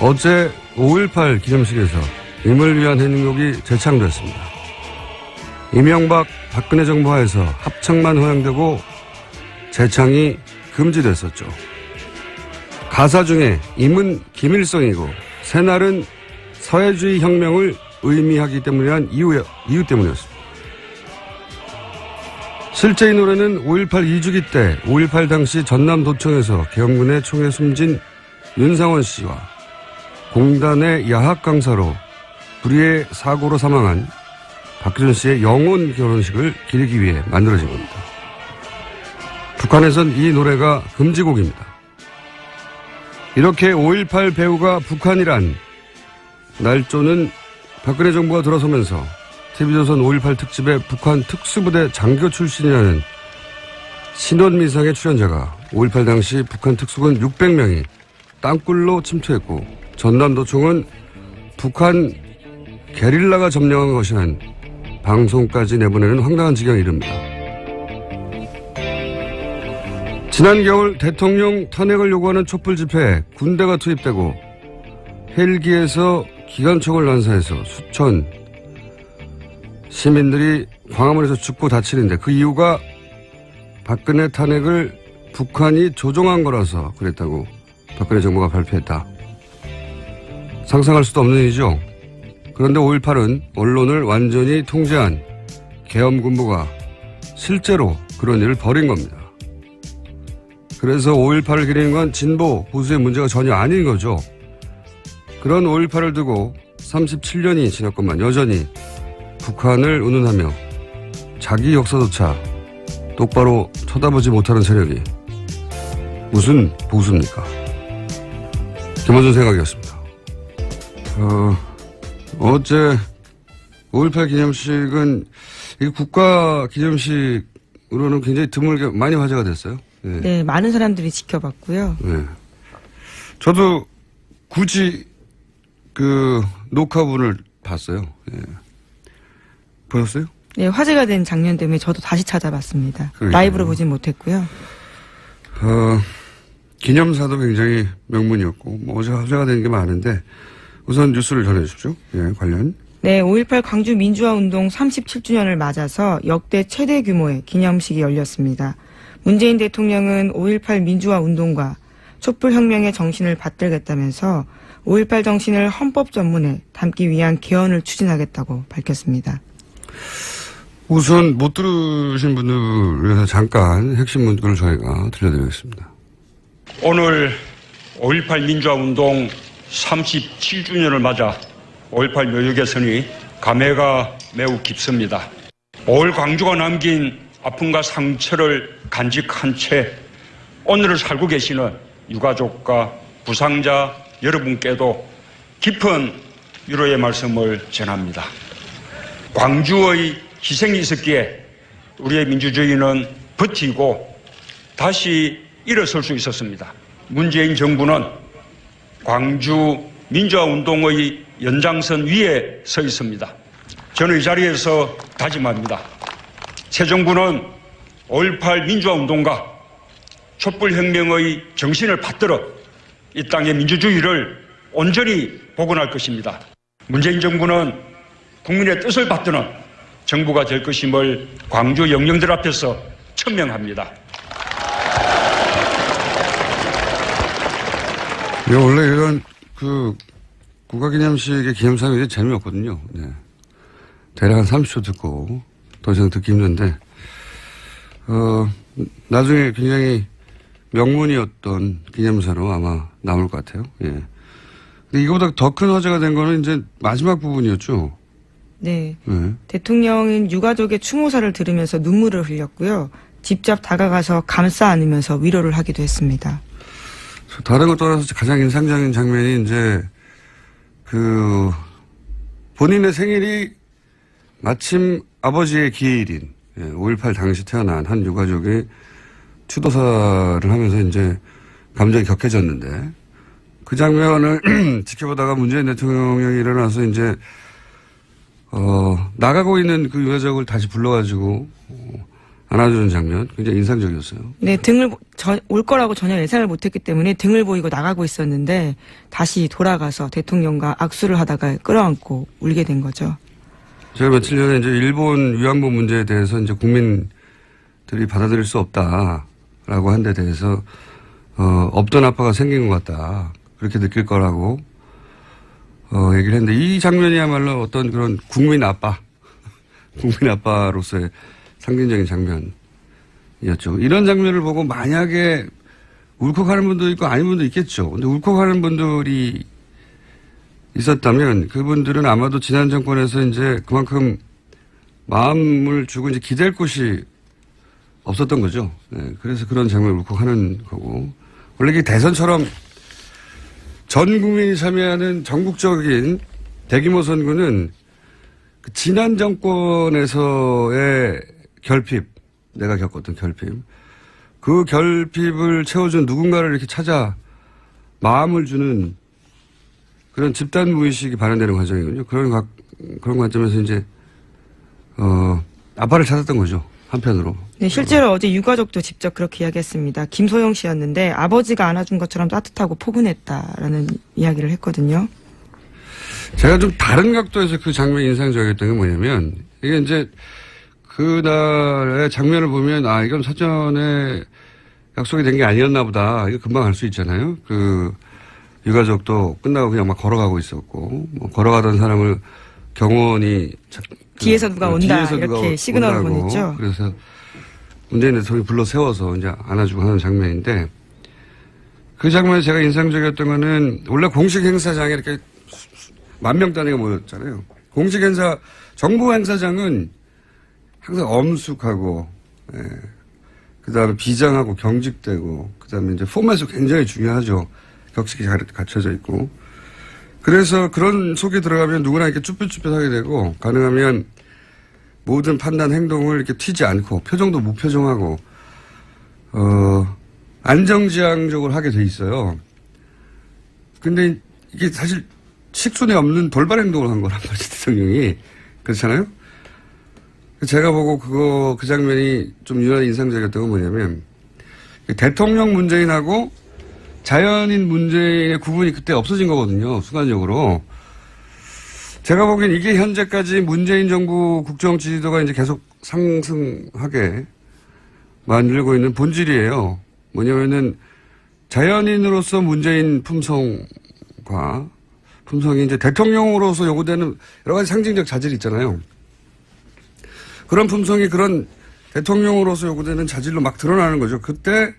어제 5.18 기념식에서 임을 위한 행복이 재창됐습니다. 이명박 박근혜 정부 하에서 합창만 허용되고 재창이 금지됐었죠. 가사 중에 임은 김일성이고 새날은 사회주의 혁명을 의미하기 때문이란 이유 때문이었습니다. 실제 이 노래는 5.18 2주기 때 5.18 당시 전남도청에서 계엄군의 총에 숨진 윤상원 씨와 공단의 야학 강사로 불의의 사고로 사망한 박기준 씨의 영혼 결혼식을 기리기 위해 만들어진 겁니다. 북한에선 이 노래가 금지곡입니다. 이렇게 5.18 배우가 북한이란 날조는 박근혜 정부가 들어서면서 TV조선 5.18 특집에 북한 특수부대 장교 출신이라는 신원미상의 출연자가 5.18 당시 북한 특수군 600명이 땅굴로 침투했고 전남도청은 북한 게릴라가 점령한 것이라는 방송까지 내보내는 황당한 지경에 이릅니다. 지난 겨울 대통령 탄핵을 요구하는 촛불 집회에 군대가 투입되고 헬기에서 기관총을 난사해서 수천 시민들이 광화문에서 죽고 다치는데 그 이유가 박근혜 탄핵을 북한이 조종한 거라서 그랬다고 박근혜 정부가 발표했다. 상상할 수도 없는 일이죠. 그런데 5.18은 언론을 완전히 통제한 계엄군부가 실제로 그런 일을 벌인 겁니다. 그래서 5.18을 기리는 건 진보, 보수의 문제가 전혀 아닌 거죠. 그런 5.18을 두고 37년이 지났건만 여전히 북한을 운운하며 자기 역사조차 똑바로 쳐다보지 못하는 세력이 무슨 보수입니까? 김원준 생각이었습니다. 어제 5.18 기념식은 이 국가 기념식으로는 굉장히 드물게 많이 화제가 됐어요. 네, 네, 많은 사람들이 지켜봤고요. 네. 저도 굳이 그 녹화분을 봤어요. 네. 보셨어요? 네, 화제가 된 장면 때문에 저도 다시 찾아봤습니다. 그러니까요. 라이브로 보진 못했고요. 기념사도 굉장히 명문이었고 뭐 어제 화제가 된 게 많은데 우선 뉴스를 전해주십시오. 예, 관련. 네, 5.18 광주 민주화운동 37주년을 맞아서 역대 최대 규모의 기념식이 열렸습니다. 문재인 대통령은 5.18 민주화운동과 촛불혁명의 정신을 받들겠다면서 5.18 정신을 헌법 전문에 담기 위한 개헌을 추진하겠다고 밝혔습니다. 우선 못 들으신 분들을 위해서 잠깐 핵심 문구를 저희가 들려드리겠습니다. 오늘 5.18 민주화운동 37주년을 맞아 5.18 묘역 개선이 감회가 매우 깊습니다. 5.18 광주가 남긴 아픔과 상처를 간직한 채 오늘을 살고 계시는 유가족과 부상자 여러분께도 깊은 위로의 말씀을 전합니다. 광주의 희생이 있었기에 우리의 민주주의는 버티고 다시 일어설 수 있었습니다. 문재인 정부는 광주 민주화운동의 연장선 위에 서 있습니다. 저는 이 자리에서 다짐합니다. 새 정부는 5.18 민주화운동과 촛불혁명의 정신을 받들어 이 땅의 민주주의를 온전히 복원할 것입니다. 문재인 정부는 국민의 뜻을 받드는 정부가 될 것임을 광주 영령들 앞에서 천명합니다. 원래 이런 그 국가기념식의 기념사항이 재미없거든요. 네. 대략 한 30초 듣고 더 이상 듣기 힘든데 나중에 굉장히 명문이었던 기념사로 아마 남을 것 같아요. 예. 근데 이거보다 더 큰 화제가 된 거는 이제 마지막 부분이었죠. 네. 대통령은 유가족의 추모사를 들으면서 눈물을 흘렸고요. 직접 다가가서 감싸 안으면서 위로를 하기도 했습니다. 다른 것 떠나서 가장 인상적인 장면이 이제 그 본인의 생일이 마침 아버지의 기일인 5.18 당시 태어난 한 유가족이 추도사를 하면서 이제 감정이 격해졌는데 그 장면을 지켜보다가 문재인 대통령이 일어나서 이제 나가고 있는 그 유가족을 다시 불러가지고 안아주는 장면 굉장히 인상적이었어요. 네, 올 거라고 전혀 예상을 못했기 때문에 등을 보이고 나가고 있었는데 다시 돌아가서 대통령과 악수를 하다가 끌어안고 울게 된 거죠. 제가 며칠 전에 이제 일본 위안부 문제에 대해서 이제 국민들이 받아들일 수 없다라고 한 데 대해서 없던 아빠가 생긴 것 같다. 그렇게 느낄 거라고 얘기를 했는데 이 장면이야말로 어떤 그런 국민 아빠로서의 상징적인 장면이었죠. 이런 장면을 보고 만약에 울컥하는 분도 있고 아닌 분도 있겠죠. 근데 울컥하는 분들이 있었다면 그분들은 아마도 지난 정권에서 이제 그만큼 마음을 주고 이제 기댈 곳이 없었던 거죠. 네, 그래서 그런 장면을 울컥하는 거고. 원래 이게 대선처럼 전 국민이 참여하는 전국적인 대규모 선거는 그 지난 정권에서의 결핍, 내가 겪었던 결핍, 그 결핍을 채워준 누군가를 이렇게 찾아 마음을 주는 그런 집단 무의식이 발현되는 과정이군요. 그런 관점에서 이제, 아빠를 찾았던 거죠. 한편으로. 네, 실제로 어제 유가족도 직접 그렇게 이야기했습니다. 김소영 씨였는데 아버지가 안아준 것처럼 따뜻하고 포근했다라는 이야기를 했거든요. 제가 좀 다른 각도에서 그 장면이 인상적이었던 게 뭐냐면 이게 이제 그날의 장면을 보면 아 이건 사전에 약속이 된 게 아니었나 보다. 이거 금방 알 수 있잖아요. 그 유가족도 끝나고 그냥 막 걸어가고 있었고 뭐 걸어가던 사람을 경호원이 뒤에서 누가 온다 뒤에서 이렇게 누가 시그널을 온다고. 보냈죠. 그래서 문재인 대통령이 불러 세워서 이제 안아주고 하는 장면인데 그 장면에 제가 인상적이었던 거는 원래 공식 행사장에 이렇게 만 명 단위가 모였잖아요. 공식 행사 정부 행사장은 항상 엄숙하고 그다음에 비장하고 경직되고 그다음에 이제 포맷이 굉장히 중요하죠. 격식이 잘 갖춰져 있고. 그래서 그런 속에 들어가면 누구나 이렇게 쭈뼛쭈뼛하게 되고 가능하면 모든 판단 행동을 이렇게 튀지 않고 표정도 무표정하고 안정지향적으로 하게 돼 있어요. 근데 이게 사실 식순에 없는 돌발 행동을 한 거란 말이지 대통령이. 그렇잖아요. 제가 보고 그 장면이 좀 유난히 인상적이었던 건 뭐냐면 대통령 문재인하고 자연인 문재인의 구분이 그때 없어진 거거든요. 순간적으로. 제가 보기엔 이게 현재까지 문재인 정부 국정 지지도가 이제 계속 상승하게 만들고 있는 본질이에요. 뭐냐면은 자연인으로서 문재인 품성과 품성이 이제 대통령으로서 요구되는 여러 가지 상징적 자질이 있잖아요. 그런 품성이 그런 대통령으로서 요구되는 자질로 막 드러나는 거죠. 그때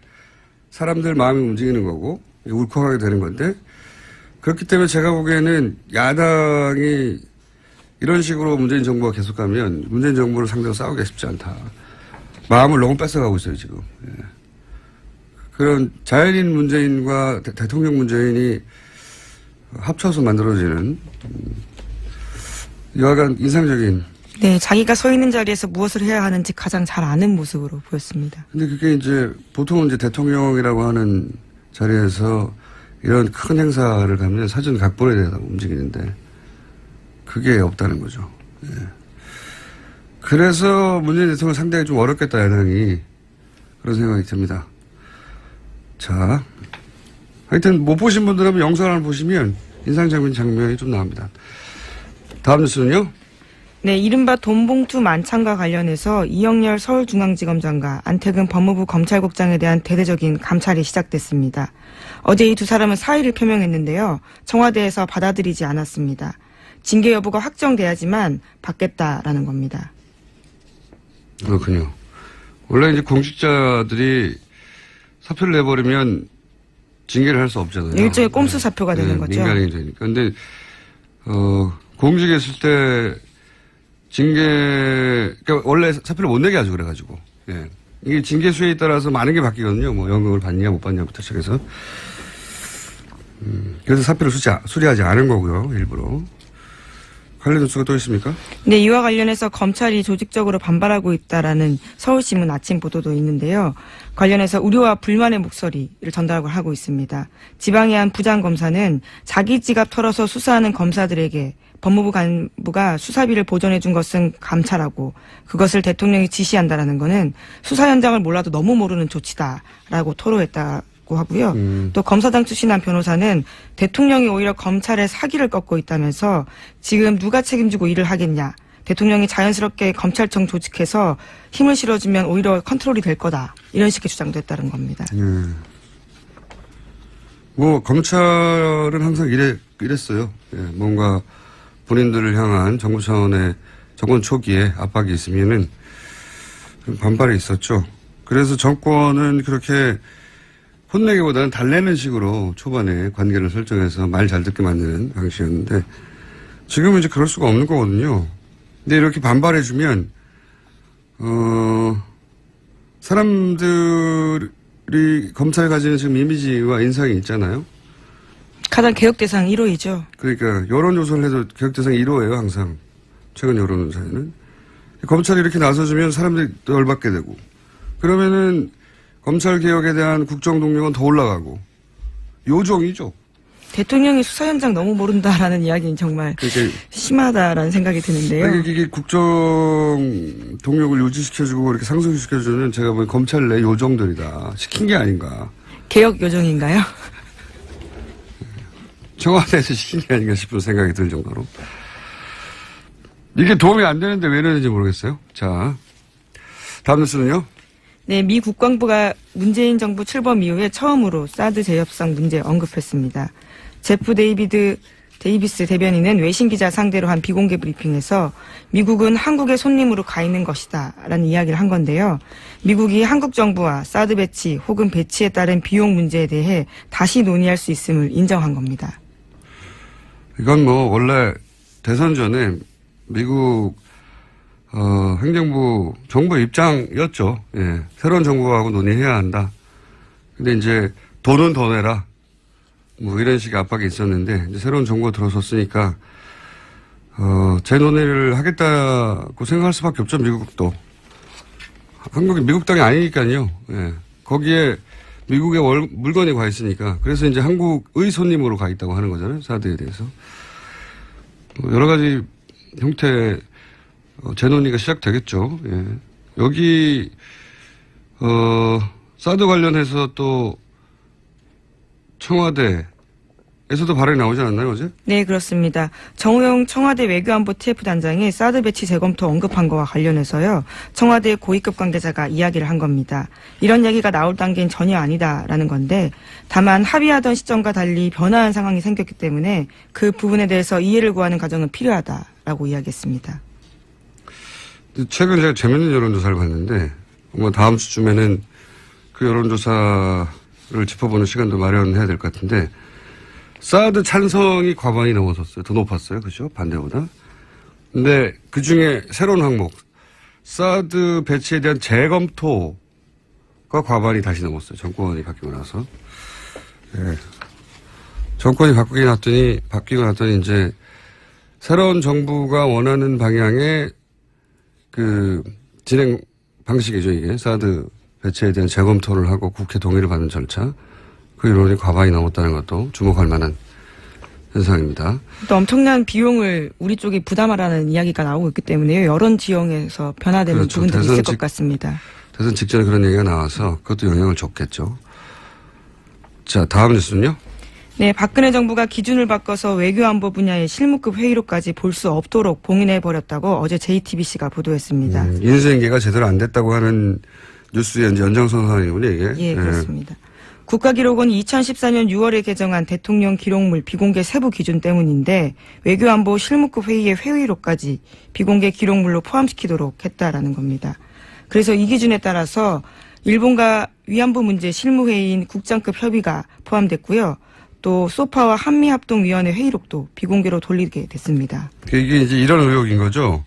사람들 마음이 움직이는 거고 울컥하게 되는 건데 그렇기 때문에 제가 보기에는 야당이 이런 식으로 문재인 정부가 계속 가면 문재인 정부를 상대로 싸우기가 쉽지 않다. 마음을 너무 뺏어가고 있어요 지금. 예. 그런 자연인 문재인과 대통령 문재인이 합쳐서 만들어지는 여하간 인상적인. 네, 자기가 서 있는 자리에서 무엇을 해야 하는지 가장 잘 아는 모습으로 보였습니다. 근데 그게 이제 보통은 이제 대통령이라고 하는 자리에서 이런 큰 행사를 가면 사전 각본에 대해서 움직이는데 그게 없다는 거죠. 예. 그래서 문재인 대통령 상대하기 좀 어렵겠다 야당이 그런 생각이 듭니다. 자, 하여튼 못 보신 분들은 영상을 보시면 인상적인 장면이 좀 나옵니다. 다음 뉴스는요. 네, 이른바 돈봉투 만찬과 관련해서 이영렬 서울중앙지검장과 안태근 법무부 검찰국장에 대한 대대적인 감찰이 시작됐습니다. 어제 이 두 사람은 사의를 표명했는데요. 청와대에서 받아들이지 않았습니다. 징계 여부가 확정돼야지만 받겠다라는 겁니다. 그렇군요. 원래 이제 공직자들이 사표를 내버리면 징계를 할 수 없잖아요. 일종의 꼼수 사표가 되는 거죠. 민간인이 되니까. 근데 공직에 있을 때 그러니까 원래 사표를 못 내게 하죠, 그래가지고. 예. 이게 징계 수에 따라서 많은 게 바뀌거든요. 뭐 연금을 받냐, 못 받냐부터 시작해서. 그래서 사표를 수리하지 않은 거고요, 일부러. 관련 뉴스가 또 있습니까? 네, 이와 관련해서 검찰이 조직적으로 반발하고 있다라는 서울신문 아침 보도도 있는데요. 관련해서 우려와 불만의 목소리를 전달하고 하고 있습니다. 지방의 한 부장검사는 자기 지갑 털어서 수사하는 검사들에게 법무부 간부가 수사비를 보전해 준 것은 감찰하고 그것을 대통령이 지시한다라는 거는 수사 현장을 몰라도 너무 모르는 조치다라고 토로했다고 하고요. 또 검사장 출신한 변호사는 대통령이 오히려 검찰의 사기를 꺾고 있다면서 지금 누가 책임지고 일을 하겠냐. 대통령이 자연스럽게 검찰청 조직해서 힘을 실어주면 오히려 컨트롤이 될 거다. 이런 식의 주장도 했다는 겁니다. 뭐 검찰은 항상 이랬어요. 예, 뭔가 본인들을 향한 정부 차원의 정권 초기에 압박이 있으면은 반발이 있었죠. 그래서 정권은 그렇게 혼내기보다는 달래는 식으로 초반에 관계를 설정해서 말 잘 듣게 만드는 방식이었는데 지금은 이제 그럴 수가 없는 거거든요. 근데 이렇게 반발해주면 사람들이 검찰이 가지는 지금 이미지와 인상이 있잖아요. 가장 개혁 대상 1호이죠. 그러니까 여론조사를 해도 개혁대상 1호예요 항상. 최근 여론조사에는. 검찰이 이렇게 나서주면 사람들이 또 열받게 되고 그러면은 검찰개혁에 대한 국정동력은 더 올라가고 요정이죠. 대통령이 수사 현장 너무 모른다라는 이야기는 정말 그러니까 심하다라는 생각이 드는데요. 이게 국정 동력을 유지시켜주고 이렇게 상승시켜주는 제가 보기엔 검찰 내 요정들이다. 시킨 게 아닌가. 개혁 요정인가요? 청와대에서 시킨 게 아닌가 싶은 생각이 들 정도로. 이게 도움이 안 되는데 왜 이러는지 모르겠어요. 자, 다음 뉴스는요. 네, 미 국방부가 문재인 정부 출범 이후에 처음으로 사드 재협상 문제 언급했습니다. 제프 데이비스 대변인은 외신 기자 상대로 한 비공개 브리핑에서 미국은 한국의 손님으로 가 있는 것이다라는 이야기를 한 건데요. 미국이 한국 정부와 사드 배치 혹은 배치에 따른 비용 문제에 대해 다시 논의할 수 있음을 인정한 겁니다. 이건 뭐 원래 대선 전에 미국 행정부 정부 입장이었죠. 예. 새로운 정부하고 논의해야 한다. 근데 이제 돈은 더 내라. 뭐 이런 식의 압박이 있었는데 이제 새로운 정부가 들어섰으니까 재논의를 하겠다고 생각할 수밖에 없죠. 미국도. 한국이 미국 땅이 아니니까요. 예. 거기에 미국의 물건이 가 있으니까 그래서 이제 한국의 손님으로 가 있다고 하는 거잖아요. 사드에 대해서. 여러 가지 형태의 재논의가 시작되겠죠. 예. 여기 사드 관련해서 또 청와대에서도 발언이 나오지 않았나요, 어제? 네, 그렇습니다. 정우영 청와대 외교안보 TF단장이 사드 배치 재검토 언급한 거와 관련해서요. 청와대 고위급 관계자가 이야기를 한 겁니다. 이런 얘기가 나올 단계는 전혀 아니다라는 건데 다만 합의하던 시점과 달리 변화한 상황이 생겼기 때문에 그 부분에 대해서 이해를 구하는 과정은 필요하다라고 이야기했습니다. 최근 제가 재밌는 여론조사를 봤는데 뭐 다음 주쯤에는 그 여론조사를 짚어보는 시간도 마련해야 될 것 같은데 사드 찬성이 과반이 넘어섰어요. 더 높았어요. 그죠? 반대보다. 근데 그 중에 새로운 항목 사드 배치에 대한 재검토가 과반이 다시 넘었어요. 정권이 바뀌고 나서. 예. 정권이 바뀌고 났더니 이제 새로운 정부가 원하는 방향의 그 진행 방식이죠. 이게 사드 배치에 대한 재검토를 하고 국회 동의를 받는 절차. 그 여론이 과반이 넘었다는 것도 주목할 만한 현상입니다. 또 엄청난 비용을 우리 쪽이 부담하라는 이야기가 나오고 있기 때문에요. 여론 지형에서 변화되는 그렇죠. 부분들이 있을 것 같습니다. 대선 직전에 그런 얘기가 나와서 그것도 영향을 줬겠죠. 자, 다음 뉴스는요. 네, 박근혜 정부가 기준을 바꿔서 외교안보 분야의 실무급 회의로까지 볼 수 없도록 봉인해버렸다고 어제 JTBC가 보도했습니다. 인수인계가 제대로 안 됐다고 하는 뉴스의 이제 연장선상이군요, 이게. 예, 그렇습니다. 국가기록원이 2014년 6월에 개정한 대통령 기록물 비공개 세부 기준 때문인데 외교안보 실무급 회의의 회의로까지 비공개 기록물로 포함시키도록 했다라는 겁니다. 그래서 이 기준에 따라서 일본과 위안부 문제 실무회의인 국장급 협의가 포함됐고요. 또 소파와 한미합동위원회 회의록도 비공개로 돌리게 됐습니다. 이게 이제 이런 의혹인 거죠.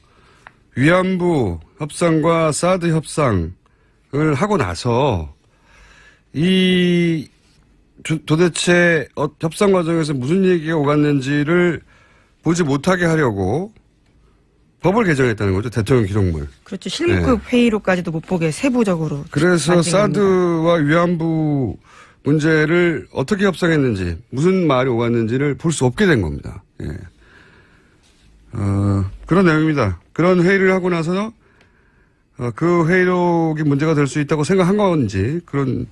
위안부 협상과 사드 협상을 하고 나서 이 도대체 협상 과정에서 무슨 얘기가 오갔는지를 보지 못하게 하려고 법을 개정했다는 거죠. 대통령 기록물. 그렇죠. 실무급 회의로까지도 못 보게 세부적으로. 그래서 사드와 위안부 문제를 어떻게 협상했는지 무슨 말이 오갔는지를 볼 수 없게 된 겁니다. 예. 그런 내용입니다. 그런 회의를 하고 나서 그 회의록이 문제가 될 수 있다고 생각한 건지 그런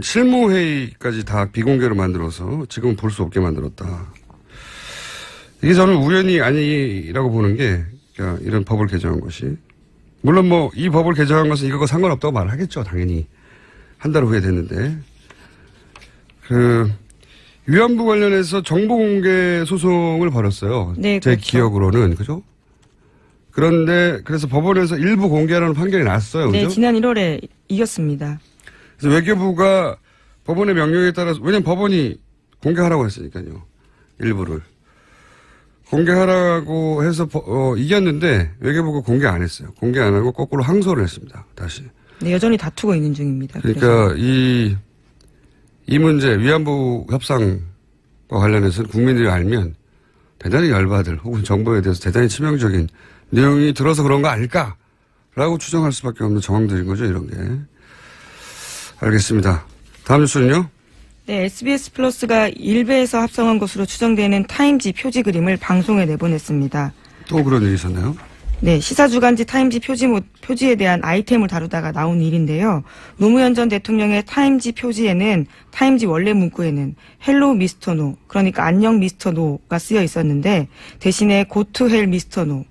실무 회의까지 다 비공개로 만들어서 지금 볼 수 없게 만들었다. 이게 저는 우연이 아니라고 보는 게 그러니까 이런 법을 개정한 것이 물론 뭐 이 법을 개정한 것은 이거와 상관없다고 말하겠죠. 당연히 한 달 후에 됐는데 위안부 관련해서 정보 공개 소송을 벌였어요. 네, 제 그렇죠. 기억으로는 그죠? 그런데 그래서 법원에서 일부 공개하라는 판결이 났어요. 네, 그죠? 지난 1월에 이겼습니다. 그래서 외교부가 법원의 명령에 따라서 왜냐면 법원이 공개하라고 했으니까요. 일부를 공개하라고 해서 이겼는데 외교부가 공개 안 했어요. 공개 안 하고 거꾸로 항소를 했습니다. 다시. 네, 여전히 다투고 있는 중입니다. 그러니까 이 문제 위안부 협상과 관련해서는 국민들이 알면 대단히 열받을 혹은 정부에 대해서 대단히 치명적인 내용이 들어서 그런 거 아닐까라고 추정할 수밖에 없는 정황들인 거죠. 이런 게. 알겠습니다. 다음 뉴스는요. 네, SBS 플러스가 일베에서 합성한 것으로 추정되는 타임지 표지 그림을 방송에 내보냈습니다. 또 그런 일이 있었나요? 네, 시사주간지 타임지 표지에 대한 아이템을 다루다가 나온 일인데요. 노무현 전 대통령의 타임지 표지에는 타임지 원래 문구에는 헬로 미스터 노, 그러니까 안녕 미스터 노가 쓰여 있었는데 대신에 고투 헬 미스터 노,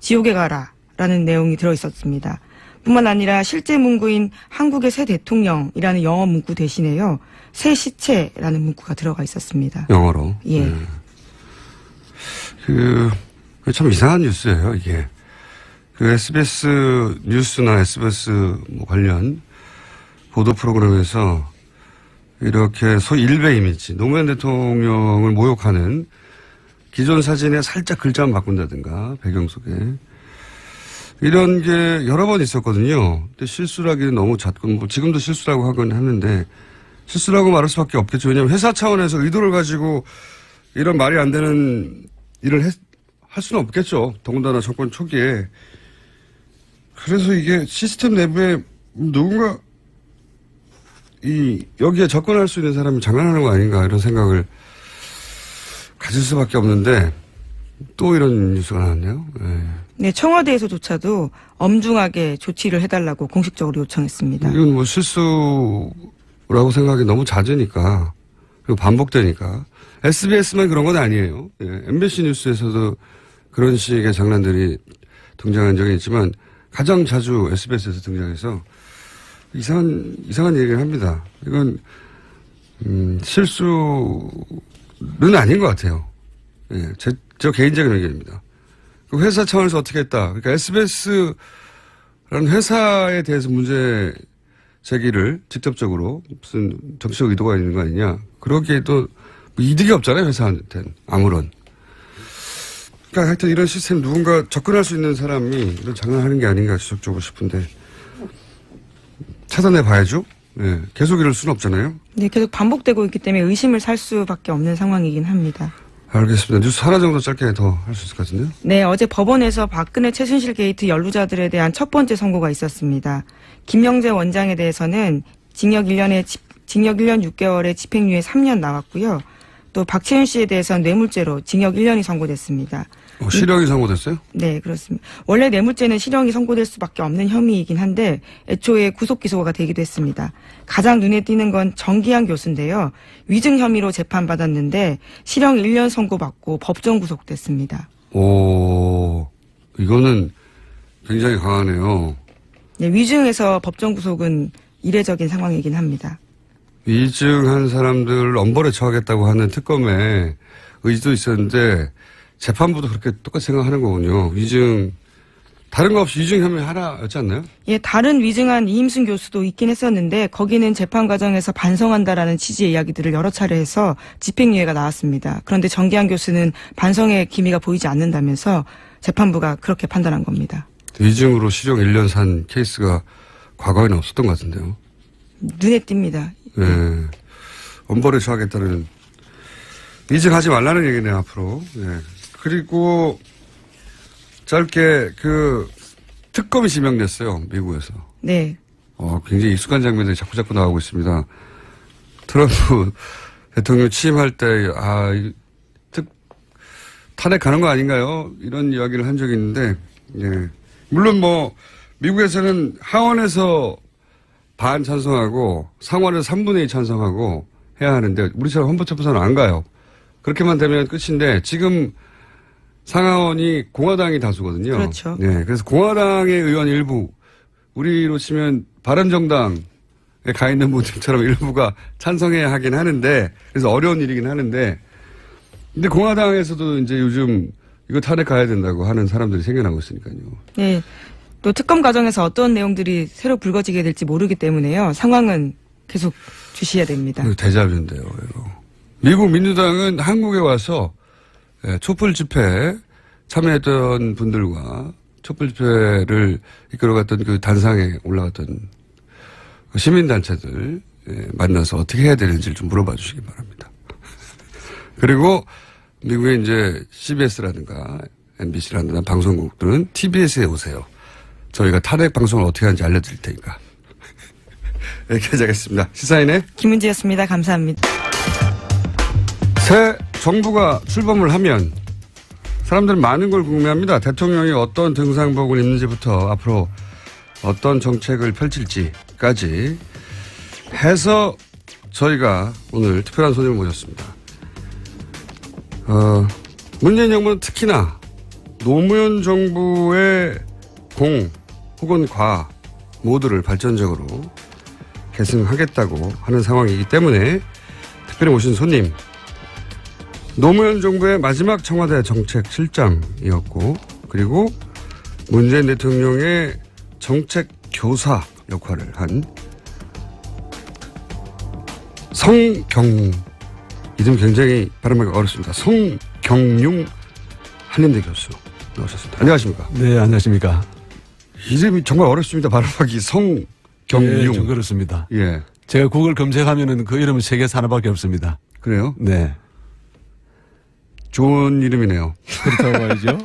지옥에 가라라는 내용이 들어 있었습니다. 뿐만 아니라 실제 문구인 한국의 새 대통령이라는 영어 문구 대신에요. 새 시체라는 문구가 들어가 있었습니다. 영어로. 예. 참 이상한 뉴스예요, 이게. SBS 뉴스나 SBS 뭐 관련 보도 프로그램에서 이렇게 소위 일베 이미지, 노무현 대통령을 모욕하는 기존 사진에 살짝 글자만 바꾼다든가, 배경 속에. 이런 게 여러 번 있었거든요. 근데 실수라기는 너무 잦고, 뭐 지금도 실수라고 하긴 하는데, 실수라고 말할 수밖에 없겠죠. 왜냐하면 회사 차원에서 의도를 가지고 이런 말이 안 되는 일을 할 수는 없겠죠. 더군다나 정권 초기에. 그래서 이게 시스템 내부에 누군가 여기에 접근할 수 있는 사람이 장난하는 거 아닌가 이런 생각을 가질 수밖에 없는데 또 이런 뉴스가 나왔네요. 네. 네, 청와대에서조차도 엄중하게 조치를 해달라고 공식적으로 요청했습니다. 이건 뭐 실수라고 생각이 너무 잦으니까 그리고 반복되니까 SBS만 그런 건 아니에요. 예, MBC 뉴스에서도 그런 식의 장난들이 등장한 적이 있지만 가장 자주 SBS에서 등장해서 이상한 얘기를 합니다. 이건 실수는 아닌 것 같아요. 예, 저 개인적인 의견입니다. 그 회사 차원에서 어떻게 했다. 그러니까 SBS라는 회사에 대해서 문제 제기를 직접적으로 무슨 정치적 의도가 있는 거 아니냐. 그러기에도 뭐 이득이 없잖아요. 회사한테는 아무런. 그러니까 하여튼 이런 시스템 누군가 접근할 수 있는 사람이 이런 장난하는 게 아닌가 지적적으로 싶은데 차단해 봐야죠. 네, 계속 이럴 수는 없잖아요. 네, 계속 반복되고 있기 때문에 의심을 살 수밖에 없는 상황이긴 합니다. 알겠습니다. 뉴스 하나 정도 짧게 더 할 수 있을 것 같은데요. 네, 어제 법원에서 박근혜 최순실 게이트 연루자들에 대한 첫 번째 선고가 있었습니다. 김영재 원장에 대해서는 징역 1년 6개월에 집행유예 3년 나왔고요. 또 박채윤 씨에 대해서는 뇌물죄로 징역 1년이 선고됐습니다. 실형이 선고됐어요? 네, 그렇습니다. 원래 뇌물죄는 실형이 선고될 수밖에 없는 혐의이긴 한데 애초에 구속 기소가 되기도 했습니다. 가장 눈에 띄는 건 정기한 교수인데요. 위증 혐의로 재판받았는데 실형 1년 선고받고 법정 구속됐습니다. 오, 이거는 굉장히 강하네요. 네, 위증에서 법정 구속은 이례적인 상황이긴 합니다. 위증한 사람들을 엄벌에 처하겠다고 하는 특검에 의지도 있었는데 재판부도 그렇게 똑같이 생각하는 거군요. 다른 거 없이 위증 혐의 하나였지 않나요? 예, 다른 위증한 이임순 교수도 있긴 했었는데 거기는 재판 과정에서 반성한다라는 취지의 이야기들을 여러 차례 해서 집행유예가 나왔습니다. 그런데 정기한 교수는 반성의 기미가 보이지 않는다면서 재판부가 그렇게 판단한 겁니다. 위증으로 실형 1년 산 케이스가 과거에는 없었던 것 같은데요. 눈에 띕니다. 네. 엄벌에 처하겠다는 위증하지 말라는 얘기네요, 앞으로. 네. 그리고 짧게 특검이 지명됐어요, 미국에서. 네. 굉장히 익숙한 장면들이 자꾸 나오고 있습니다. 트럼프 대통령 취임할 때, 탄핵하는 거 아닌가요? 이런 이야기를 한 적이 있는데, 예. 물론 뭐, 미국에서는 하원에서 반 찬성하고 상원에서 3분의 2 찬성하고 해야 하는데, 우리처럼 헌법재판소는 안 가요. 그렇게만 되면 끝인데, 지금 상하원이 공화당이 다수거든요. 그렇죠. 네. 그래서 공화당의 의원 일부, 우리로 치면 바른정당에 가 있는 분들처럼 일부가 찬성해야 하긴 하는데, 그래서 어려운 일이긴 하는데, 근데 공화당에서도 이제 요즘 이거 탄핵 가야 된다고 하는 사람들이 생겨나고 있으니까요. 네. 또 특검 과정에서 어떤 내용들이 새로 불거지게 될지 모르기 때문에요. 상황은 계속 주시해야 됩니다. 데자뷰인데요. 이거. 미국 민주당은 한국에 와서 촛불 집회에 참여했던 분들과 촛불 집회를 이끌어갔던 그 단상에 올라갔던 시민단체들 만나서 어떻게 해야 되는지를 좀 물어봐 주시기 바랍니다. 그리고 미국의 이제 CBS라든가 MBC라든가 방송국들은 TBS에 오세요. 저희가 탄핵 방송을 어떻게 하는지 알려드릴 테니까. 여기까지 하겠습니다. 시사인의 김은지였습니다. 감사합니다. 새 정부가 출범을 하면 사람들은 많은 걸 궁금해합니다. 대통령이 어떤 등상복을 입는지부터 앞으로 어떤 정책을 펼칠지까지 해서 저희가 오늘 특별한 손님을 모셨습니다. 문재인 정부는 특히나 노무현 정부의 공 혹은 과 모두를 발전적으로 계승하겠다고 하는 상황이기 때문에 특별히 모신 손님, 노무현 정부의 마지막 청와대 정책실장이었고, 그리고 문재인 대통령의 정책 교사 역할을 한 성경용, 이름 굉장히 발음하기 어렵습니다. 성경용 한림대 교수 나오셨습니다. 안녕하십니까? 네, 안녕하십니까? 이름이 정말 어렵습니다. 발음하기. 성경용. 네, 좀 그렇습니다. 예. 제가 구글 검색하면은 그 이름은 세계에서 하나밖에 없습니다. 그래요? 네. 좋은 이름이네요. 그렇다고 말이죠.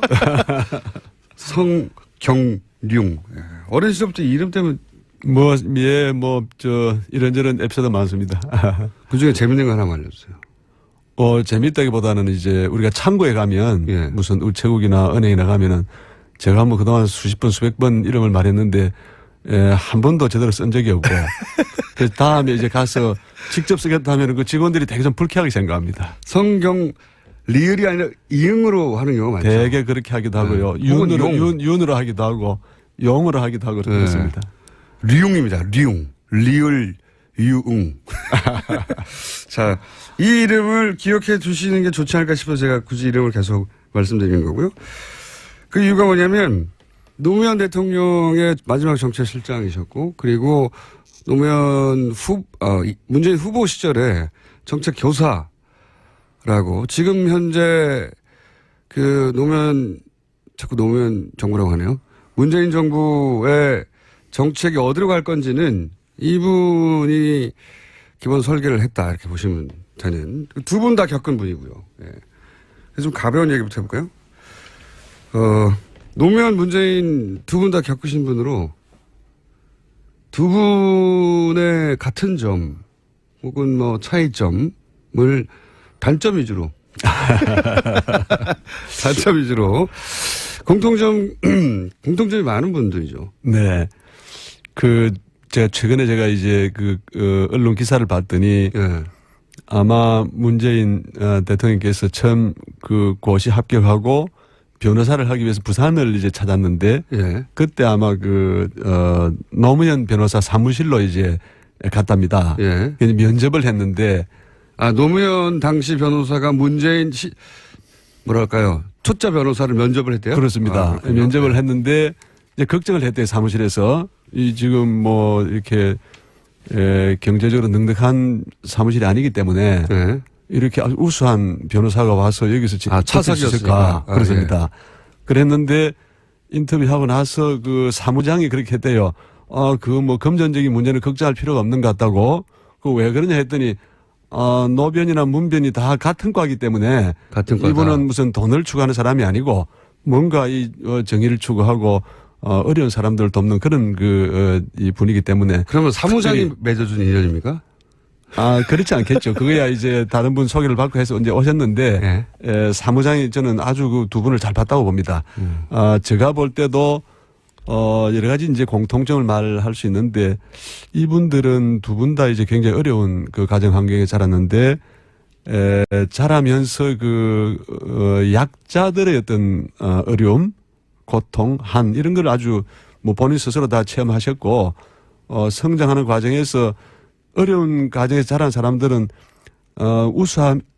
성경용. 예. 어린 시절부터 이름 때문에 이런저런 에피소드 많습니다. 그 중에 재밌는 거 하나만 알려주세요. 재밌다기보다는 이제 우리가 창구에 가면 예. 무슨 우체국이나 은행이나 가면은 제가 뭐 그동안 수십 번, 수백 번 이름을 말했는데 한 번도 제대로 쓴 적이 없고 그래서 다음에 이제 가서 직접 쓰겠다 하면은 그 직원들이 되게 좀 불쾌하게 생각합니다. 성경 리을이 아니라 이응으로 하는 경우가 많죠. 되게 그렇게 하기도 하고요. 네. 윤으로 하기도 하고 용으로 하기도 하고 그렇습니다. 류웅입니다. 류웅. 리을 유웅. 자, 이 이름을 기억해 두시는 게 좋지 않을까 싶어서 제가 굳이 이름을 계속 말씀드리는 거고요. 그 이유가 뭐냐면 노무현 대통령의 마지막 정책실장이셨고, 그리고 문재인 후보 시절에 정책 교사라고, 지금 현재 자꾸 노무현 정부라고 하네요. 문재인 정부의 정책이 어디로 갈 건지는 이분이 기본 설계를 했다, 이렇게 보시면 되는, 두 분 다 겪은 분이고요. 예. 그래서 좀 가벼운 얘기부터 해볼까요? 노무현, 문재인 두 분 다 겪으신 분으로 두 분의 같은 점 혹은 뭐 차이점을 단점 위주로 공통점이 많은 분들이죠. 네. 제가 이제 언론 기사를 봤더니 예. 아마 문재인 대통령께서 처음 고시 합격하고 변호사를 하기 위해서 부산을 이제 찾았는데 예. 그때 아마 노무현 변호사 사무실로 이제 갔답니다. 예. 그래서 면접을 했는데 노무현 당시 변호사가 문재인 초짜 변호사를 면접을 했대요? 그렇습니다. 면접을 했는데 이제 걱정을 했대요, 사무실에서. 지금 뭐 이렇게 경제적으로 넉넉한 사무실이 아니기 때문에 네. 이렇게 아주 우수한 변호사가 와서 여기서 차석이었을까? 그렇습니다. 예. 그랬는데 인터뷰하고 나서 그 사무장이 그렇게 했대요. 뭐 금전적인 문제는 걱정할 필요가 없는 것 같다고. 왜 그러냐 했더니 노변이나 문변이 다 같은 과이기 때문에 같은 과다. 이분은 무슨 돈을 추구하는 사람이 아니고 뭔가 정의를 추구하고 어려운 사람들을 돕는 그런 이 분이기 때문에. 그러면 사무장이 맺어준 인연입니까? 그렇지 않겠죠. 그거야 이제 다른 분 소개를 받고 해서 언제 오셨는데, 사무장이 저는 아주 그 두 분을 잘 봤다고 봅니다. 제가 볼 때도, 여러 가지 이제 공통점을 말할 수 있는데, 이분들은 두 분 다 이제 굉장히 어려운 그 가정 환경에 자랐는데, 자라면서 약자들의 어떤, 어려움, 고통, 한, 이런 걸 아주 뭐 본인 스스로 다 체험하셨고, 성장하는 과정에서 어려운 가정에서 자란 사람들은,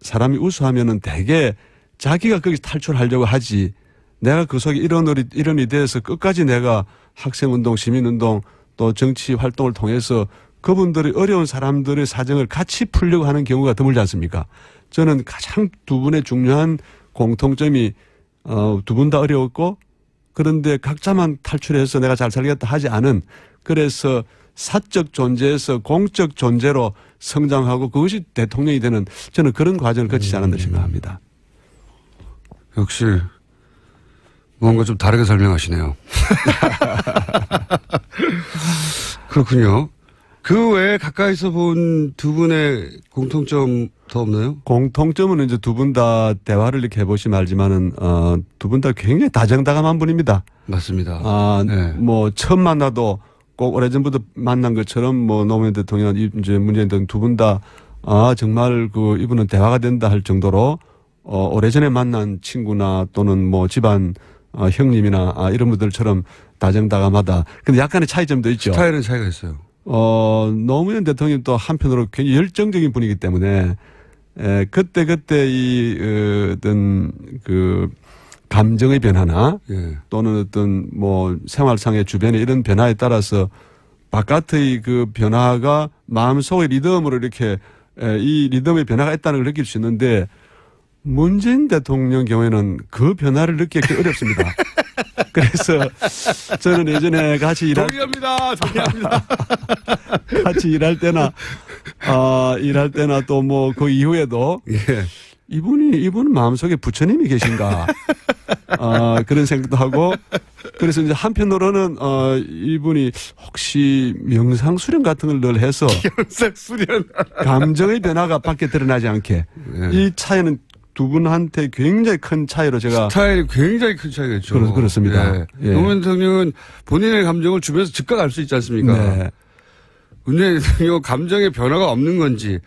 사람이 우수하면은 대개 자기가 거기서 탈출하려고 하지, 내가 그 속에 일원이 돼서 끝까지 내가 학생운동, 시민운동, 또 정치 활동을 통해서 그분들의 어려운 사람들의 사정을 같이 풀려고 하는 경우가 드물지 않습니까? 저는 가장 두 분의 중요한 공통점이, 두 분 다 어려웠고, 그런데 각자만 탈출해서 내가 잘 살겠다 하지 않은, 그래서 사적 존재에서 공적 존재로 성장하고 그것이 대통령이 되는, 저는 그런 과정을 거치지 않았나 생각합니다. 역시 뭔가 좀 다르게 설명하시네요. 그렇군요. 그 외에 가까이서 본 두 분의 공통점 더 없나요? 공통점은 이제 두 분 다 대화를 이렇게 해보시면 알지만은, 두 분 다 굉장히 다정다감한 분입니다. 맞습니다. 네. 뭐, 처음 만나도 꼭 오래전부터 만난 것처럼 뭐, 노무현 대통령, 이제 문재인 대통령 두 분 다, 정말 이분은 대화가 된다 할 정도로, 오래전에 만난 친구나 또는 뭐 집안, 형님이나, 이런 분들처럼 다정다감하다. 근데 약간의 차이점도 있죠. 스타일은 차이가 있어요. 노무현 대통령이 또 한편으로 굉장히 열정적인 분이기 때문에, 그때 어떤 감정의 변화나 또는 어떤 뭐 생활상의 주변의 이런 변화에 따라서 바깥의 그 변화가 마음속의 리듬으로 이렇게 이 리듬의 변화가 있다는 걸 느낄 수 있는데, 문재인 대통령 경우에는 그 변화를 느끼기 어렵습니다. 그래서 저는 예전에 같이 동의합니다. 같이 일할 때나 또 뭐 그 이후에도 이분은 마음속에 부처님이 계신가 그런 생각도 하고, 그래서 이제 한편으로는 이분이 혹시 명상 수련 같은 걸 늘 해서 명상 수련 감정의 변화가 밖에 드러나지 않게, 이 차이는 두 분한테 굉장히 큰 차이로 제가. 스타일이 굉장히 큰 차이가 있죠. 그렇습니다. 예. 노무현 대통령은 본인의 감정을 주변에서 즉각 알 수 있지 않습니까? 네. 문재인 대통령 감정의 변화가 없는 건지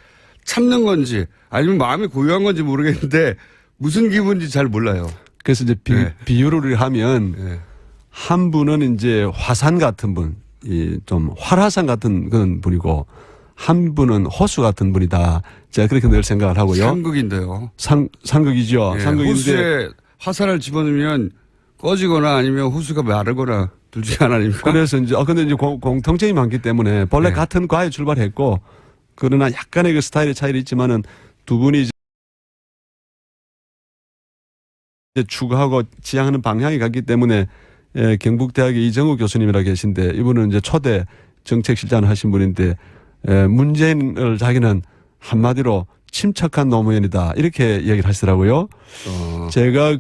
참는 건지 아니면 마음이 고요한 건지 모르겠는데 무슨 기분인지 잘 몰라요. 그래서 이제 비유를 하면 한 분은 이제 화산 같은 분, 좀 활화산 같은 그런 분이고, 한 분은 호수 같은 분이다. 제가 그렇게 늘 생각을 하고요. 상극인데요. 상극이죠. 상극인데. 호수에 화산을 집어넣으면 꺼지거나 아니면 호수가 마르거나 둘 중에 하나 아닙니까? 그래서 이제, 근데 이제 공통점이 많기 때문에 본래 같은 과에 출발했고, 그러나 약간의 그 스타일의 차이는 있지만은 두 분이 이제 추구하고 지향하는 방향이 같기 때문에, 경북대학의 이정우 교수님이라 계신데, 이분은 이제 초대 정책실장을 하신 분인데, 문재인을 자기는 한마디로 침착한 노무현이다, 이렇게 얘기를 하시더라고요. 제가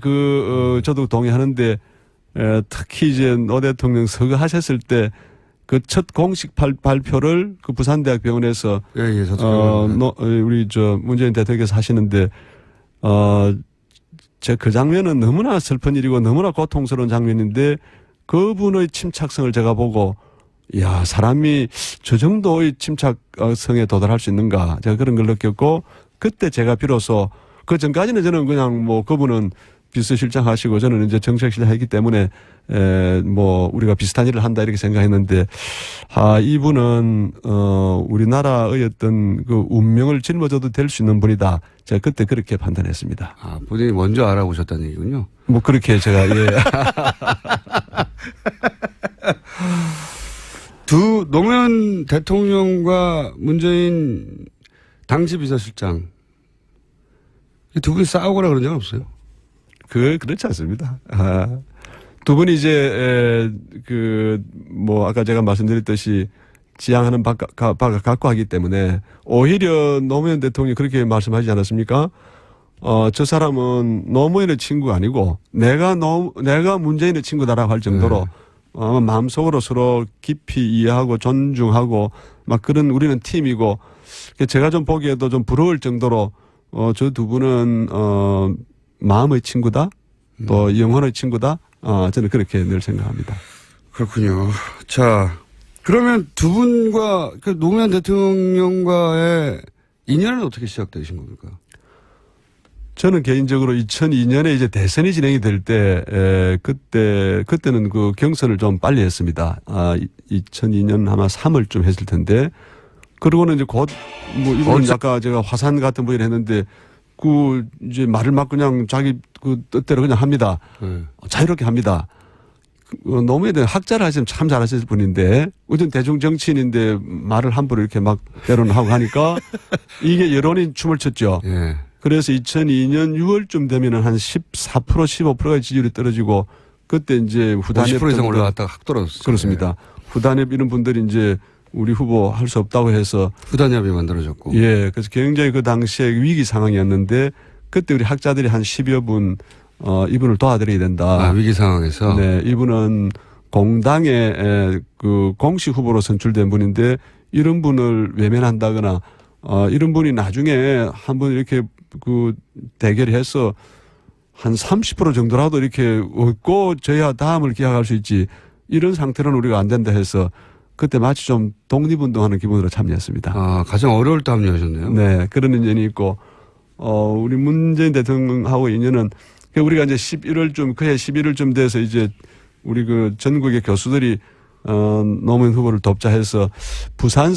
저도 동의하는데, 특히 이제 노 대통령 서거하셨을 때 그 첫 공식 발표를 그 부산대학병원에서 우리 문재인 대통령께서 하시는데, 제가 그 장면은 너무나 슬픈 일이고 너무나 고통스러운 장면인데, 그분의 침착성을 제가 보고, 이야, 사람이 저 정도의 침착성에 도달할 수 있는가, 제가 그런 걸 느꼈고, 그때 제가 비로소, 그 전까지는 저는 그냥 뭐 그분은 비서실장 하시고 저는 이제 정책실장 했기 때문에 뭐 우리가 비슷한 일을 한다 이렇게 생각했는데, 이분은 우리나라의 어떤 그 운명을 짊어져도 될 수 있는 분이다. 제가 그때 그렇게 판단했습니다. 본인이 먼저 알아보셨다는 얘기군요. 뭐 그렇게 제가 노무현 대통령과 문재인 당시 비서실장 두 분이 싸우거나 그런 적은 없어요? 그렇지 않습니다. 두 분이 이제 뭐 아까 제가 말씀드렸듯이 지향하는 바가 갖고 하기 때문에, 오히려 노무현 대통령이 그렇게 말씀하지 않았습니까? 저 사람은 노무현의 친구가 아니고 내가 문재인의 친구다라고 할 정도로 마음속으로 서로 깊이 이해하고 존중하고 막 그런, 우리는 팀이고 제가 좀 보기에도 좀 부러울 정도로 저 두 분은 마음의 친구다, 또 영혼의 친구다. 저는 그렇게 늘 생각합니다. 그렇군요. 자, 그러면 두 분과 그 노무현 대통령과의 인연은 어떻게 시작되신 겁니까? 저는 개인적으로 2002년에 이제 대선이 진행이 될 때, 그때는 그 경선을 좀 빨리 했습니다. 2002년 아마 3월쯤 했을 텐데, 그러고는 이제 이분은 아까 제가 화산 같은 분이라 했는데, 이제 말을 막 그냥 자기 뜻대로 그냥 합니다. 자유롭게 합니다. 노무현에 대한 학자를 하시면 참 잘하실 분인데, 어떤 대중 정치인인데 말을 함부로 이렇게 막 때로는 하고 하니까, 이게 여론이 춤을 췄죠. 예. 그래서 2002년 6월쯤 되면은 한 14%, 15%의 지지율이 떨어지고 그때 이제 후단협 50% 이상 올라갔다가 확 떨어졌어요. 그렇습니다. 예. 후단협 이런 분들이 이제 우리 후보 할 수 없다고 해서 후단협이 만들어졌고. 예, 그래서 굉장히 그 당시에 위기 상황이었는데 그때 우리 학자들이 한 10여 분 이분을 도와드려야 된다. 위기 상황에서. 네, 이분은 공당의 그 공식 후보로 선출된 분인데 이런 분을 외면한다거나 이런 분이 나중에 한번 이렇게 그 대결해서 한 30% 정도라도 이렇게 얻고 저야 다음을 기약할 수 있지 이런 상태로는 우리가 안 된다 해서 그때 마치 좀 독립운동하는 기분으로 참여했습니다. 가장 어려울 때 합류하셨네요. 네, 그런 인연이 있고 우리 문재인 대통령하고 인연은 우리가 이제 11월쯤 그해 11월쯤 돼서 이제 우리 그 전국의 교수들이 노무현 후보를 돕자 해서 부산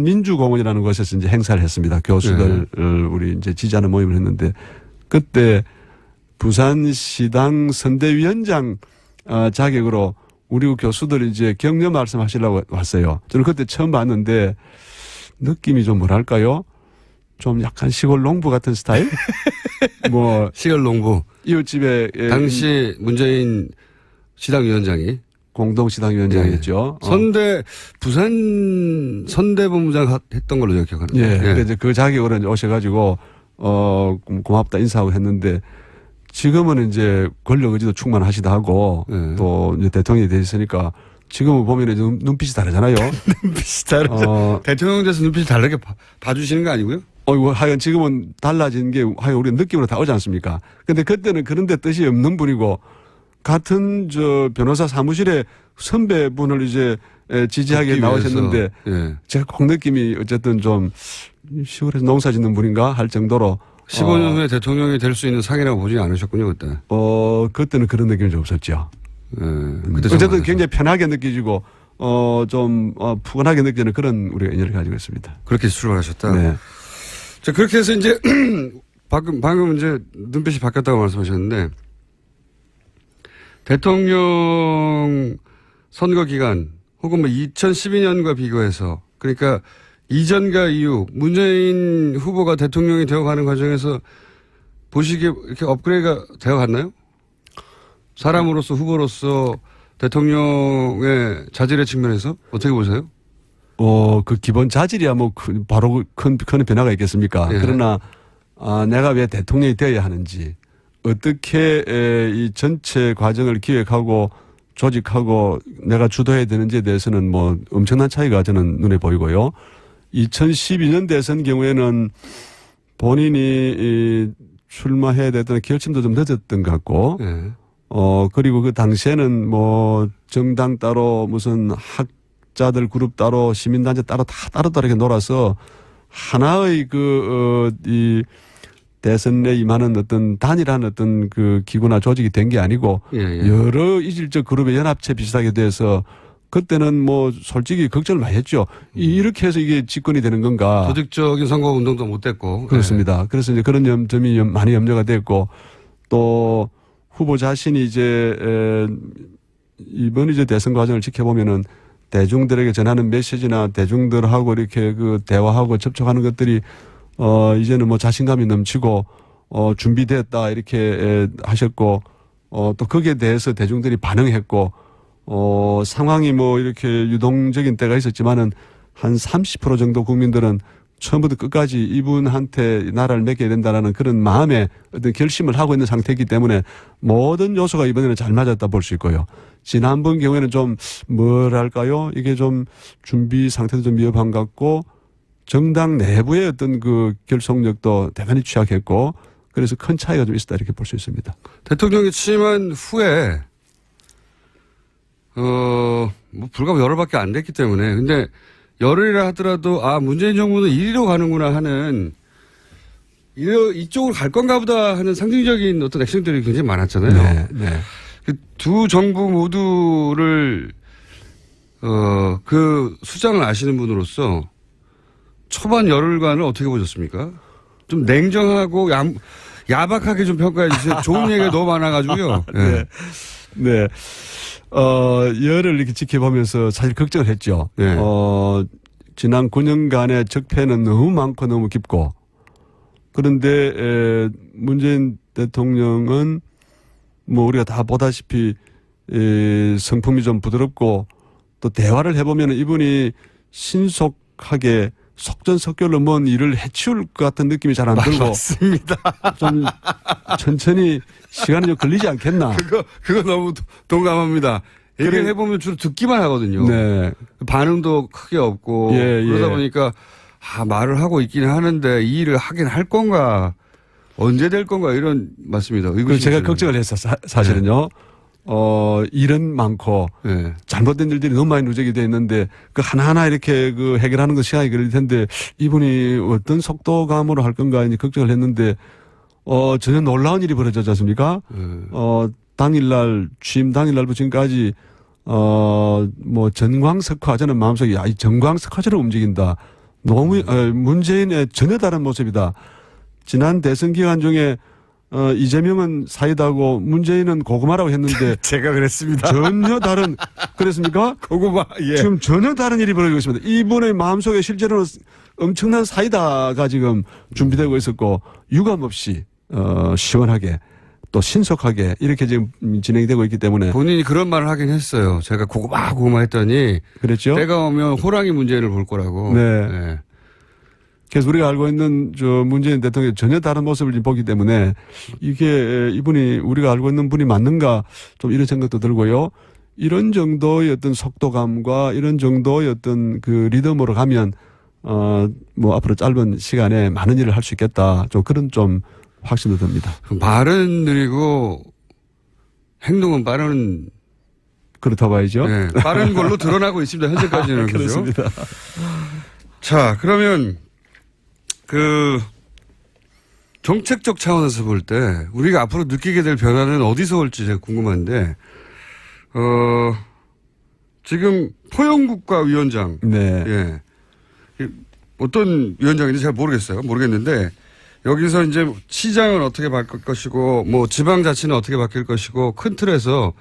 민주공원이라는 곳에서 이제 행사를 했습니다. 교수들 우리 이제 지지하는 모임을 했는데 그때 부산시당 선대위원장 자격으로 우리 교수들이 이제 격려 말씀하시려고 왔어요. 저는 그때 처음 봤는데 느낌이 좀 뭐랄까요? 좀 약간 시골 농부 같은 스타일? 시골 농부. 이웃집에 당시 문재인 시당위원장이 공동시당위원장이었죠. 부산 선대본부장 했던 걸로 기억하는데. 예. 그래서 그 자격으로 이제 오셔가지고, 고맙다 인사하고 했는데, 지금은 이제 권력 의지도 충만하시다 하고, 또 이제 대통령이 되셨으니까, 지금은 보면 이제 눈빛이 다르잖아요. 눈빛이 다르죠. 대통령 돼서 눈빛이 다르게 봐주시는 거 아니고요? 하여간 지금은 달라진 게, 하여간 우리 느낌으로 다 오지 않습니까? 근데 그때는 그런데 뜻이 없는 분이고, 같은 변호사 사무실에 선배분을 이제 지지하게 나오셨는데 제가 꼭 느낌이 어쨌든 좀 시골에서 농사 짓는 분인가 할 정도로 15년 후에 대통령이 될 수 있는 상이라고 보지 않으셨군요, 그때. 그때는 그런 느낌이 좀 없었죠. 그때 어쨌든 굉장히 편하게 느껴지고 좀 푸근하게 느끼는 그런 우리가 인연을 가지고 있습니다. 그렇게 출발하셨다. 네. 자, 그렇게 해서 이제 방금 이제 눈빛이 바뀌었다고 말씀하셨는데 대통령 선거 기간 혹은 2012년과 비교해서 그러니까 이전과 이후 문재인 후보가 대통령이 되어가는 과정에서 보시기에 이렇게 업그레이드가 되어갔나요? 사람으로서 후보로서 대통령의 자질의 측면에서 어떻게 보세요? 그 기본 자질이야 바로 큰 변화가 있겠습니까? 그러나 내가 왜 대통령이 되어야 하는지 어떻게 이 전체 과정을 기획하고 조직하고 내가 주도해야 되는지에 대해서는 엄청난 차이가 저는 눈에 보이고요. 2012년 대선 경우에는 본인이 출마해야 되던 결심도 좀 늦었던 것 같고, 그리고 그 당시에는 정당 따로 무슨 학자들 그룹 따로 시민단체 따로 다 따로따로 이렇게 놀아서 하나의 이 대선에 임하는 어떤 단일한 어떤 그 기구나 조직이 된 게 아니고 여러 이질적 그룹의 연합체 비슷하게 돼서 그때는 솔직히 걱정을 많이 했죠. 이렇게 해서 이게 집권이 되는 건가. 조직적인 선거 운동도 못 됐고. 그렇습니다. 그래서 이제 그런 점이 많이 염려가 됐고 또 후보 자신이 이제 이번 이제 대선 과정을 지켜보면은 대중들에게 전하는 메시지나 대중들하고 이렇게 그 대화하고 접촉하는 것들이 이제는 자신감이 넘치고, 준비됐다, 이렇게 하셨고, 또 거기에 대해서 대중들이 반응했고, 상황이 이렇게 유동적인 때가 있었지만은 한 30% 정도 국민들은 처음부터 끝까지 이분한테 나라를 맡겨야 된다라는 그런 마음의 어떤 결심을 하고 있는 상태이기 때문에 모든 요소가 이번에는 잘 맞았다 볼 수 있고요. 지난번 경우에는 좀 뭐랄까요? 이게 좀 준비 상태도 좀 위협한 것 같고, 정당 내부의 어떤 그 결속력도 대단히 취약했고 그래서 큰 차이가 좀 있었다 이렇게 볼 수 있습니다. 대통령이 취임한 후에 뭐 불과 열흘밖에 안 됐기 때문에 근데 열흘이라 하더라도 문재인 정부는 이리로 가는구나 하는 이쪽으로 갈 건가 보다 하는 상징적인 어떤 액션들이 굉장히 많았잖아요. 네, 네. 그 두 정부 모두를 그 수장을 아시는 분으로서 초반 열흘간을 어떻게 보셨습니까? 좀 냉정하고 야박하게 좀 평가해 주세요. 좋은 얘기가 너무 많아가지고요. 네. 네. 열을 이렇게 지켜보면서 사실 걱정을 했죠. 네. 지난 9년간의 적폐는 너무 많고 너무 깊고 그런데 문재인 대통령은 뭐 우리가 다 보다시피 성품이 좀 부드럽고 또 대화를 해보면 이분이 신속하게 속전속결로 뭔 일을 해치울 것 같은 느낌이 잘 안 들고 맞습니다. 좀 천천히 시간이 좀 걸리지 않겠나. 그거 너무 동감합니다. 얘기를 해보면 주로 듣기만 하거든요. 네. 반응도 크게 없고 예, 그러다 예. 보니까 말을 하고 있기는 하는데 이 일을 하긴 할 건가 언제 될 건가 이런 맞습니다. 그 제가 걱정을 했어 사실은요. 일은 많고 네. 잘못된 일들이 너무 많이 누적이 돼 있는데 그 하나하나 이렇게 그 해결하는 거 시간이 걸릴 텐데 이분이 어떤 속도감으로 할 건가 이제 걱정을 했는데 전혀 놀라운 일이 벌어졌지 않습니까? 당일날 취임 당일날부터 지금까지 뭐 전광석화 저는 마음속에 이 전광석화처럼 움직인다. 너무 문재인의 전혀 다른 모습이다. 지난 대선 기간 중에 이재명은 사이다고 문재인은 고구마라고 했는데 제가 그랬습니다. 전혀 다른 그랬습니까? 고구마 예. 지금 전혀 다른 일이 벌어지고 있습니다. 이분의 마음속에 실제로는 엄청난 사이다가 지금 준비되고 있었고 유감없이 시원하게 또 신속하게 이렇게 지금 진행이 되고 있기 때문에 본인이 그런 말을 하긴 했어요. 제가 고구마 했더니 그랬죠. 때가 오면 호랑이 문재인을 볼 거라고. 네. 네. 그래서 우리가 알고 있는 문재인 대통령이 전혀 다른 모습을 지금 보기 때문에 이게 이분이 우리가 알고 있는 분이 맞는가 좀 이런 생각도 들고요. 이런 정도의 어떤 속도감과 이런 정도의 어떤 그 리듬으로 가면 뭐 앞으로 짧은 시간에 많은 일을 할 수 있겠다. 좀 그런 좀 확신도 듭니다. 말은 느리고 행동은 빠른. 그렇다 봐야죠. 네, 빠른 걸로 드러나고 있습니다. 현재까지는. 그렇습니다. 그렇죠? 자, 그러면 정책적 차원에서 볼 때 우리가 앞으로 느끼게 될 변화는 어디서 올지 제가 궁금한데, 지금 포용국가위원장. 네. 예. 어떤 위원장인지 잘 모르겠는데, 여기서 이제 시장은 어떻게 바뀔 것이고, 뭐 지방자치는 어떻게 바뀔 것이고, 큰 틀에서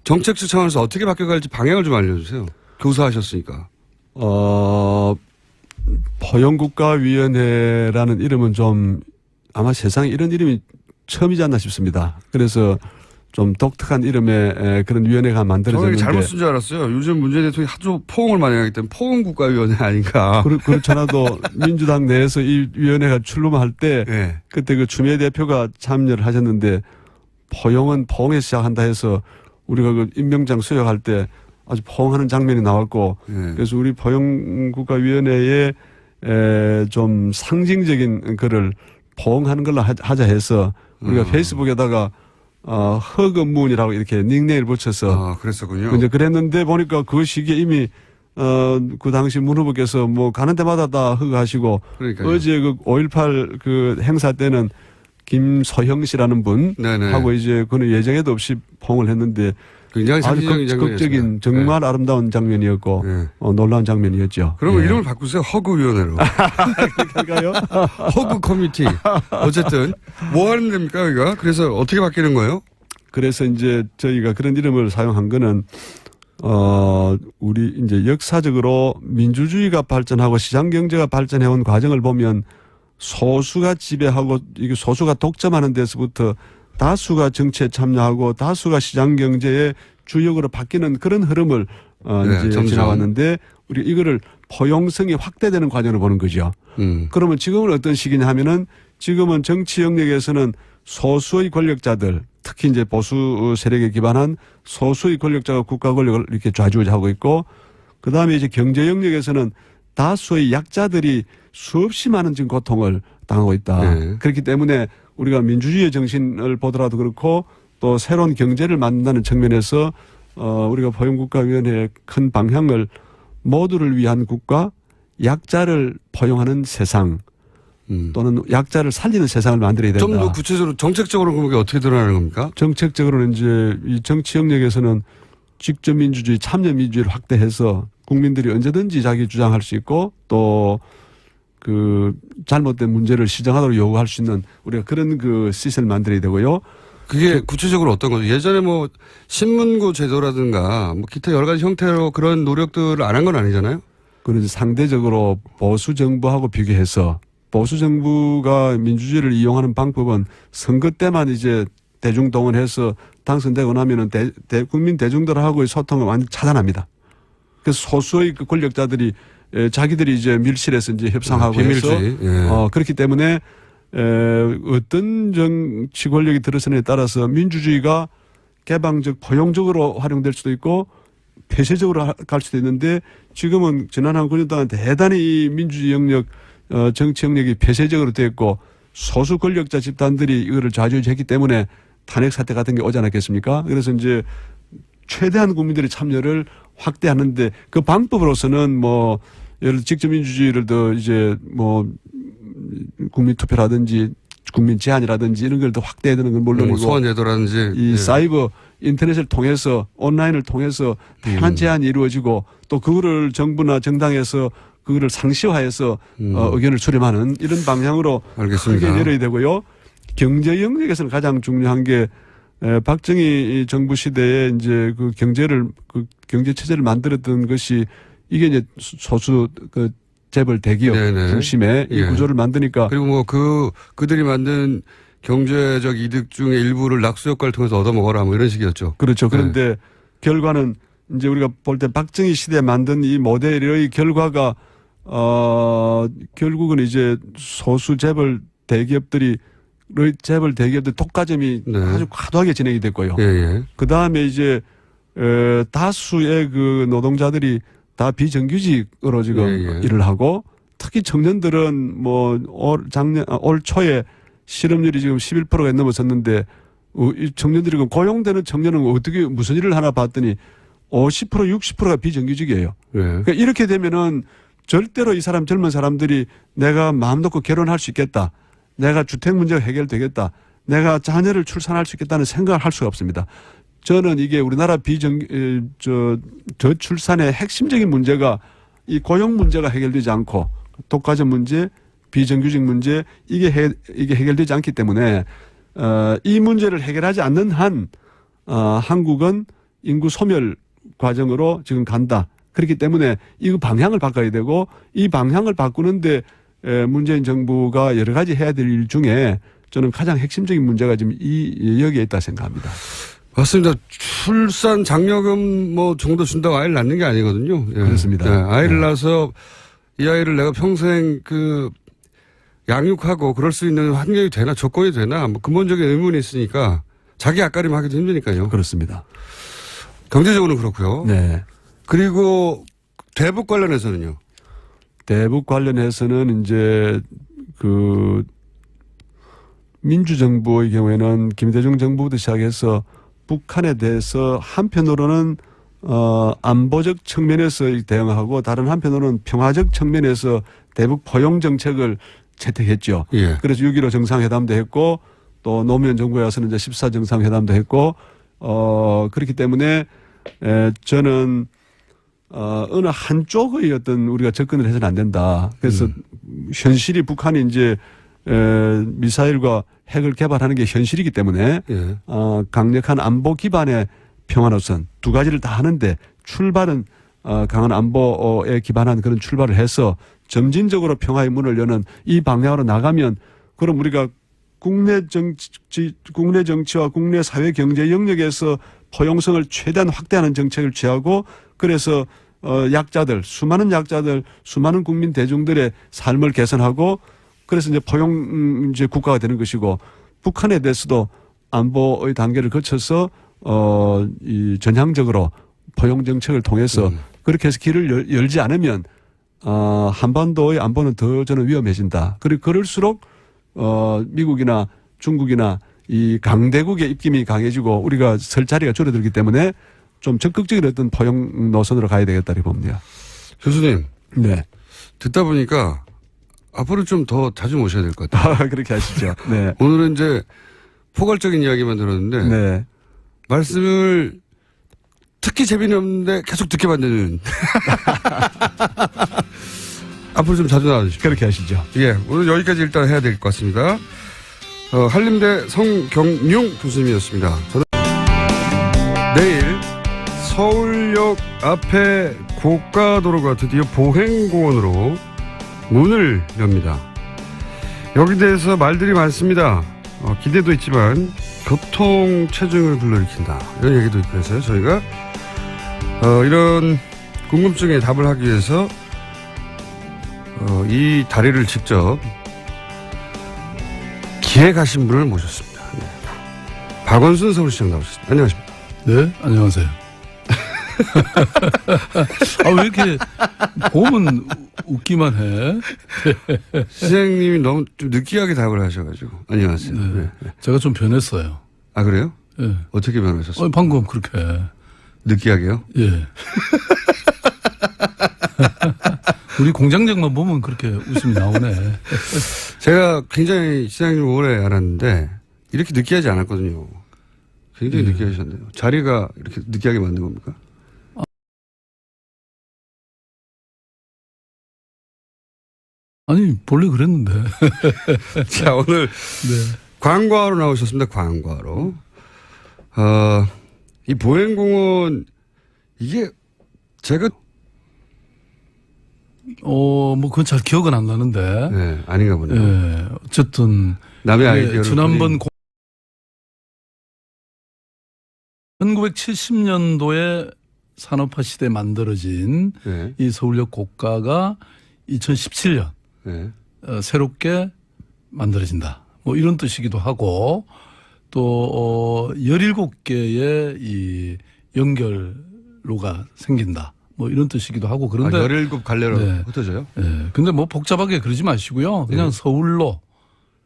정책적 차원에서 어떻게 바뀌어갈지 방향을 좀 알려주세요. 교수하셨으니까. 포용국가위원회라는 이름은 좀 아마 세상에 이런 이름이 처음이지 않나 싶습니다. 그래서 좀 독특한 이름의 그런 위원회가 만들어졌는데. 저는 잘못 쓴 줄 알았어요. 요즘 문재인 대통령이 하도 포옹을 많이 하기 때문에 포옹국가위원회 아닌가. 그렇잖아도 민주당 내에서 이 위원회가 출범할 때 네. 그때 그 추미애 대표가 참여를 하셨는데 포용은 포옹에 시작한다 해서 우리가 그 임명장 수여할 때 아주 포옹하는 장면이 나왔고 네. 그래서 우리 포용국가위원회에 좀 상징적인 글을 포옹하는 걸로 하자 해서 우리가 페이스북에다가 허건문이라고 이렇게 닉네임을 붙여서 그랬었군요. 이제 그랬는데 보니까 그 시기에 이미 그 당시 문 후보께서 뭐 가는 데마다 다 허가하시고 그러니까요. 어제 그 5.18 그 행사 때는 김소형 씨라는 분 네네. 하고 이제 그는 예정에도 없이 포옹을 했는데 굉장히 아주 상징적인 극적인 정말 아름다운 장면이었고 네. 놀라운 장면이었죠. 그러면 예. 이름을 바꾸세요. 허그위원회로. 그러니까요. 허그 커뮤니티. 어쨌든 뭐 하는 데입니까 여기가? 그래서 어떻게 바뀌는 거예요? 그래서 이제 저희가 그런 이름을 사용한 거는 우리 이제 역사적으로 민주주의가 발전하고 시장 경제가 발전해온 과정을 보면 소수가 지배하고 이게 소수가 독점하는 데서부터 다수가 정치에 참여하고 다수가 시장 경제의 주역으로 바뀌는 그런 흐름을 이제 점점. 지나왔는데 우리 이거를 포용성이 확대되는 과정을 보는 거죠. 그러면 지금은 어떤 시기냐 하면은 지금은 정치 영역에서는 소수의 권력자들 특히 이제 보수 세력에 기반한 소수의 권력자가 국가 권력을 이렇게 좌지우지하고 있고 그 다음에 이제 경제 영역에서는 다수의 약자들이 수없이 많은 지금 고통을 당하고 있다. 네. 그렇기 때문에 우리가 민주주의의 정신을 보더라도 그렇고 또 새로운 경제를 만든다는 측면에서 우리가 포용국가위원회의 큰 방향을 모두를 위한 국가, 약자를 포용하는 세상 또는 약자를 살리는 세상을 만들어야 된다. 좀 더 구체적으로 정책적으로 그게 어떻게 드러나는 겁니까? 정책적으로는 이제 이 정치 영역에서는 직접 민주주의, 참여 민주주의를 확대해서 국민들이 언제든지 자기 주장할 수 있고 또 그 잘못된 문제를 시정하도록 요구할 수 있는 우리가 그런 그 시스템을 만들어야 되고요. 그게 구체적으로 어떤 거죠? 예전에 뭐 신문고 제도라든가 뭐 기타 여러 가지 형태로 그런 노력들을 안 한 건 아니잖아요? 그런 상대적으로 보수 정부하고 비교해서 보수 정부가 민주주의를 이용하는 방법은 선거 때만 이제 대중 동원해서 당선되고 나면은 국민 대중들하고의 소통을 완전 차단합니다. 그래서 소수의 그 권력자들이 자기들이 이제 밀실에서 이제 협상하고 해서 그렇기 때문에 어떤 정치 권력이 들어서느냐에 따라서 민주주의가 개방적, 포용적으로 활용될 수도 있고 폐쇄적으로 갈 수도 있는데 지금은 지난 한 9년 동안 대단히 이 민주주의 영역, 정치 영역이 폐쇄적으로 됐고 소수 권력자 집단들이 이거를 좌지우지했기 때문에 탄핵 사태 같은 게 오지 않았겠습니까? 그래서 이제 최대한 국민들의 참여를 확대하는데 그 방법으로서는 뭐 예를 들어 직접 민주주의를 더 이제 뭐 국민 투표라든지 국민 제안이라든지 이런 걸 더 확대해야 되는 건 물론이고 소환 제도라든지 이 사이버 인터넷을 통해서 온라인을 통해서 다양한 제안이 이루어지고 또 그거를 정부나 정당에서 그거를 상시화해서 의견을 수렴하는 이런 방향으로 알겠습니다. 크게 열어야 되고요. 경제 영역에서는 가장 중요한 게 박정희 정부 시대에 이제 그 경제를 그 경제 체제를 만들었던 것이 이게 이제 소수 그 재벌 대기업 네네. 중심의 이 구조를 만드니까 그리고 뭐 그들이 만든 경제적 이득 중에 일부를 낙수 효과를 통해서 얻어먹어라 뭐 이런 식이었죠. 그렇죠. 그런데 결과는 이제 우리가 볼 때 박정희 시대에 만든 이 모델의 결과가 결국은 이제 소수 재벌 대기업들 독과점이 아주 과도하게 진행이 됐고요. 그 다음에 이제 다수의 그 노동자들이 다 비정규직으로 지금 일을 하고 특히 청년들은 뭐 올 초에 실업률이 지금 11%가 넘어섰는데 이 청년들이 고용되는 청년은 어떻게 무슨 일을 하나 봤더니 50% 60%가 비정규직이에요. 그러니까 이렇게 되면은 절대로 이 젊은 사람들이 내가 마음 놓고 결혼할 수 있겠다. 내가 주택 문제가 해결되겠다. 내가 자녀를 출산할 수 있겠다는 생각을 할 수가 없습니다. 저는 이게 우리나라 저출산의 핵심적인 문제가 이 고용 문제가 해결되지 않고 독과점 문제, 비정규직 문제 이게 해결되지 않기 때문에 이 문제를 해결하지 않는 한 한국은 인구 소멸 과정으로 지금 간다. 그렇기 때문에 이 방향을 바꿔야 되고 이 방향을 바꾸는데 문재인 정부가 여러 가지 해야 될 일 중에 저는 가장 핵심적인 문제가 지금 여기에 있다 생각합니다. 맞습니다. 출산 장려금 뭐 정도 준다고 아이를 낳는 게 아니거든요. 그렇습니다. 아이를 낳아서 이 아이를 내가 평생 양육하고 그럴 수 있는 환경이 되나 조건이 되나 뭐 근본적인 의문이 있으니까 자기 앞가림 하기도 힘드니까요. 그렇습니다. 경제적으로는 그렇고요. 네. 그리고 대북 관련해서는요. 대북 관련해서는 이제 그 민주정부의 경우에는 김대중 정부부터 시작해서 북한에 대해서 한편으로는 안보적 측면에서 대응하고 다른 한편으로는 평화적 측면에서 대북 포용 정책을 채택했죠. 그래서 6.15 정상회담도 했고 또 노무현 정부에 와서는 이제 14 정상회담도 했고 그렇기 때문에 저는 어느 한쪽의 어떤 우리가 접근을 해서는 안 된다. 그래서 현실이 북한이 이제 미사일과 핵을 개발하는 게 현실이기 때문에 강력한 안보 기반의 평화노선 두 가지를 다 하는데 출발은 강한 안보에 기반한 그런 출발을 해서 점진적으로 평화의 문을 여는 이 방향으로 나가면 그럼 우리가 국내 정치와 국내 사회 경제 영역에서 포용성을 최대한 확대하는 정책을 취하고 그래서 수많은 약자들, 수많은 국민 대중들의 삶을 개선하고 그래서 이제 포용 이제 국가가 되는 것이고 북한에 대해서도 안보의 단계를 거쳐서 이 전향적으로 포용 정책을 통해서 그렇게 해서 길을 열지 않으면 한반도의 안보는 더 저는 위험해진다. 그리고 그럴수록 미국이나 중국이나 이 강대국의 입김이 강해지고 우리가 설 자리가 줄어들기 때문에 좀 적극적인 어떤 포용 노선으로 가야 되겠다 이렇게 봅니다. 교수님. 네. 듣다 보니까 앞으로 좀 더 자주 모셔야 될 것 같아요. 그렇게 하시죠. 네. 오늘은 이제 포괄적인 이야기만 들었는데 네. 말씀을 특히 재미는 없는데 계속 듣게 만드는 앞으로 좀 자주 나와주십시오. 그렇게 하시죠. 예, 오늘 여기까지 일단 해야 될 것 같습니다. 한림대 성경용 교수님이었습니다. 저는 내일 서울역 앞에 고가도로가 드디어 보행공원으로 문을 엽니다. 여기 대해서 말들이 많습니다. 기대도 있지만 교통체증을 불러일으킨다 이런 얘기도 있고 해서요. 저희가 이런 궁금증에 답을 하기 위해서 이 다리를 직접 기획하신 분을 모셨습니다. 네. 박원순 서울시장 나오셨습니다. 안녕하십니까? 네, 안녕하세요. 왜 이렇게 보면 웃기만 해? 시장님이 너무 좀 느끼하게 답을 하셔가지고. 안녕하세요. 네. 네. 제가 좀 변했어요. 아, 그래요? 예. 어떻게 변하셨어요? 방금 그렇게. 느끼하게요? 예. 우리 공장장만 보면 그렇게 웃음이 나오네. 제가 굉장히 시장님을 오래 알았는데 이렇게 느끼하지 않았거든요. 굉장히 느끼하셨네요. 자리가 이렇게 느끼하게 만든 겁니까? 아니, 본래 그랬는데. 자, 오늘 네. 관과로 나오셨습니다. 관과로. 이 보행공원 이게 제가 그건 잘 기억은 안 나는데. 네, 아닌가 보네요. 예. 어쨌든. 남의 아이디어를 지난번 1970년도에 산업화 시대에 만들어진 네. 이 서울역 고가가 2017년 네. 새롭게 만들어진다. 뭐 이런 뜻이기도 하고 또 17개의 이 연결로가 생긴다. 뭐 이런 뜻이기도 하고 그런데 17 갈래로 네. 흩어져요? 예. 근데 뭐 복잡하게 그러지 마시고요. 그냥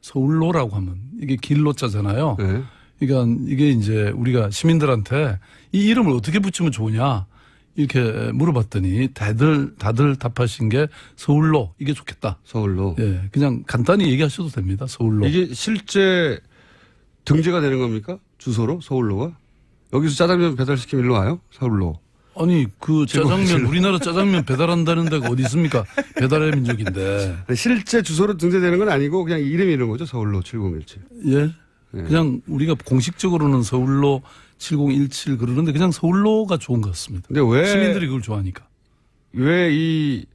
서울로라고 하면 이게 길로자잖아요. 네. 그러니까 이게 이제 우리가 시민들한테 이 이름을 어떻게 붙이면 좋으냐 이렇게 물어봤더니 다들 답하신 게 서울로 이게 좋겠다. 서울로. 예, 그냥 간단히 얘기하셔도 됩니다. 서울로. 이게 실제 등재가 되는 겁니까? 주소로 서울로가? 여기서 짜장면 배달시키면 일로 와요? 서울로. 아니 그 짜장면 우리나라 짜장면 배달한다는 데가 어디 있습니까? 배달의 민족인데. 실제 주소로 등재되는 건 아니고 그냥 이름이 이런 거죠? 서울로 7017. 예. 네. 그냥 우리가 공식적으로는 서울로 7017 그러는데 그냥 서울로가 좋은 것 같습니다. 근데 왜 시민들이 그걸 좋아하니까. 왜 이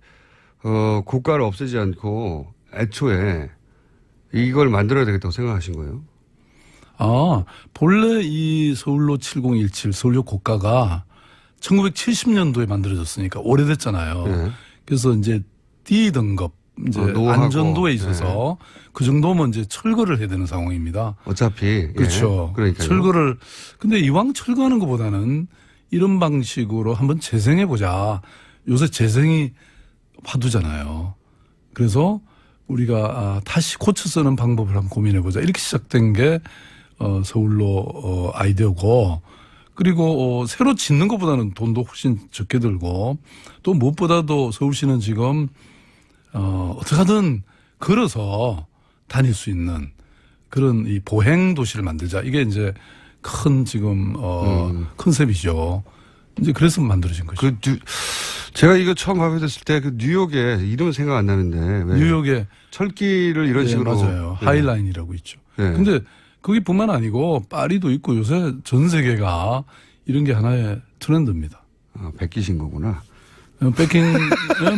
고가를 없애지 않고 애초에 이걸 만들어야 되겠다고 생각하신 거예요? 본래 이 서울로 7017 서울역 고가가 1970년도에 만들어졌으니까 오래됐잖아요. 네. 그래서 이제 D 등급 이제 노하고. 안전도에 있어서 그 정도면 이제 철거를 해야 되는 상황입니다. 어차피. 그렇죠. 예. 그러니까요. 철거를 근데 이왕 철거하는 것보다는 이런 방식으로 한번 재생해 보자. 요새 재생이 화두잖아요. 그래서 우리가 다시 고쳐 쓰는 방법을 한번 고민해 보자. 이렇게 시작된 게 서울로 아이디어고 그리고 새로 짓는 것보다는 돈도 훨씬 적게 들고 또 무엇보다도 서울시는 지금 어떻게 하든 걸어서 다닐 수 있는 그런 이 보행 도시를 만들자. 이게 이제 큰 지금 컨셉이죠. 이제 그래서 만들어진 거죠. 제가 이거 처음 발표됐을 때 그 뉴욕에 이름은 생각 안 나는데 왜 뉴욕에 철길을 이런 네, 식으로 맞아요. 네. 하이라인이라고 있죠. 네. 근데 거기뿐만 아니고 파리도 있고 요새 전 세계가 이런 게 하나의 트렌드입니다. 베끼신 거구나. 뺏긴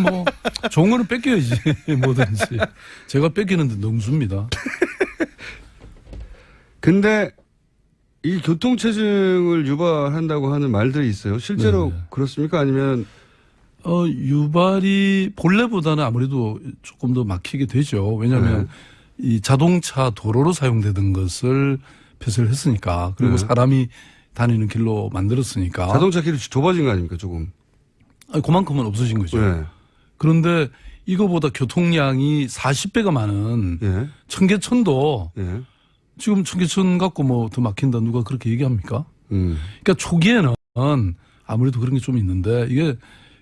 뭐 좋은 거는 뺏겨야지 뭐든지. 제가 뺏기는데 능수입니다. 근데 이 교통체증을 유발한다고 하는 말들이 있어요. 실제로 네. 그렇습니까? 아니면 유발이 본래보다는 아무래도 조금 더 막히게 되죠. 왜냐하면 이 자동차 도로로 사용되던 것을 폐쇄를 했으니까 그리고 사람이 다니는 길로 만들었으니까 자동차 길이 좁아진 거 아닙니까? 조금. 그만큼은 없어진 거죠. 네. 그런데 이거보다 교통량이 40배가 많은 예. 청계천도 예. 지금 청계천 갖고 뭐 더 막힌다 누가 그렇게 얘기합니까? 음. 그러니까 초기에는 아무래도 그런 게 좀 있는데 이게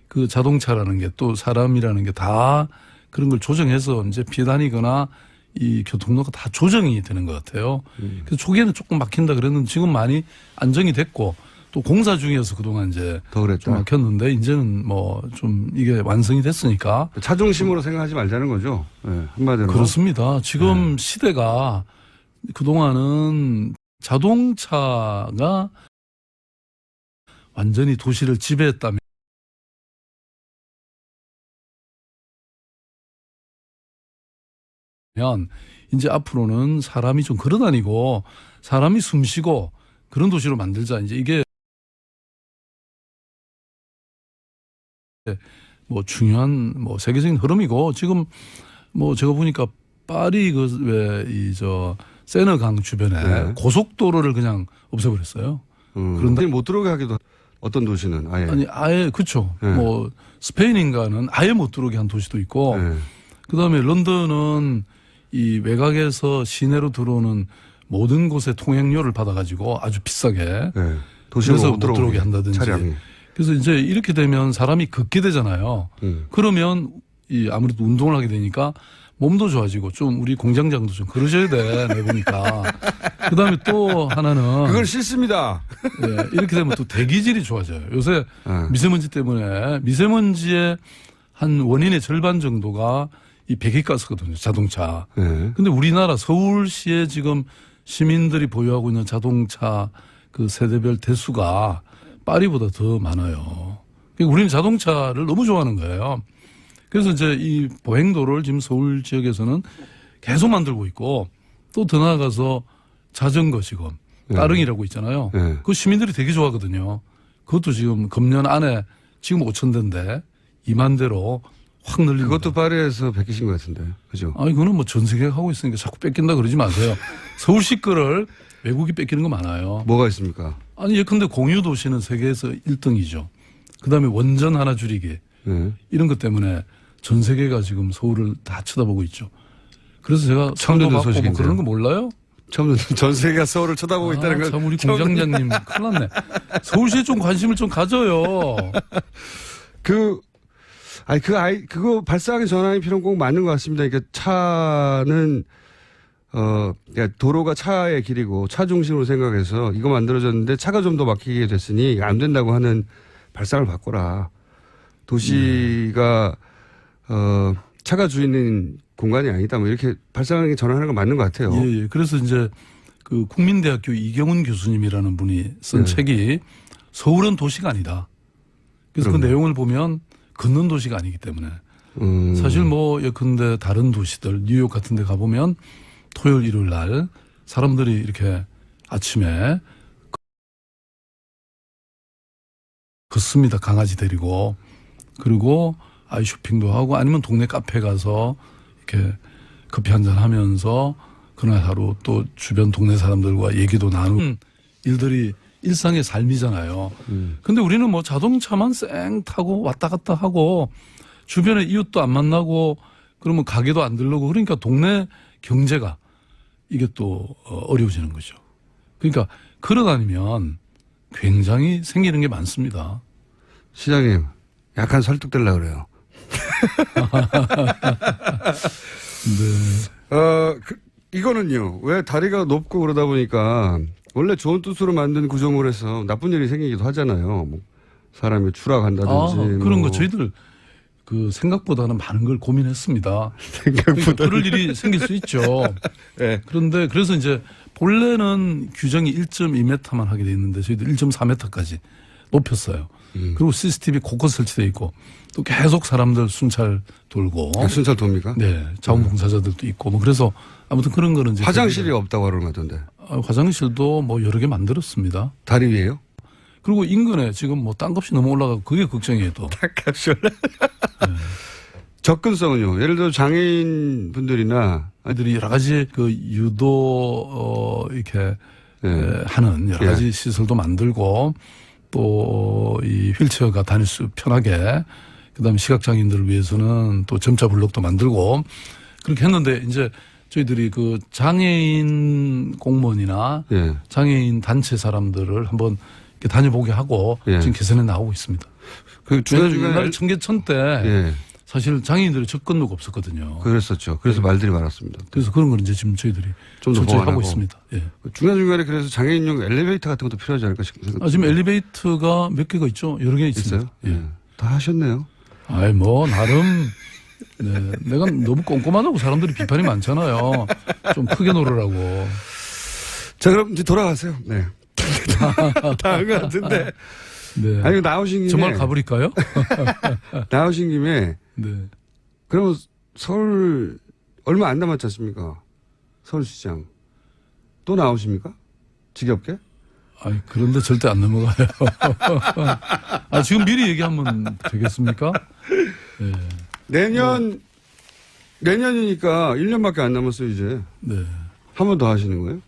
그 자동차라는 게 또 사람이라는 게 다 그런 걸 조정해서 이제 피해 다니거나 이 교통로가 다 조정이 되는 것 같아요. 그래서 초기에는 조금 막힌다 그랬는데 지금 많이 안정이 됐고 또 공사 중이어서 그동안 이제 더 그랬다. 좀 막혔는데 이제는 뭐 좀 이게 완성이 됐으니까 차 중심으로 생각하지 말자는 거죠. 예. 한마디로. 그렇습니다. 지금 시대가 그동안은 자동차가 완전히 도시를 지배했다면 이제 앞으로는 사람이 좀 걸어다니고 사람이 숨쉬고 그런 도시로 만들자. 이제 이게 뭐 중요한 뭐 세계적인 흐름이고 지금 뭐 제가 보니까 파리 그 왜 이 저 세너강 주변에 네. 고속도로를 그냥 없애버렸어요. 그런데 못 들어오게 하기도 어떤 도시는 아예. 아니 아예 그렇죠. 네. 뭐 스페인인가는 아예 못 들어오게 한 도시도 있고 예. 그다음에 런던은 이 외곽에서 시내로 들어오는 모든 곳에 통행료를 받아가지고 아주 비싸게 예. 도시로 그래서 못 못 들어오게 한다든지. 차량이. 그래서 이제 이렇게 되면 사람이 걷게 되잖아요. 그러면 이 아무래도 운동을 하게 되니까 몸도 좋아지고 좀 우리 공장장도 좀 그러셔야 돼. 내가 보니까. 그다음에 또 하나는 그건 싫습니다. 예, 이렇게 되면 또 대기질이 좋아져요. 요새 미세먼지 때문에 미세먼지의 한 원인의 절반 정도가 이 배기가스거든요. 자동차. 예. 근데 우리나라 서울시에 지금 시민들이 보유하고 있는 자동차 그 세대별 대수가 파리보다 더 많아요. 그러니까 우리는 자동차를 너무 좋아하는 거예요. 그래서 이제 이 보행도로를 지금 서울 지역에서는 계속 만들고 있고 또 더 나아가서 자전거 지금 따릉이라고 있잖아요. 네. 그 시민들이 되게 좋아하거든요. 그것도 지금 금년 안에 지금 5,000대인데 2만 대로 확 늘립니다. 그것도 파리에서 베끼신 것 같은데. 그죠? 아니, 그거는 뭐 전 세계가 하고 있으니까 자꾸 뺏긴다 그러지 마세요. 서울시 거를 외국이 뺏기는 거 많아요. 뭐가 있습니까? 아니, 예컨대 공유도시는 세계에서 1등이죠. 그 다음에 원전 하나 줄이기. 예. 이런 것 때문에 전 세계가 지금 서울을 다 쳐다보고 있죠. 그래서 제가 처음 상도 듣는 받고 뭐 소식인데요. 그런 거 몰라요? 처음 전 세계가 서울을 쳐다보고 있다는 건 참 우리 처음 공장장님 큰일 났네. 서울시에 좀 관심을 좀 가져요. 그거 발사하기 전환이 필요는 꼭 맞는 것 같습니다. 그러니까 차는, 그러니까 도로가 차의 길이고 차 중심으로 생각해서 이거 만들어졌는데 차가 좀 더 막히게 됐으니 안 된다고 하는 발상을 바꿔라. 도시가, 차가 주인인 공간이 아니다. 뭐 이렇게 발상하는 게 전환하는 건 맞는 것 같아요. 예, 예. 그래서 이제 그 국민대학교 이경훈 교수님이라는 분이 쓴 책이 서울은 도시가 아니다. 그래서 그 내용을 보면 걷는 도시가 아니기 때문에 사실 뭐 예컨대 다른 도시들 뉴욕 같은 데 가보면 토요일 일요일 날 사람들이 이렇게 아침에 걷습니다. 강아지 데리고. 그리고 아이 쇼핑도 하고 아니면 동네 카페 가서 이렇게 커피 한잔 하면서 그날 하루 또 주변 동네 사람들과 얘기도 나누는 일들이 일상의 삶이잖아요. 근데 우리는 뭐 자동차만 쌩 타고 왔다 갔다 하고 주변에 이웃도 안 만나고 그러면 가게도 안 들르고 그러니까 동네 경제가 이게 또 어려워지는 거죠. 그러니까 걸어다니면 굉장히 생기는 게 많습니다. 시장님, 약간 설득되려고 그래요. 네. 이거는요. 왜 다리가 높고 그러다 보니까 원래 좋은 뜻으로 만든 구조물에서 나쁜 일이 생기기도 하잖아요. 뭐 사람이 추락한다든지. 그런 뭐. 거 저희들 그 생각보다는 많은 걸 고민했습니다. 그러니까 그럴 일이 생길 수 있죠. 네. 그런데 그래서 이제 본래는 규정이 1.2m만 하게 돼 있는데 저희들 1.4m까지 높였어요. 그리고 CCTV 곳곳 설치되어 있고 또 계속 사람들 순찰 돌고. 순찰 돕니까? 네. 자원봉사자들도 있고 뭐 그래서 아무튼 그런 거는 이제 화장실이 없다고 하는 것 같던데. 화장실도 뭐 여러 개 만들었습니다. 다리 위에요? 그리고 인근에 지금 뭐 땅값이 너무 올라가고 그게 걱정이에요 또. 땅값이 올라. 접근성은요. 예를 들어 장애인 분들이나 아이들이 여러 가지 그 유도 이렇게 하는 여러 가지 시설도 만들고 또 이 휠체어가 다닐 수 편하게 그다음에 시각장애인들을 위해서는 또 점자 블록도 만들고 그렇게 했는데 이제 저희들이 그 장애인 공무원이나 예. 장애인 단체 사람들을 한번 이렇게 다녀보게 하고 예. 지금 개선해 나오고 있습니다. 그 중간중간에 옛날 청계천 때 예. 사실 장애인들의 접근로가 없었거든요. 그랬었죠. 그래서 말들이 많았습니다. 그래서 그런 걸 이제 지금 저희들이 좀더 철저히 하고 보완하고. 있습니다. 예. 중간중간에 그래서 장애인용 엘리베이터 같은 것도 필요하지 않을까 생각합니다. 지금 엘리베이터가 몇 개가 있죠? 여러 개 있습니다. 있어요? 예. 다 하셨네요. 아이, 뭐, 나름, 네. 내가 너무 꼼꼼하다고 사람들이 비판이 많잖아요. 좀 크게 놀으라고. 자, 그럼 이제 돌아가세요. 네. 다한 것 같은데. 네. 아니, 나오신 김에. 정말 가버릴까요? 나오신 김에. 네. 그러면 서울 얼마 안 남았지 않습니까? 서울시장. 또 나오십니까? 지겹게? 아니, 그런데 절대 안 넘어가요. 아, 지금 미리 얘기하면 되겠습니까? 네. 내년이니까 1년밖에 안 남았어요, 이제. 네. 한 번 더 하시는 거예요?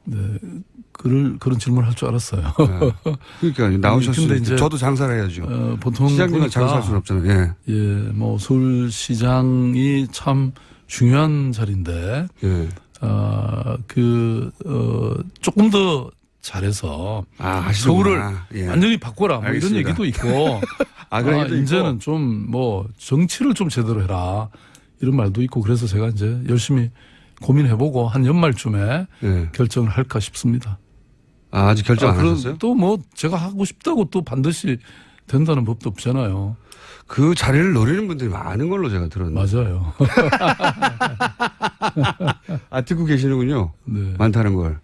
네. 그런 질문을 할 줄 알았어요. 네. 그러니까 나오셨으니까. 근데 이제 저도 장사를 해야죠. 보통 시장님은 장사할 수는 없잖아요. 예. 예, 뭐 서울시장이 참 중요한 자리인데, 예. 조금 더 잘해서 서울을 예. 완전히 바꿔라 뭐 이런 알겠습니다. 얘기도 있고, 그런 얘기도 이제는 있고. 좀 뭐 정치를 좀 제대로 해라 이런 말도 있고 그래서 제가 이제 열심히 고민해보고 한 연말쯤에 예. 결정을 할까 싶습니다. 아직 결정 안 하셨어요? 또 뭐 제가 하고 싶다고 또 반드시 된다는 법도 없잖아요. 그 자리를 노리는 분들이 많은 걸로 제가 들었는데. 맞아요. 듣고 계시는군요. 네. 많다는 걸.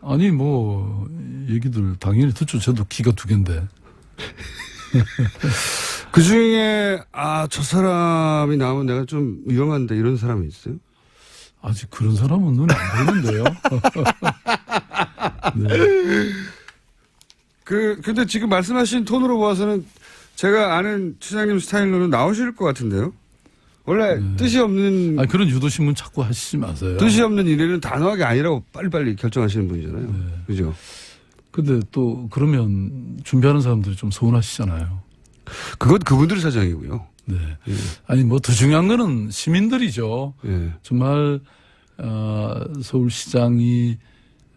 아니 뭐 얘기들 당연히 듣죠. 저도 귀가 두 개인데. 그 중에, 저 사람이 나오면 내가 좀 위험한데 이런 사람이 있어요? 아직 그런 사람은 눈에 안 보이는데요. 네. 근데 지금 말씀하신 톤으로 보아서는 제가 아는 시장님 스타일로는 나오실 것 같은데요? 원래 뜻이 없는, 아니, 그런 유도신문 자꾸 하시지 마세요. 뜻이 없는 일에는 단호하게 아니라고 빨리빨리 결정하시는 분이잖아요. 네. 그죠? 근데 또 그러면 준비하는 사람들이 좀 서운하시잖아요. 그건 그분들의 사정이고요. 네. 아니 뭐 더 중요한 거는 시민들이죠. 예. 정말 서울시장이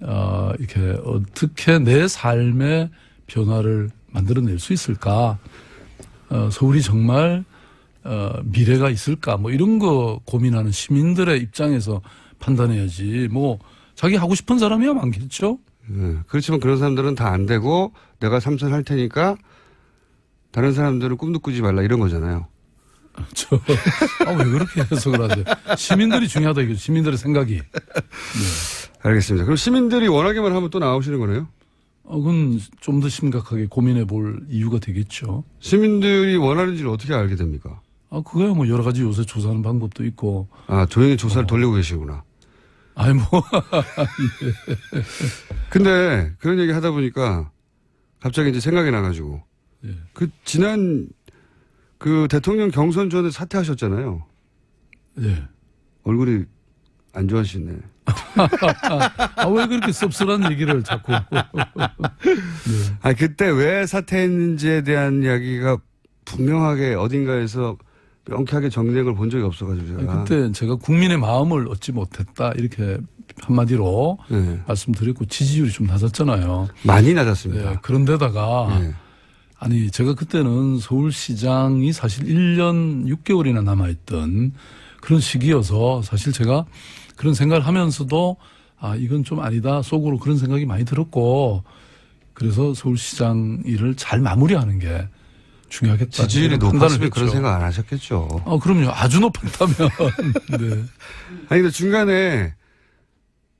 이렇게 어떻게 내 삶의 변화를 만들어낼 수 있을까? 서울이 정말 미래가 있을까? 뭐 이런 거 고민하는 시민들의 입장에서 판단해야지. 뭐 자기 하고 싶은 사람이야 많겠죠. 그렇지만 그런 사람들은 다 안 되고 내가 삼선할 테니까 다른 사람들은 꿈도 꾸지 말라 이런 거잖아요. 왜 그렇게 해석을 하세요? 시민들이 중요하다 이거 시민들의 생각이. 네. 알겠습니다. 그럼 시민들이 원하기만 하면 또 나오시는 거네요? 그건 좀 더 심각하게 고민해 볼 이유가 되겠죠. 시민들이 원하는지를 어떻게 알게 됩니까? 그거야 뭐 여러 가지 요새 조사하는 방법도 있고. 조용히 조사를 돌리고 계시구나. 아니 뭐. 근데 그런 얘기 하다 보니까 갑자기 이제 생각이 나가지고 예. 지난 대통령 경선 전에 사퇴하셨잖아요. 예. 얼굴이 안 좋아지시네. 왜 그렇게 씁쓸한 얘기를 자꾸. 네. 그때 왜 사퇴했는지에 대한 이야기가 분명하게 어딘가에서 명쾌하게 정쟁을 본 적이 없어가지고 제가. 그때 제가 국민의 마음을 얻지 못했다 이렇게 한마디로 네. 말씀드렸고 지지율이 좀 낮았잖아요. 많이 낮았습니다. 네. 그런데다가 네. 아니 제가 그때는 서울시장이 사실 1년 6개월이나 남아있던 그런 시기여서 사실 제가 그런 생각을 하면서도 이건 좀 아니다 속으로 그런 생각이 많이 들었고 그래서 서울시장 일을 잘 마무리하는 게 중요하겠다. 지지율이 높았으면 그런 생각 안 하셨겠죠. 그럼요. 아주 높았다면. 네. 근데 중간에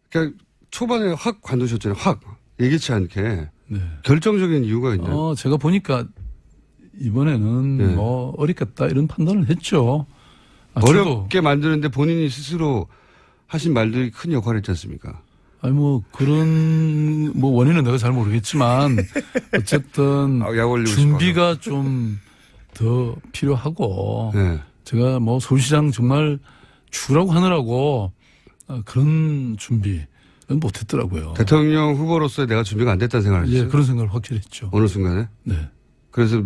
그러니까 초반에 확 관두셨잖아요. 확 예기치 않게. 네. 결정적인 이유가 있나요? 제가 보니까 이번에는 네. 뭐 어렵겠다 이런 판단을 했죠. 어렵게 만드는데 본인이 스스로 하신 말들이 큰 역할을 했지 않습니까? 뭐 그런 뭐 원인은 내가 잘 모르겠지만 어쨌든 약 올리고 준비가 좀 더 필요하고 네. 제가 뭐 서울시장 정말 주라고 하느라고 그런 준비 못했더라고요. 대통령 후보로서 내가 준비가 안 됐다는 생각을 했어요. 그런 생각을 확실히 했죠. 어느 순간에? 네. 그래서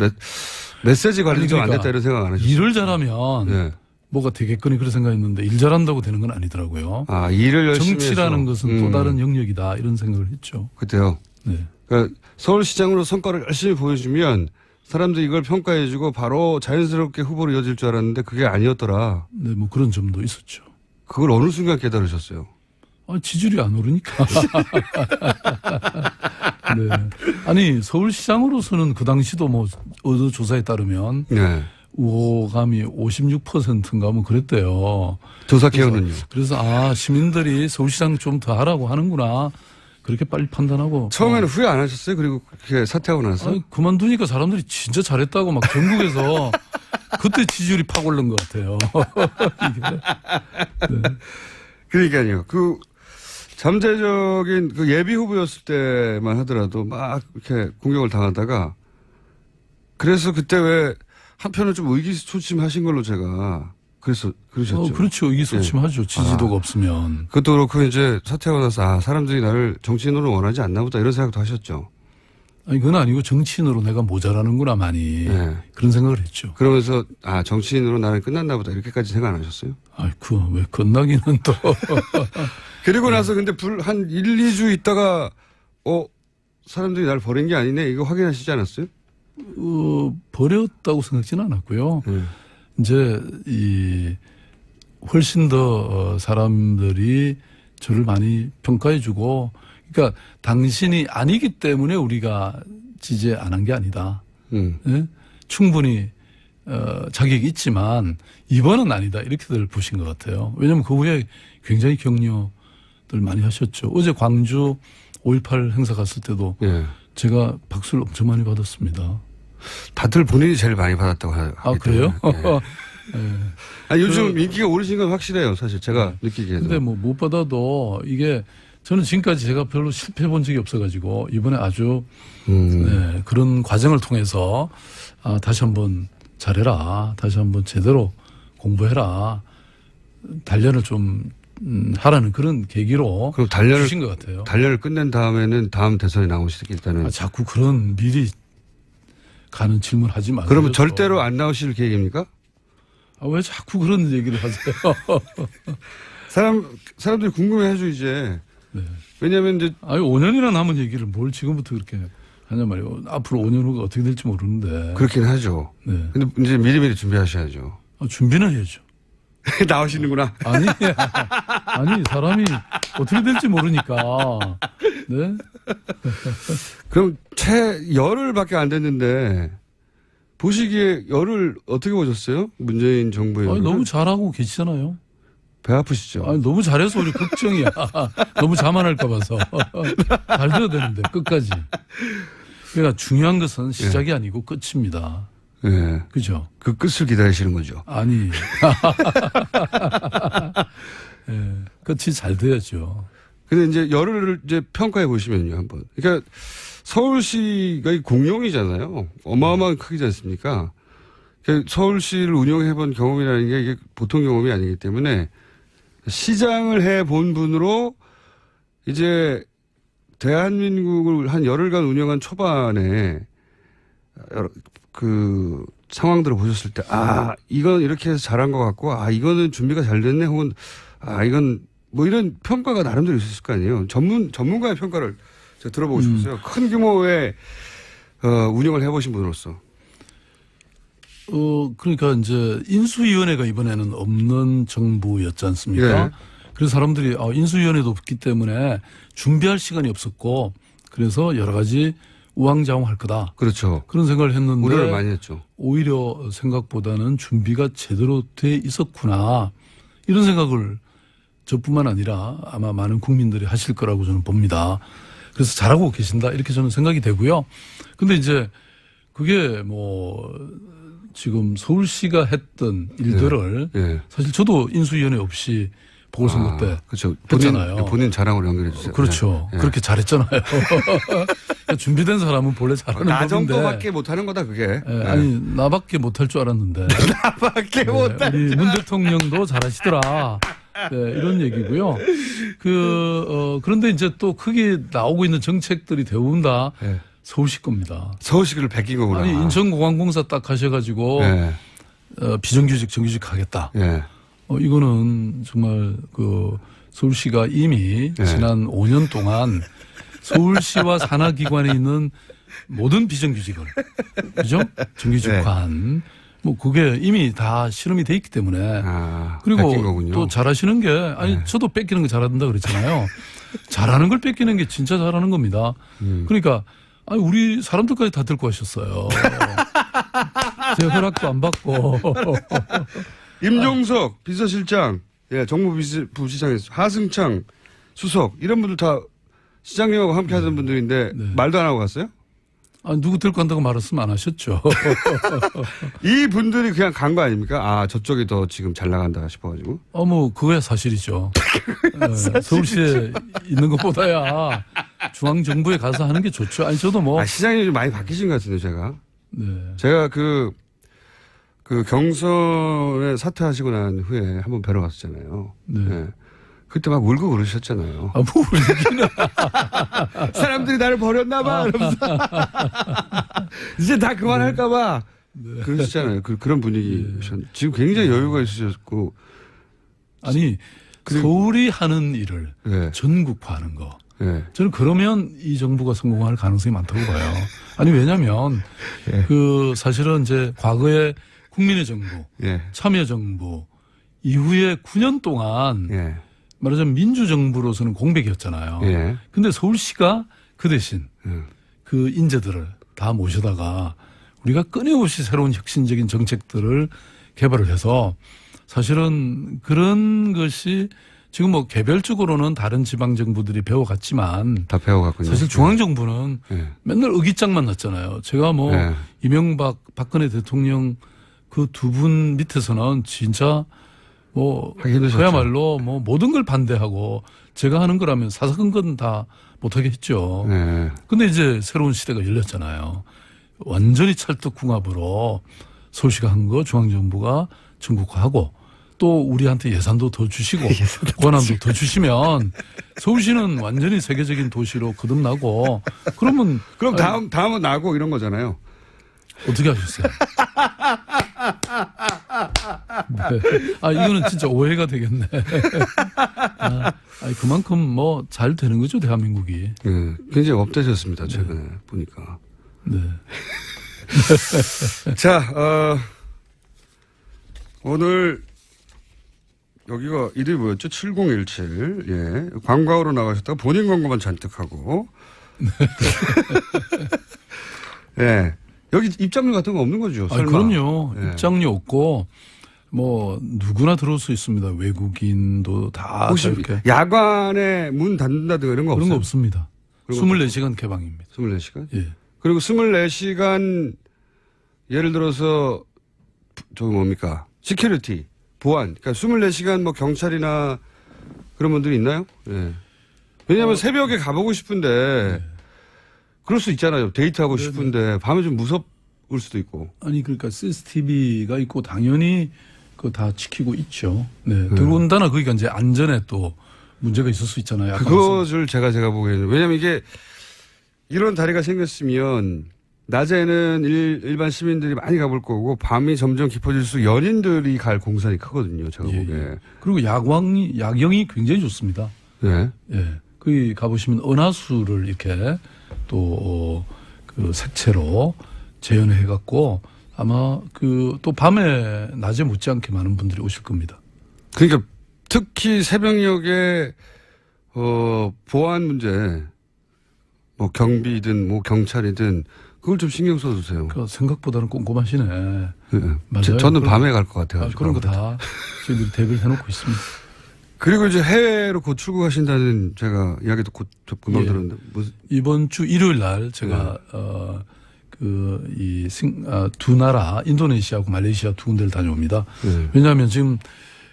메시지 관리 좀 안 그러니까 됐다 이런 생각 안 하셨어요? 일을 잘하면 네. 뭐가 되겠거니 그런 생각했는데 일 잘한다고 되는 건 아니더라고요. 아, 일을 열심히 정치라는 해서. 것은 또 다른 영역이다 이런 생각을 했죠. 그때요. 네. 그러니까 서울시장으로 성과를 열심히 보여주면 사람들이 이걸 평가해주고 바로 자연스럽게 후보로 이어질 줄 알았는데 그게 아니었더라. 네, 뭐 그런 점도 있었죠. 그걸 어느 순간 깨달으셨어요? 아, 지지율이 안 오르니까. 네. 아니, 서울시장으로서는 그 당시도 뭐, 어느 조사에 따르면 네. 우호감이 56%인가 뭐 그랬대요. 조사 개요는요? 그래서 아, 시민들이 서울시장 좀 더 하라고 하는구나. 그렇게 빨리 판단하고. 처음에는 후회 안 하셨어요? 그리고 그렇게 사퇴하고 나서? 아니, 그만두니까 사람들이 진짜 잘했다고 막 전국에서 그때 지지율이 팍 오른 것 같아요. 이게. 네. 그러니까요. 그 잠재적인 그 예비 후보였을 때만 하더라도 막 이렇게 공격을 당하다가 그래서 그때 왜 한편은 좀 의기소침하신 걸로 제가 그러셨죠. 그렇죠. 의기소침하죠. 지지도가 없으면. 그것도 그렇고 이제 사퇴하고 나서 아, 사람들이 나를 정치인으로 원하지 않나 보다 이런 생각도 하셨죠. 아니, 그건 아니고 정치인으로 내가 모자라는구나 많이. 네. 그런 생각을 했죠. 그러면서 아, 정치인으로 나는 끝났나 보다 이렇게까지 생각 안 하셨어요? 아이고, 왜 끝나기는 또. 그리고 나서 근데 한 1, 2주 있다가 사람들이 나를 버린 게 아니네 이거 확인하시지 않았어요? 버렸다고 생각지는 않았고요. 이제 훨씬 더 사람들이 저를 많이 평가해주고, 그러니까 당신이 아니기 때문에 우리가 지지 안 한 게 아니다. 예? 충분히 자격이 있지만 이번은 아니다 이렇게들 보신 것 같아요. 왜냐하면 그 후에 굉장히 격려들 많이 하셨죠. 어제 광주 5.18 행사 갔을 때도 예. 제가 박수를 엄청 많이 받았습니다. 다들 본인이 제일 많이 받았다고 하기 아, 그래요? 때문에. 예. 네. 아, 요즘 인기가 오르신 건 확실해요. 사실 제가 느끼기에도. 근데 뭐 못 받아도 이게 저는 지금까지 제가 별로 실패해 본 적이 없어가지고 이번에 아주 네, 그런 과정을 통해서 다시 한번 잘해라. 다시 한번 제대로 공부해라. 단련을 좀 하라는 그런 계기로 그럼 단련을 주신 것 같아요. 단련을 끝낸 다음에는 다음 대선에 나오시겠다는. 자꾸 그런 미리 가는 질문 하지 마세요. 그러면 절대로 안 나오실 계획입니까? 왜 자꾸 그런 얘기를 하세요? 사람들이 궁금해하죠 이제. 네. 왜냐하면 이제 5년이나 남은 얘기를 뭘 지금부터 그렇게 하냐 말이에요. 앞으로 5년 후가 어떻게 될지 모르는데. 그렇긴 하죠. 네. 근데 이제 미리미리 준비하셔야죠. 준비는 해야죠. 나오시는구나. 아니 사람이 어떻게 될지 모르니까. 네. 그럼 열흘밖에 안 됐는데 보시기에 열흘 어떻게 보셨어요? 문재인 정부의 열흘? 너무 잘하고 계시잖아요. 배 아프시죠? 너무 잘해서 우리 걱정이야. 너무 자만할까 봐서. 잘 돼야 되는데 끝까지. 그러니까 중요한 것은 시작이 아니고 끝입니다. 예. 그죠? 그 끝을 기다리시는 거죠. 아니. 네, 끝이 잘 돼야죠. 근데 이제 열흘을 이제 평가해 보시면요, 한번. 그러니까 서울시가 공룡이잖아요. 어마어마한 크기지 않습니까? 그러니까 서울시를 운영해 본 경험이라는 게 이게 보통 경험이 아니기 때문에 시장을 해 본 분으로 이제 대한민국을 한 열흘간 운영한 초반에 그 상황들을 보셨을 때, 이건 이렇게 해서 잘한 것 같고, 이거는 준비가 잘 됐네, 혹은, 이건 뭐 이런 평가가 나름대로 있었을 거 아니에요. 전문가의 평가를 제가 들어보고 싶었어요. 큰 규모의, 운영을 해보신 분으로서. 그러니까 이제 인수위원회가 이번에는 없는 정부였지 않습니까? 예. 그래서 사람들이 인수위원회도 없기 때문에 준비할 시간이 없었고 그래서 여러 가지 우왕좌왕할 거다. 그렇죠. 그런 생각을 했는데 우려를 많이 했죠. 오히려 생각보다는 준비가 제대로 돼 있었구나. 이런 생각을 저뿐만 아니라 아마 많은 국민들이 하실 거라고 저는 봅니다. 그래서 잘하고 계신다. 이렇게 저는 생각이 되고요. 근데 이제 그게 뭐 지금 서울시가 했던 일들을 사실 저도 인수위원회 없이 보궐선거 때 그렇죠. 했잖아요. 본인 자랑으로 연결해 주세요. 그렇죠. 네. 그렇게 잘했잖아요. 준비된 사람은 본래 잘하는 나 법인데. 정도밖에 못하는 거다 그게. 아니 나밖에 못할 줄 알았는데. 나밖에 못할 우리 문 대통령도 잘하시더라. 네, 이런 얘기고요. 그런데 이제 또 크게 나오고 있는 정책들이 대부분 다 서울시 겁니다. 서울시를 베낀 거구나. 아니 인천공항공사 딱 하셔가지고 예. 비정규직 정규직 하겠다. 예. 이거는 정말 그 서울시가 이미 네. 지난 5년 동안 서울시와 산하기관에 있는 모든 비정규직을 그죠? 정규직화한 뭐 그게 이미 다 실험이 돼 있기 때문에 아, 그리고 베낀 거군요. 또 잘하시는 게 아니 네. 저도 뺏기는 거 잘한다 그랬잖아요. 잘하는 걸 뺏기는 게 진짜 잘하는 겁니다. 그러니까 아니 우리 사람들까지 다 들고 하셨어요. 제 허락도 안 받고. 임종석 비서실장, 예, 정무부시장에서 하승창 수석 이런 분들 다 시장님하고 함께 하던 분들인데 네. 말도 안 하고 갔어요? 아, 누구 들고 간다고 말했으면 안 하셨죠. 이 분들이 그냥 간 거 아닙니까? 아, 저쪽이 더 지금 잘 나간다 싶어가지고. 뭐 그거야 사실이죠. 서울시에 있는 것보다야 중앙정부에 가서 하는 게 좋죠. 아니 저도 뭐 아, 시장님이 좀 많이 바뀌신 것 같은데 제가. 네. 제가 그 경선에 사퇴하시고 난 후에 한번 뵈러 갔었잖아요. 네. 예. 그때 막 울고 그러셨잖아요. 뭐 울기는 사람들이 나를 버렸나봐. 이러면서. 이제 다 그만할까봐. 그러시잖아요. 그런 분위기. 지금 굉장히 여유가 있으셨고. 아니 서울이 하는 일을 예. 전국화하는 거. 예. 저는 그러면 이 정부가 성공할 가능성이 많다고 봐요. 아니 왜냐하면 그 사실은 이제 과거에 국민의 정부, 예. 참여정부 이후에 9년 동안 예. 말하자면 민주정부로서는 공백이었잖아요. 예. 근데 서울시가 그 대신 예. 그 인재들을 다 모셔다가 우리가 끊임없이 새로운 혁신적인 정책들을 개발을 해서 사실은 그런 것이 지금 뭐 개별적으로는 다른 지방정부들이 배워갔지만 다 배워갔군요. 사실 중앙정부는 예. 맨날 의기장만 났잖아요. 제가 뭐 네. 이명박, 박근혜 대통령 그 두 분 밑에서는 진짜 뭐 하기 힘드셨죠. 그야말로 뭐 모든 걸 반대하고 제가 하는 거라면 사사건건 다 못하게 했죠. 예. 근데 이제 새로운 시대가 열렸잖아요. 완전히 찰떡궁합으로 서울시가 한 거 중앙정부가 전국화하고 또 우리한테 예산도 더 주시고 권한도 더 주시면 서울시는 완전히 세계적인 도시로 거듭나고 그러면 그럼 다음은 나고 이런 거잖아요. 어떻게 하셨어요? 네. 아, 이거는 진짜 오해가 되겠네. 아니, 그만큼 뭐 잘 되는 거죠, 대한민국이. 예. 굉장히 업되셨습니다. 최근에 보니까. 네. 자, 오늘 여기가 이름이 뭐였죠? 7017. 예. 광고로 나가셨다가 본인 광고만 잔뜩 하고. 예. 여기 입장료 같은 거 없는 거죠? 아, 설마. 그럼요. 예. 입장료 없고 뭐 누구나 들어올 수 있습니다. 외국인도 다 혹시 이렇게 야간에 문 닫는다든가 이런 거 그런 없어요? 거 없습니다. 그런 거 24시간 개방입니다. 24시간? 예. 그리고 24시간 예를 들어서 저기 뭡니까? 시큐리티, 보안. 그러니까 24시간 뭐 경찰이나 그런 분들이 있나요? 예. 왜냐하면 새벽에 가보고 싶은데 그럴 수 있잖아요. 데이트하고 싶은데 밤에 좀 무섭을 수도 있고. 아니 그러니까 CCTV가 있고 당연히 그거 다 지키고 있죠. 네. 더군다나 거기가 이제 안전에 또 문제가 있을 수 있잖아요. 아까 그것을 제가 보기에는 왜냐하면 이게 이런 다리가 생겼으면 낮에는 일반 시민들이 많이 가볼 거고 밤이 점점 깊어질수록 연인들이 갈 공산이 크거든요. 제가 예, 보기에. 예. 그리고 야경이 굉장히 좋습니다. 네. 예. 거기 가보시면 은하수를 이렇게 또 그 색채로 재현해 갖고 아마 그 또 밤에 낮에 못지않게 많은 분들이 오실 겁니다. 그러니까 특히 새벽녘에 보안 문제 뭐 경비든 뭐 경찰이든 그걸 좀 신경 써주세요. 그 생각보다는 꼼꼼하시네. 네. 맞아요. 저는 밤에 갈 것 같아요. 그런 거 다 저희들이 대비를 해놓고 있습니다. 그리고 이제 해외로 곧 출국하신다는 제가 이야기도 곧 금방 예. 들었는데 무슨 이번 주 일요일 날 제가 두 나라 인도네시아하고 말레이시아 두 군데를 다녀옵니다. 네. 왜냐하면 지금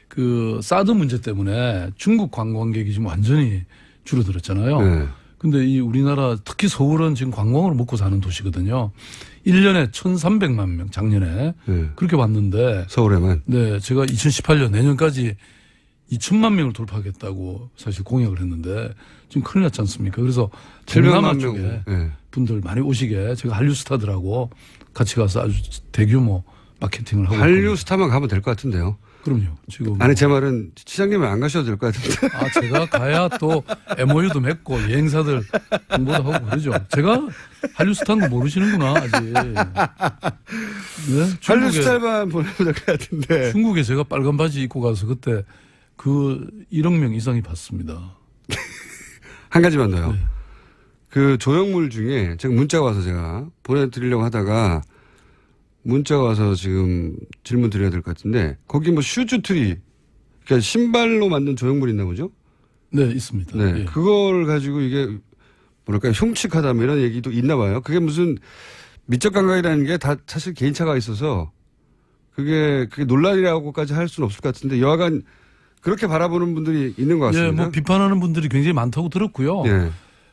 그 사드 문제 때문에 중국 관광객이 지금 완전히 줄어들었잖아요. 네. 근데 이 우리나라 특히 서울은 지금 관광으로 먹고 사는 도시거든요. 1년에 1,300만 명 작년에 네. 그렇게 왔는데 서울에만. 네, 제가 2018년 내년까지 2천만 명을 돌파하겠다고 사실 공약을 했는데 지금 큰일 났지 않습니까? 그래서 700만 동남아 명. 쪽에 예. 분들 많이 오시게 제가 한류 스타들하고 같이 가서 아주 대규모 마케팅을 하고 한류 있거든요. 스타만 가면 될 것 같은데요. 그럼요. 지금 아니 제 말은 시장님은 안 가셔도 될 것 같은데. 제가 가야 또 MOU도 맺고 여행사들 홍보도 하고 그러죠. 제가 한류 스타인 거 모르시는구나 아직. 네? 한류 중국에, 스타일만 보내면 될 것 같은데. 중국에 제가 빨간 바지 입고 가서 그때 그 1억 명 이상이 봤습니다. 한 가지만 더요. 네. 그 조형물 중에 제가 문자가 와서 제가 보내드리려고 하다가 문자가 와서 지금 질문 드려야 될 것 같은데 거기 뭐 슈즈트리 그러니까 신발로 만든 조형물이 있나 보죠? 네, 있습니다. 네. 예. 그걸 가지고 이게 뭐랄까요 흉측하다 뭐 이런 얘기도 있나 봐요. 그게 무슨 미적 감각이라는 게 다 사실 개인차가 있어서 그게 논란이라고까지 할 수는 없을 것 같은데 여하간 그렇게 바라보는 분들이 있는 것 같습니다. 예, 뭐 비판하는 분들이 굉장히 많다고 들었고요. 예.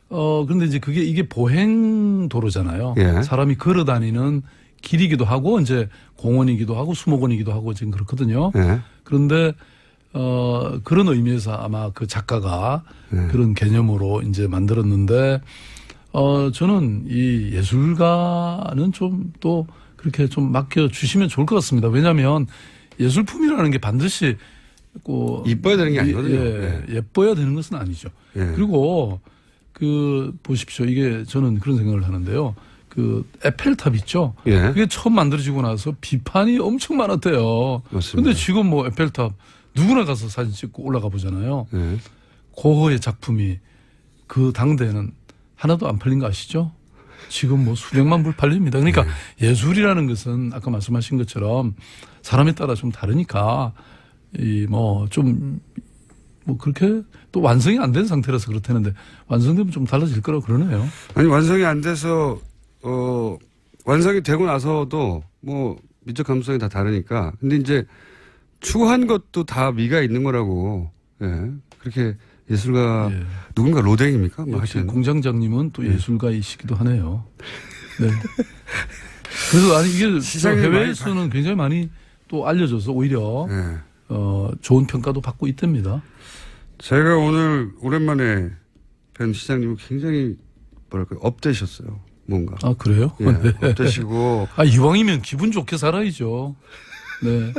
그런데 이제 이게 보행 도로잖아요. 예. 사람이 걸어 다니는 길이기도 하고 이제 공원이기도 하고 수목원이기도 하고 지금 그렇거든요. 예. 그런데 그런 의미에서 아마 그 작가가 그런 개념으로 이제 만들었는데 저는 이 예술가는 좀 또 그렇게 좀 맡겨 주시면 좋을 것 같습니다. 왜냐하면 예술품이라는 게 반드시 이뻐야 되는 게 아니거든요. 예뻐야 되는 것은 아니죠. 예. 그리고 보십시오. 이게 저는 그런 생각을 하는데요. 에펠탑 있죠? 예. 그게 처음 만들어지고 나서 비판이 엄청 많았대요. 맞습니다. 근데 지금 뭐 에펠탑 누구나 가서 사진 찍고 올라가 보잖아요. 예. 고흐의 작품이 그 당대에는 하나도 안 팔린 거 아시죠? 지금 뭐 수백만 불 팔립니다. 그러니까 예술이라는 것은 아까 말씀하신 것처럼 사람에 따라 좀 다르니까 그렇게 또 완성이 안 된 상태라서 그렇다는데 완성되면 좀 달라질 거라고 그러네요. 아니 완성이 안 돼서 완성이 되고 나서도 뭐 미적 감성이 다 다르니까 근데 이제 추한 것도 다 미가 있는 거라고 예. 그렇게 예술가 예. 누군가 로댕입니까? 뭐 역시 하시는 공장장님은 또 예술가이시기도 하네요. 네. 그래서 이게 시장이 해외에서는 굉장히 많이 또 알려져서 오히려 예. 좋은 평가도 받고 있답니다. 제가 오늘 오랜만에 뵌 시장님이 굉장히 뭐랄까 업되셨어요. 뭔가. 아 그래요? 예, 네. 업되시고 이왕이면 기분 좋게 살아야죠. 네.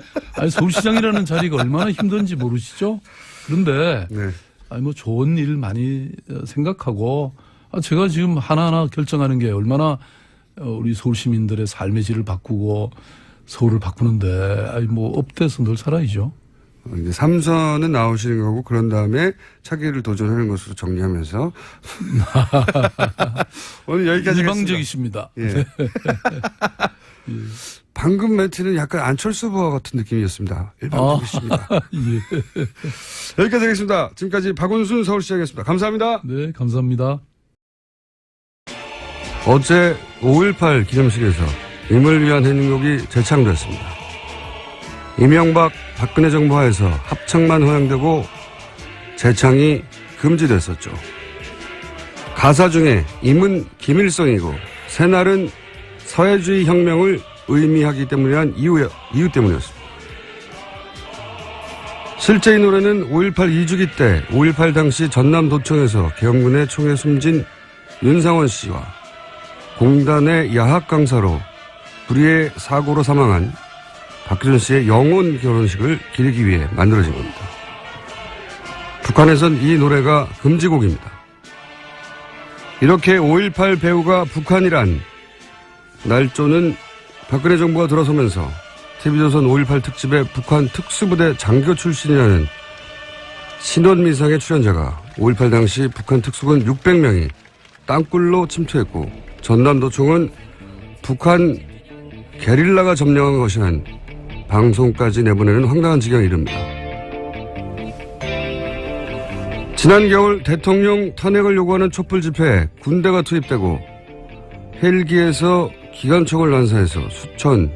서울시장이라는 자리가 얼마나 힘든지 모르시죠? 그런데 네. 뭐 좋은 일 많이 생각하고 제가 지금 하나하나 결정하는 게 얼마나 우리 서울 시민들의 삶의 질을 바꾸고 서울을 바꾸는데 뭐 업돼서 늘 살아야죠. 이제 3선은 나오시는 거고 그런 다음에 차기를 도전하는 것으로 정리하면서 오늘 여기까지 일방적이십니다. 예. 방금 멘트는 약간 안철수 부하 같은 느낌이었습니다. 일방적이십니다. 예. 여기까지 하겠습니다. 지금까지 박원순 서울시장이었습니다. 감사합니다. 네, 감사합니다. 어제 5.18 기념식에서 임을 위한 행복이 재창됐습니다. 이명박 박근혜 정부 하에서 합창만 허용되고 재창이 금지됐었죠. 가사 중에 임은 김일성이고 새날은 사회주의 혁명을 의미하기 때문이란 이유 때문이었습니다. 실제 이 노래는 5.18 2주기 때 5.18 당시 전남도청에서 계엄군의 총에 숨진 윤상원 씨와 공단의 야학 강사로 불의의 사고로 사망한 박기준 씨의 영혼 결혼식을 기리기 위해 만들어진 겁니다. 북한에선 이 노래가 금지곡입니다. 이렇게 5.18 배우가 북한이란 날조는 박근혜 정부가 들어서면서 TV조선 5.18 특집의 북한 특수부대 장교 출신이라는 신원미상의 출연자가 5.18 당시 북한 특수군 600명이 땅굴로 침투했고 전남도청은 북한 게릴라가 점령한 것이란 방송까지 내보내는 황당한 지경에 이릅니다. 지난 겨울 대통령 탄핵을 요구하는 촛불 집회에 군대가 투입되고 헬기에서 기관총을 난사해서 수천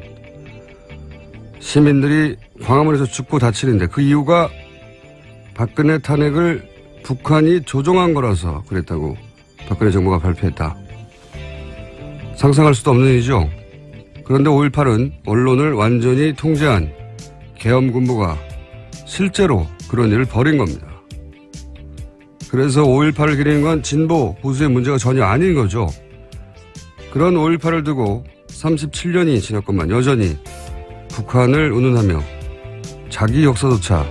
시민들이 광화문에서 죽고 다치는데 그 이유가 박근혜 탄핵을 북한이 조종한 거라서 그랬다고 박근혜 정부가 발표했다. 상상할 수도 없는 일이죠. 그런데 5.18은 언론을 완전히 통제한 계엄군부가 실제로 그런 일을 벌인 겁니다. 그래서 5.18을 기리는 건 진보, 보수의 문제가 전혀 아닌 거죠. 그런 5.18을 두고 37년이 지났건만 여전히 북한을 운운하며 자기 역사조차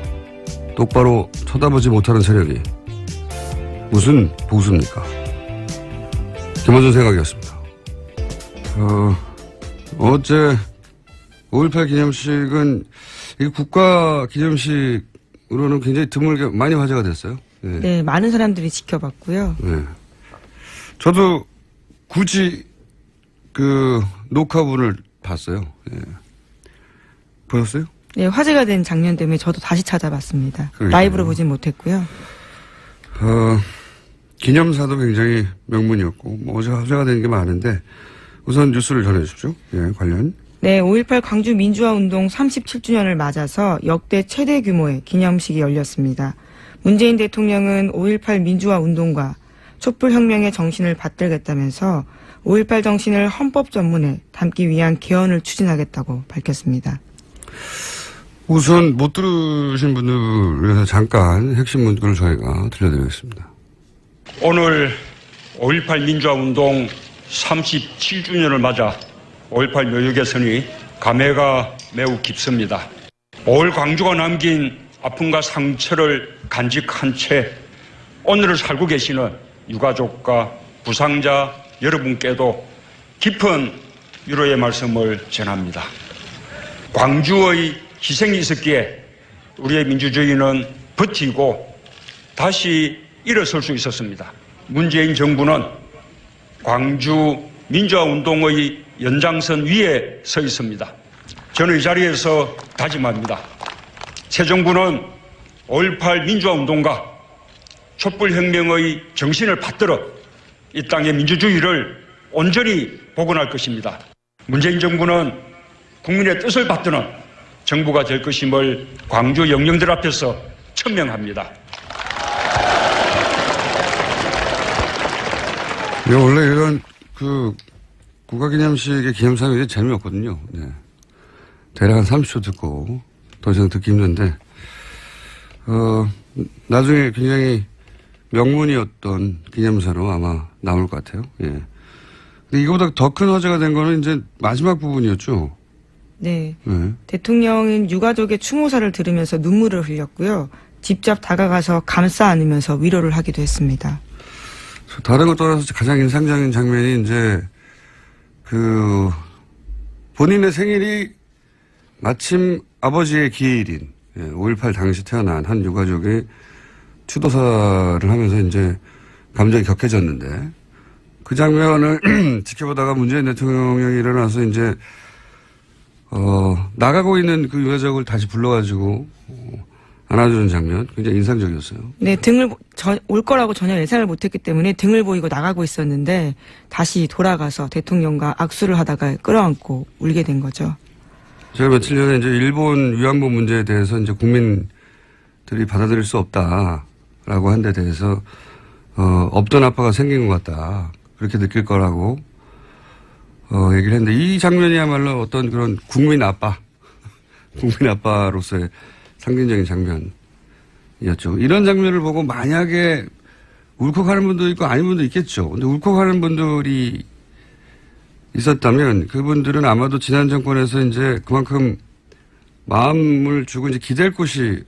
똑바로 쳐다보지 못하는 세력이 무슨 보수입니까? 김원준 생각이었습니다. 어제 5.18 기념식은 이 국가 기념식으로는 굉장히 드물게 많이 화제가 됐어요. 네. 네, 많은 사람들이 지켜봤고요. 네. 저도 굳이 그 녹화분을 봤어요. 네. 보셨어요? 네, 화제가 된 장면 때문에 저도 다시 찾아봤습니다. 그러니까요. 라이브로 보진 못했고요. 기념사도 굉장히 명문이었고, 뭐 어제 화제가 된 게 많은데, 우선 뉴스를 전해주십시오. 예, 관련. 네, 5.18 광주 민주화 운동 37주년을 맞아서 역대 최대 규모의 기념식이 열렸습니다. 문재인 대통령은 5.18 민주화 운동과 촛불혁명의 정신을 받들겠다면서 5.18 정신을 헌법 전문에 담기 위한 개헌을 추진하겠다고 밝혔습니다. 우선 못 들으신 분들을 위해서 잠깐 핵심 문구를 저희가 들려드리겠습니다. 오늘 5.18 민주화 운동 37주년을 맞아 5.18 묘역 개선이 감회가 매우 깊습니다. 5.18 광주가 남긴 아픔과 상처를 간직한 채 오늘을 살고 계시는 유가족과 부상자 여러분께도 깊은 위로의 말씀을 전합니다. 광주의 희생이 있었기에 우리의 민주주의는 버티고 다시 일어설 수 있었습니다. 문재인 정부는 광주 민주화 운동의 연장선 위에 서 있습니다. 저는 이 자리에서 다짐합니다. 새 정부는 5.18 민주화 운동과 촛불혁명의 정신을 받들어 이 땅의 민주주의를 온전히 복원할 것입니다. 문재인 정부는 국민의 뜻을 받드는 정부가 될 것임을 광주 영령들 앞에서 천명합니다. 네, 원래 이런 그 국가기념식의 기념사항이 재미없거든요. 네. 대략 한 30초 듣고 더 이상 듣기 힘든데, 나중에 굉장히 명문이었던 기념사로 아마 나올 것 같아요. 예. 근데 이거보다 더 큰 화제가 된 거는 이제 마지막 부분이었죠. 네. 네. 대통령은 유가족의 추모사를 들으면서 눈물을 흘렸고요. 직접 다가가서 감싸 안으면서 위로를 하기도 했습니다. 다른 것 떠나서 가장 인상적인 장면이 이제 그 본인의 생일이 마침 아버지의 기일인 5.18 당시 태어난 한 유가족의 추도사를 하면서 이제 감정이 격해졌는데 그 장면을 지켜보다가 문재인 대통령이 일어나서 이제 나가고 있는 그 유가족을 다시 불러가지고 안아주는 장면 굉장히 인상적이었어요. 네, 올 거라고 전혀 예상을 못했기 때문에 등을 보이고 나가고 있었는데 다시 돌아가서 대통령과 악수를 하다가 끌어안고 울게 된 거죠. 제가 며칠 전에 이제 일본 위안부 문제에 대해서 이제 국민들이 받아들일 수 없다라고 한 데 대해서 없던 아빠가 생긴 것 같다. 그렇게 느낄 거라고 얘기를 했는데 이 장면이야말로 어떤 그런 국민 아빠로서의 상징적인 장면이었죠. 이런 장면을 보고 만약에 울컥하는 분도 있고 아닌 분도 있겠죠. 근데 울컥하는 분들이 있었다면 그분들은 아마도 지난 정권에서 이제 그만큼 마음을 주고 이제 기댈 곳이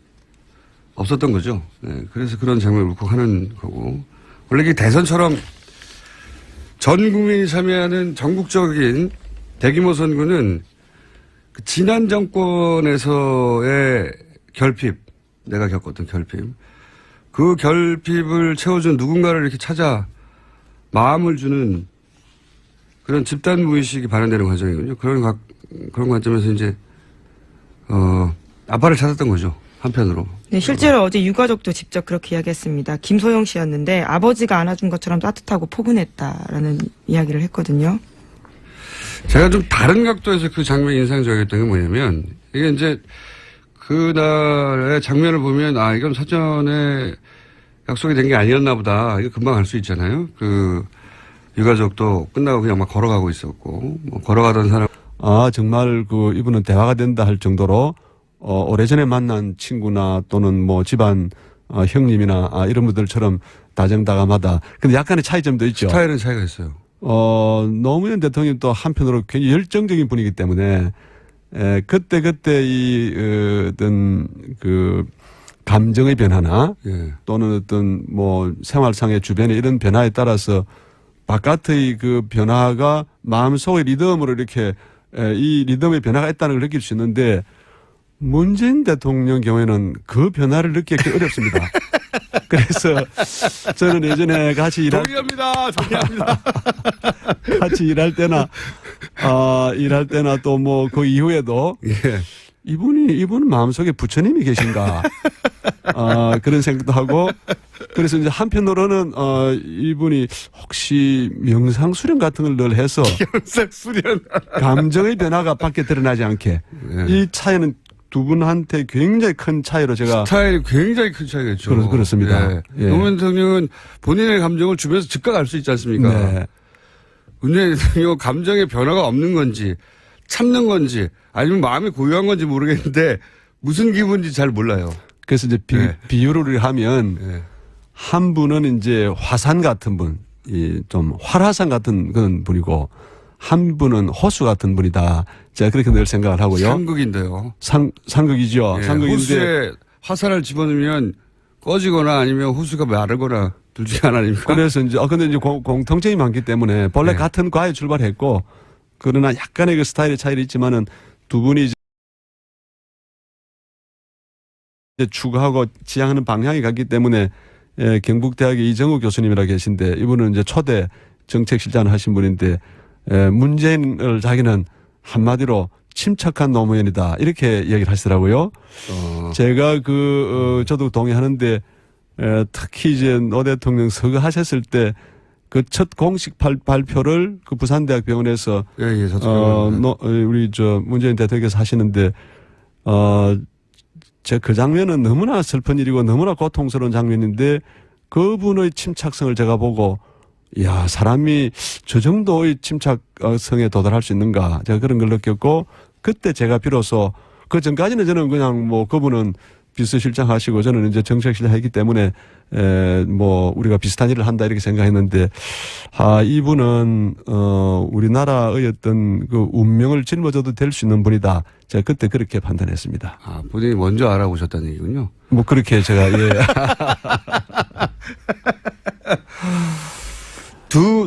없었던 거죠. 네, 그래서 그런 장면을 울컥하는 거고. 원래 이게 대선처럼 전 국민이 참여하는 전국적인 대규모 선거는 그 지난 정권에서의 결핍, 내가 겪었던 결핍, 그 결핍을 채워준 누군가를 이렇게 찾아 마음을 주는 그런 집단 무의식이 발현되는 과정이군요. 그런 관점에서 이제, 아빠를 찾았던 거죠. 한편으로. 네, 실제로 어제 유가족도 직접 그렇게 이야기했습니다. 김소영 씨였는데 아버지가 안아준 것처럼 따뜻하고 포근했다라는 이야기를 했거든요. 제가 좀 다른 각도에서 그 장면이 인상적이었던 게 뭐냐면 이게 이제 그날의 장면을 보면 아 이건 사전에 약속이 된 게 아니었나 보다. 이거 금방 알 수 있잖아요. 그 유가족도 끝나고 그냥 막 걸어가고 있었고 뭐 걸어가던 사람 아 정말 그 이분은 대화가 된다 할 정도로 오래전에 만난 친구나 또는 뭐 집안 형님이나 이런 분들처럼 다정다감하다. 근데 약간의 차이점도 있죠. 스타일은 차이가 있어요. 노무현 대통령이 또 한편으로 굉장히 열정적인 분이기 때문에 그때 어떤 그 감정의 변화나 예. 또는 어떤 뭐 생활상의 주변의 이런 변화에 따라서 바깥의 그 변화가 마음속의 리듬으로 이렇게 이 리듬의 변화가 있다는 걸 느낄 수 있는데 문재인 대통령 경우에는 그 변화를 느끼기 어렵습니다. 그래서 저는 예전에 같이 동의합니다. 같이 일할 때나 또 뭐 그 이후에도 예. 이분은 마음속에 부처님이 계신가 그런 생각도 하고 그래서 이제 한편으로는 이분이 혹시 명상 수련 같은 걸 늘 해서 명상 수련 감정의 변화가 밖에 드러나지 않게 예. 이 차이는 두 분한테 굉장히 큰 차이로 제가 스타일이 굉장히 큰 차이가 있죠. 그렇습니다. 예. 노무현 대통령은 본인의 감정을 주변에서 즉각 알 수 있지 않습니까? 네. 문재인 대통령은 감정의 변화가 없는 건지 참는 건지 아니면 마음이 고요한 건지 모르겠는데 무슨 기분인지 잘 몰라요. 그래서 이제 네. 비유를 하면 예. 한 분은 이제 화산 같은 분, 좀 활화산 같은 그런 분이고 한 분은 호수 같은 분이다. 제가 그렇게 늘 생각을 하고요. 상극인데요. 상극이죠. 예. 상극인데 호수에 화산을 집어넣으면 꺼지거나 아니면 호수가 마르거나 둘 중에 하나 아닙니까? 그래서 이제 근데 이제 공통점이 많기 때문에 본래 네. 같은 과에 출발했고 그러나 약간의 그 스타일의 차이는 있지만은 두 분이 이제 추구하고 지향하는 방향이 같기 때문에 경북대학의 이정우 교수님이라 계신데 이분은 이제 초대 정책실장을 하신 분인데 문재인을 자기는 한마디로 침착한 노무현이다 이렇게 얘기를 하시더라고요. 제가 저도 동의하는데 특히 이제 노 대통령 서거하셨을 때 그 첫 공식 발표를 그 부산대학병원에서 예, 저도 우리 문재인 대통령께서 하시는데 제가 그 장면은 너무나 슬픈 일이고 너무나 고통스러운 장면인데 그분의 침착성을 제가 보고 야 사람이 저 정도의 침착성에 도달할 수 있는가 제가 그런 걸 느꼈고 그때 제가 비로소 그 전까지는 저는 그냥 뭐 그분은 비서실장 하시고 저는 이제 정책실장 했기 때문에 뭐 우리가 비슷한 일을 한다 이렇게 생각했는데 이분은 우리나라의 어떤 그 운명을 짊어져도 될 수 있는 분이다. 제가 그때 그렇게 판단했습니다. 본인이 먼저 알아보셨다는 얘기군요. 뭐 그렇게 제가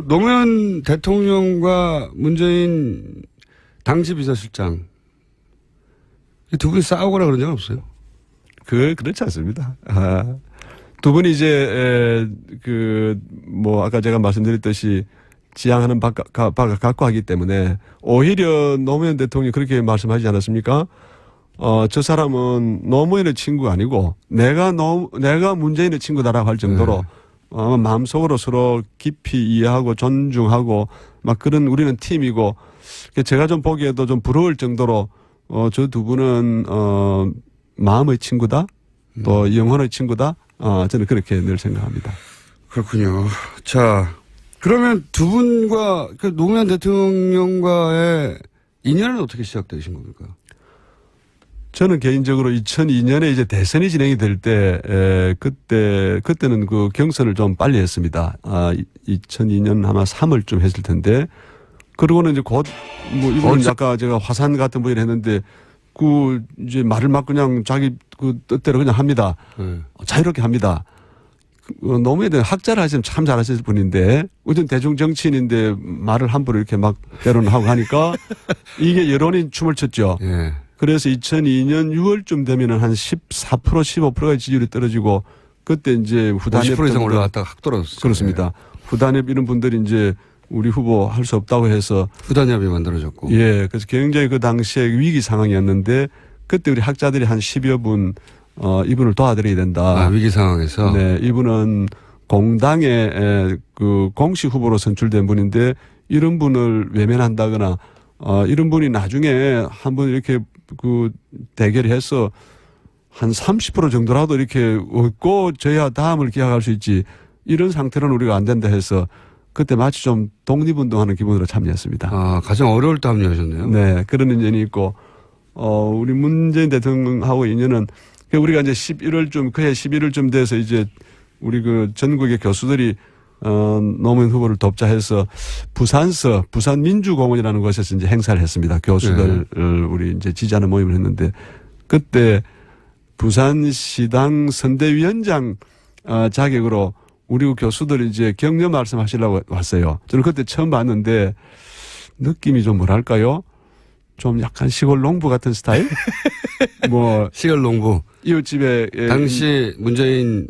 노무현 대통령과 문재인 당시 비서실장 두 분이 싸우거나 그런 적은 없어요? 그렇지 않습니다. 두 분이 이제 뭐 아까 제가 말씀드렸듯이 지향하는 바가 갖고 하기 때문에 오히려 노무현 대통령이 그렇게 말씀하지 않았습니까? 저 사람은 노무현의 친구가 아니고 내가 문재인의 친구다라고 할 정도로 마음속으로 서로 깊이 이해하고 존중하고 막 그런 우리는 팀이고 제가 좀 보기에도 좀 부러울 정도로 저 두 분은 마음의 친구다 또 영혼의 친구다 저는 그렇게 늘 생각합니다. 그렇군요. 자 그러면 두 분과 그 노무현 대통령과의 인연은 어떻게 시작되신 겁니까? 저는 개인적으로 2002년에 이제 대선이 진행이 될 때 그때는 그 경선을 좀 빨리 했습니다. 2002년 아마 3월쯤 했을 텐데 그러고는 이제 뭐 이분은 아까 제가 화산 같은 분을 했는데 그 이제 말을 막 그냥 자기 그 뜻대로 그냥 합니다. 자유롭게 합니다. 노무현에 대한 학자를 하시면 참 잘하실 분인데 어떤 대중 정치인인데 말을 함부로 이렇게 막 때로는 하고 하니까 이게 여론이 춤을 췄죠. 예. 그래서 2002년 6월쯤 되면은 한 14% 15%가 지지율이 떨어지고 그때 이제 후단협 50% 이상 올라갔다가 확 떨어졌어요. 그렇습니다. 후단협 이런 분들이 이제 우리 후보 할 수 없다고 해서 후단협이 만들어졌고. 예. 그래서 굉장히 그 당시에 위기 상황이었는데 그때 우리 학자들이 한 10여 분 이분을 도와드려야 된다. 위기 상황에서. 네. 이분은 공당의 그 공식 후보로 선출된 분인데 이런 분을 외면한다거나 이런 분이 나중에 한번 이렇게 그 대결을 해서 한 30% 정도라도 이렇게 얻고 저야 다음을 기약할 수 있지 이런 상태로는 우리가 안 된다 해서 그때 마치 좀 독립운동하는 기분으로 참여했습니다. 가장 어려울 때 합류하셨네요. 네. 그런 인연이 있고 우리 문재인 대통령하고 인연은 우리가 이제 11월쯤 그해 11월쯤 돼서 이제 우리 그 전국의 교수들이 노무현 후보를 돕자 해서 부산 민주공원이라는 곳에서 이제 행사를 했습니다. 교수들 우리 이제 지지하는 모임을 했는데 그때 부산시당 선대위원장 자격으로 우리 교수들이 이제 격려 말씀하시려고 왔어요. 저는 그때 처음 봤는데 느낌이 좀 뭐랄까요? 좀 약간 시골 농부 같은 스타일? 뭐 시골 농부. 이웃집에 당시 문재인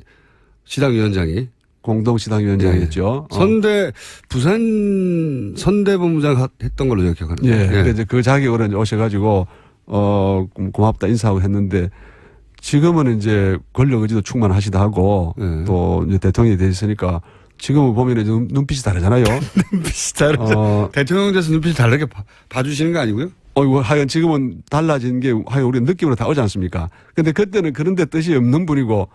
시당위원장이 공동시당위원장이었죠. 부산 선대본부장 했던 걸로 제가 기억합니다. 예. 근데 이제 그 자격으로 이제 오셔가지고 고맙다 인사하고 했는데 지금은 이제 권력 의지도 충만하시다 하고 또 이제 대통령이 되셨으니까 지금은 보면 이제 눈빛이 다르잖아요. 눈빛이 다르죠. 대통령 돼서 눈빛이 다르게 봐주시는 거 아니고요? 하여간 지금은 달라진 게 하여간 우리 느낌으로 다 오지 않습니까? 근데 그때는 그런데 뜻이 없는 분이고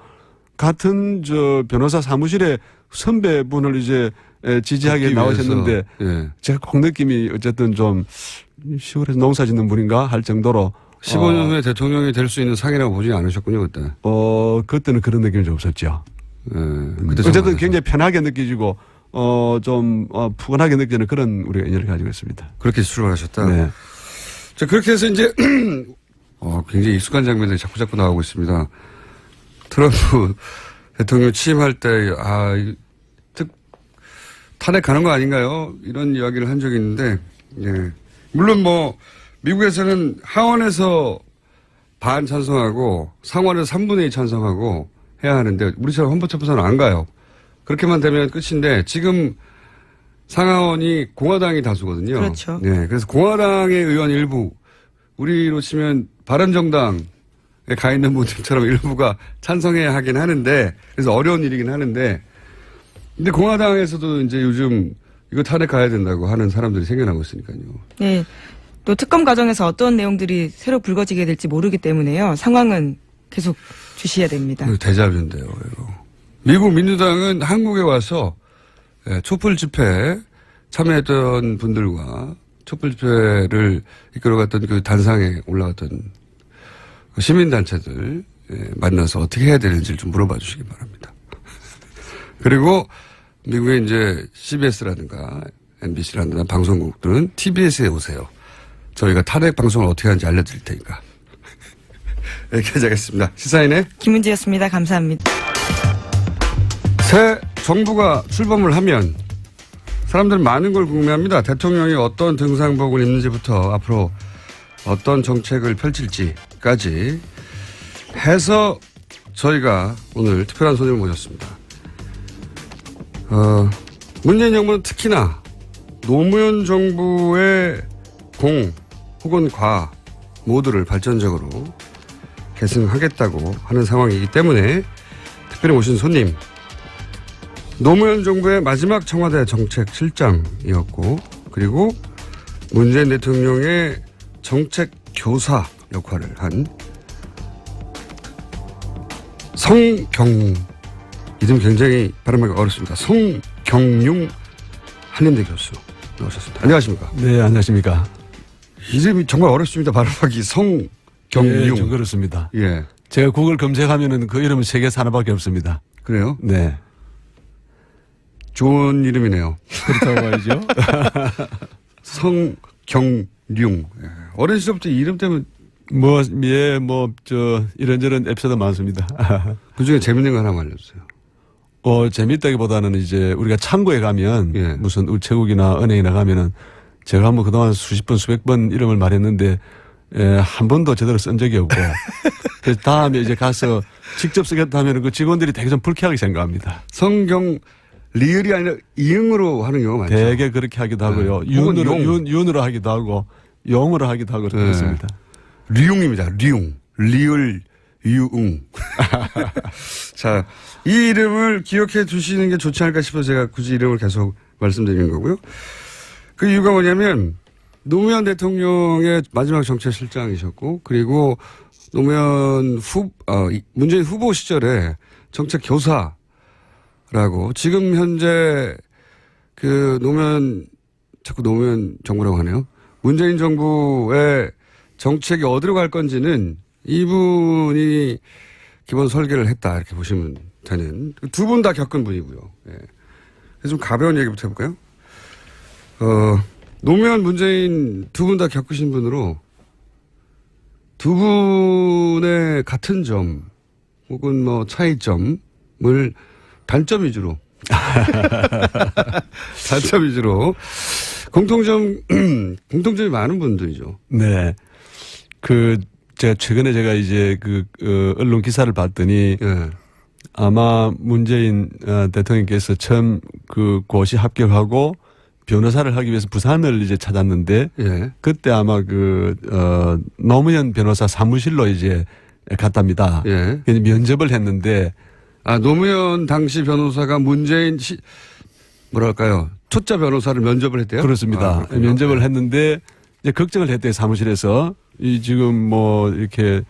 같은 저 변호사 사무실에 선배분을 이제 지지하게 나오셨는데 제가 꼭 느낌이 어쨌든 좀 시골에서 농사 짓는 분인가 할 정도로 15년 후에 대통령이 될 수 있는 상이라고 보지 않으셨군요, 그때. 그때는 그런 느낌이 좀 없었죠. 그때 어쨌든 굉장히 편하게 느껴지고, 좀, 푸근하게 느끼는 그런 우리가 인연을 가지고 있습니다. 그렇게 출발하셨다? 네. 자, 그렇게 해서 이제, 굉장히 익숙한 장면들이 자꾸 나오고 있습니다. 트럼프 대통령 취임할 때, 탄핵하는 거 아닌가요? 이런 이야기를 한 적이 있는데, 예. 물론 미국에서는 하원에서 반 찬성하고 상원에서 3분의 2 찬성하고 해야 하는데 우리처럼 헌법재판소는 안 가요. 그렇게만 되면 끝인데 지금 상하원이 공화당이 다수거든요. 그렇죠. 네, 그래서 공화당의 의원 일부 우리로 치면 바른정당에 가 있는 분들처럼 일부가 찬성해야 하긴 하는데 그래서 어려운 일이긴 하는데 근데 공화당에서도 이제 요즘 이거 탄핵 가야 된다고 하는 사람들이 생겨나고 있으니까요. 네. 또 특검 과정에서 어떤 내용들이 새로 불거지게 될지 모르기 때문에요. 상황은 계속 주시해야 됩니다. 데자뷰인데요. 이거. 미국 민주당은 한국에 와서 촛불 집회에 참여했던 분들과 촛불 집회를 이끌어갔던 그 단상에 올라갔던 시민단체들 만나서 어떻게 해야 되는지를 좀 물어봐 주시기 바랍니다. 그리고 미국의 이제 CBS라든가 MBC라든가 방송국들은 TBS에 오세요. 저희가 탄핵 방송을 어떻게 하는지 알려드릴 테니까. 여기까지 하겠습니다. 시사인의 김은지였습니다. 감사합니다. 새 정부가 출범을 하면 사람들은 많은 걸 궁금해합니다. 대통령이 어떤 등산복을 입는지부터 앞으로 어떤 정책을 펼칠지까지 해서 저희가 오늘 특별한 손님을 모셨습니다. 문재인 정부는 특히나 노무현 정부의 공 혹은 과 모두를 발전적으로 계승하겠다고 하는 상황이기 때문에 특별히 모신 손님 노무현 정부의 마지막 청와대 정책실장이었고 그리고 문재인 대통령의 정책 교사 역할을 한 성경용 이름 굉장히 발음하기 어렵습니다. 성경용 한림대 교수 나오셨습니다. 안녕하십니까? 네, 안녕하십니까? 이름이 정말 어렵습니다. 발음하기 성경용. 예, 좀 그렇습니다. 예. 제가 구글 검색하면은 그 이름은 세계에서 하나밖에 없습니다. 그래요? 네. 좋은 이름이네요. 그렇다고 봐야죠. 성경용. 예. 어린 시절부터 이름 때문에 이런저런 에피소드 많습니다. 그 중에 재밌는 거 하나만 알려주세요. 재밌다기보다는 이제 우리가 창고에 가면 예. 무슨 우체국이나 은행이나 가면은 제가 뭐 그동안 수십 번, 수백 번 이름을 말했는데 한 번도 제대로 쓴 적이 없고 그래서 다음에 이제 가서 직접 쓰겠다 하면 그 직원들이 되게 좀 불쾌하게 생각합니다. 성경 리을이 아니라 이응으로 하는 경우가 많죠. 되게 그렇게 하기도 하고요. 네. 윤으로 하기도 하고 영으로 하기도 하고 그렇습니다. 류웅입니다. 류웅. 리을 유웅. 자, 이 이름을 기억해 두시는 게 좋지 않을까 싶어서 제가 굳이 이름을 계속 말씀드리는 거고요. 그 이유가 뭐냐면 노무현 대통령의 마지막 정책실장이셨고 그리고 문재인 후보 시절에 정책 교사라고 지금 현재 자꾸 노무현 정부라고 하네요. 문재인 정부의 정책이 어디로 갈 건지는 이분이 기본 설계를 했다 이렇게 보시면 되는 두 분 다 겪은 분이고요. 예. 그래서 좀 가벼운 얘기부터 해볼까요? 노무현 문재인 두 분 다 겪으신 분으로 두 분의 같은 점 혹은 뭐 차이점을 단점 위주로 단점 위주로 공통점이 많은 분들이죠. 네. 제가 이제 언론 기사를 봤더니 예. 아마 문재인 대통령께서 처음 고시 합격하고 변호사를 하기 위해서 부산을 이제 찾았는데 예. 그때 아마 노무현 변호사 사무실로 이제 갔답니다. 예. 그래서 면접을 했는데 노무현 당시 변호사가 문재인 뭐랄까요? 초짜 변호사를 면접을 했대요? 그렇습니다. 그렇군요. 면접을 했는데 이제 걱정을 했대요. 사무실에서. 지금 뭐 이렇게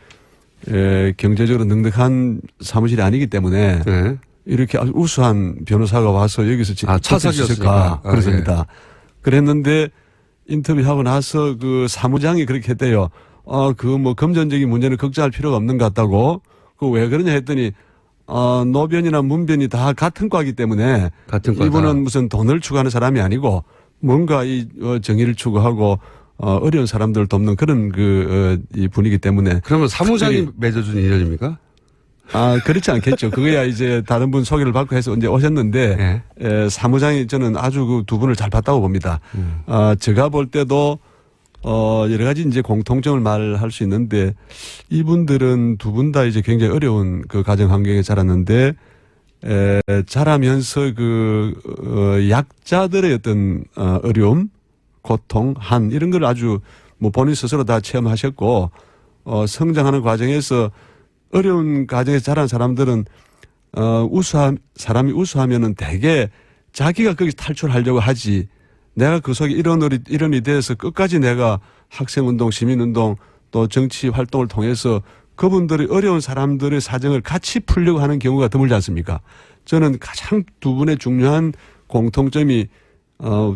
경제적으로 넉넉한 사무실이 아니기 때문에 네. 이렇게 아주 우수한 변호사가 와서 여기서 차석이었을까? 그렇습니다. 예. 그랬는데 인터뷰하고 나서 사무장이 그렇게 했대요. 뭐 금전적인 문제는 걱정할 필요가 없는 것 같다고. 왜 그러냐 했더니 노변이나 문변이 다 같은 과이기 때문에 같은 과다. 이분은 무슨 돈을 추구하는 사람이 아니고 뭔가 정의를 추구하고 어려운 사람들을 돕는 그런 이 분이기 때문에. 그러면 사무장이 맺어준 인연입니까? 그렇지 않겠죠. 그거야 이제 다른 분 소개를 받고 해서 이제 오셨는데, 사무장이 저는 아주 두 분을 잘 봤다고 봅니다. 제가 볼 때도, 여러 가지 이제 공통점을 말할 수 있는데, 이분들은 두 분 다 이제 굉장히 어려운 가정 환경에 자랐는데, 자라면서 약자들의 어떤, 어려움, 고통, 한, 이런 걸 아주 뭐 본인 스스로 다 체험하셨고, 성장하는 과정에서 어려운 가정에서 자란 사람들은, 사람이 우수하면은 대개 자기가 거기서 탈출하려고 하지, 내가 그 속에 일원이 돼서 끝까지 내가 학생운동, 시민운동, 또 정치 활동을 통해서 그분들이 어려운 사람들의 사정을 같이 풀려고 하는 경우가 드물지 않습니까? 저는 가장 두 분의 중요한 공통점이,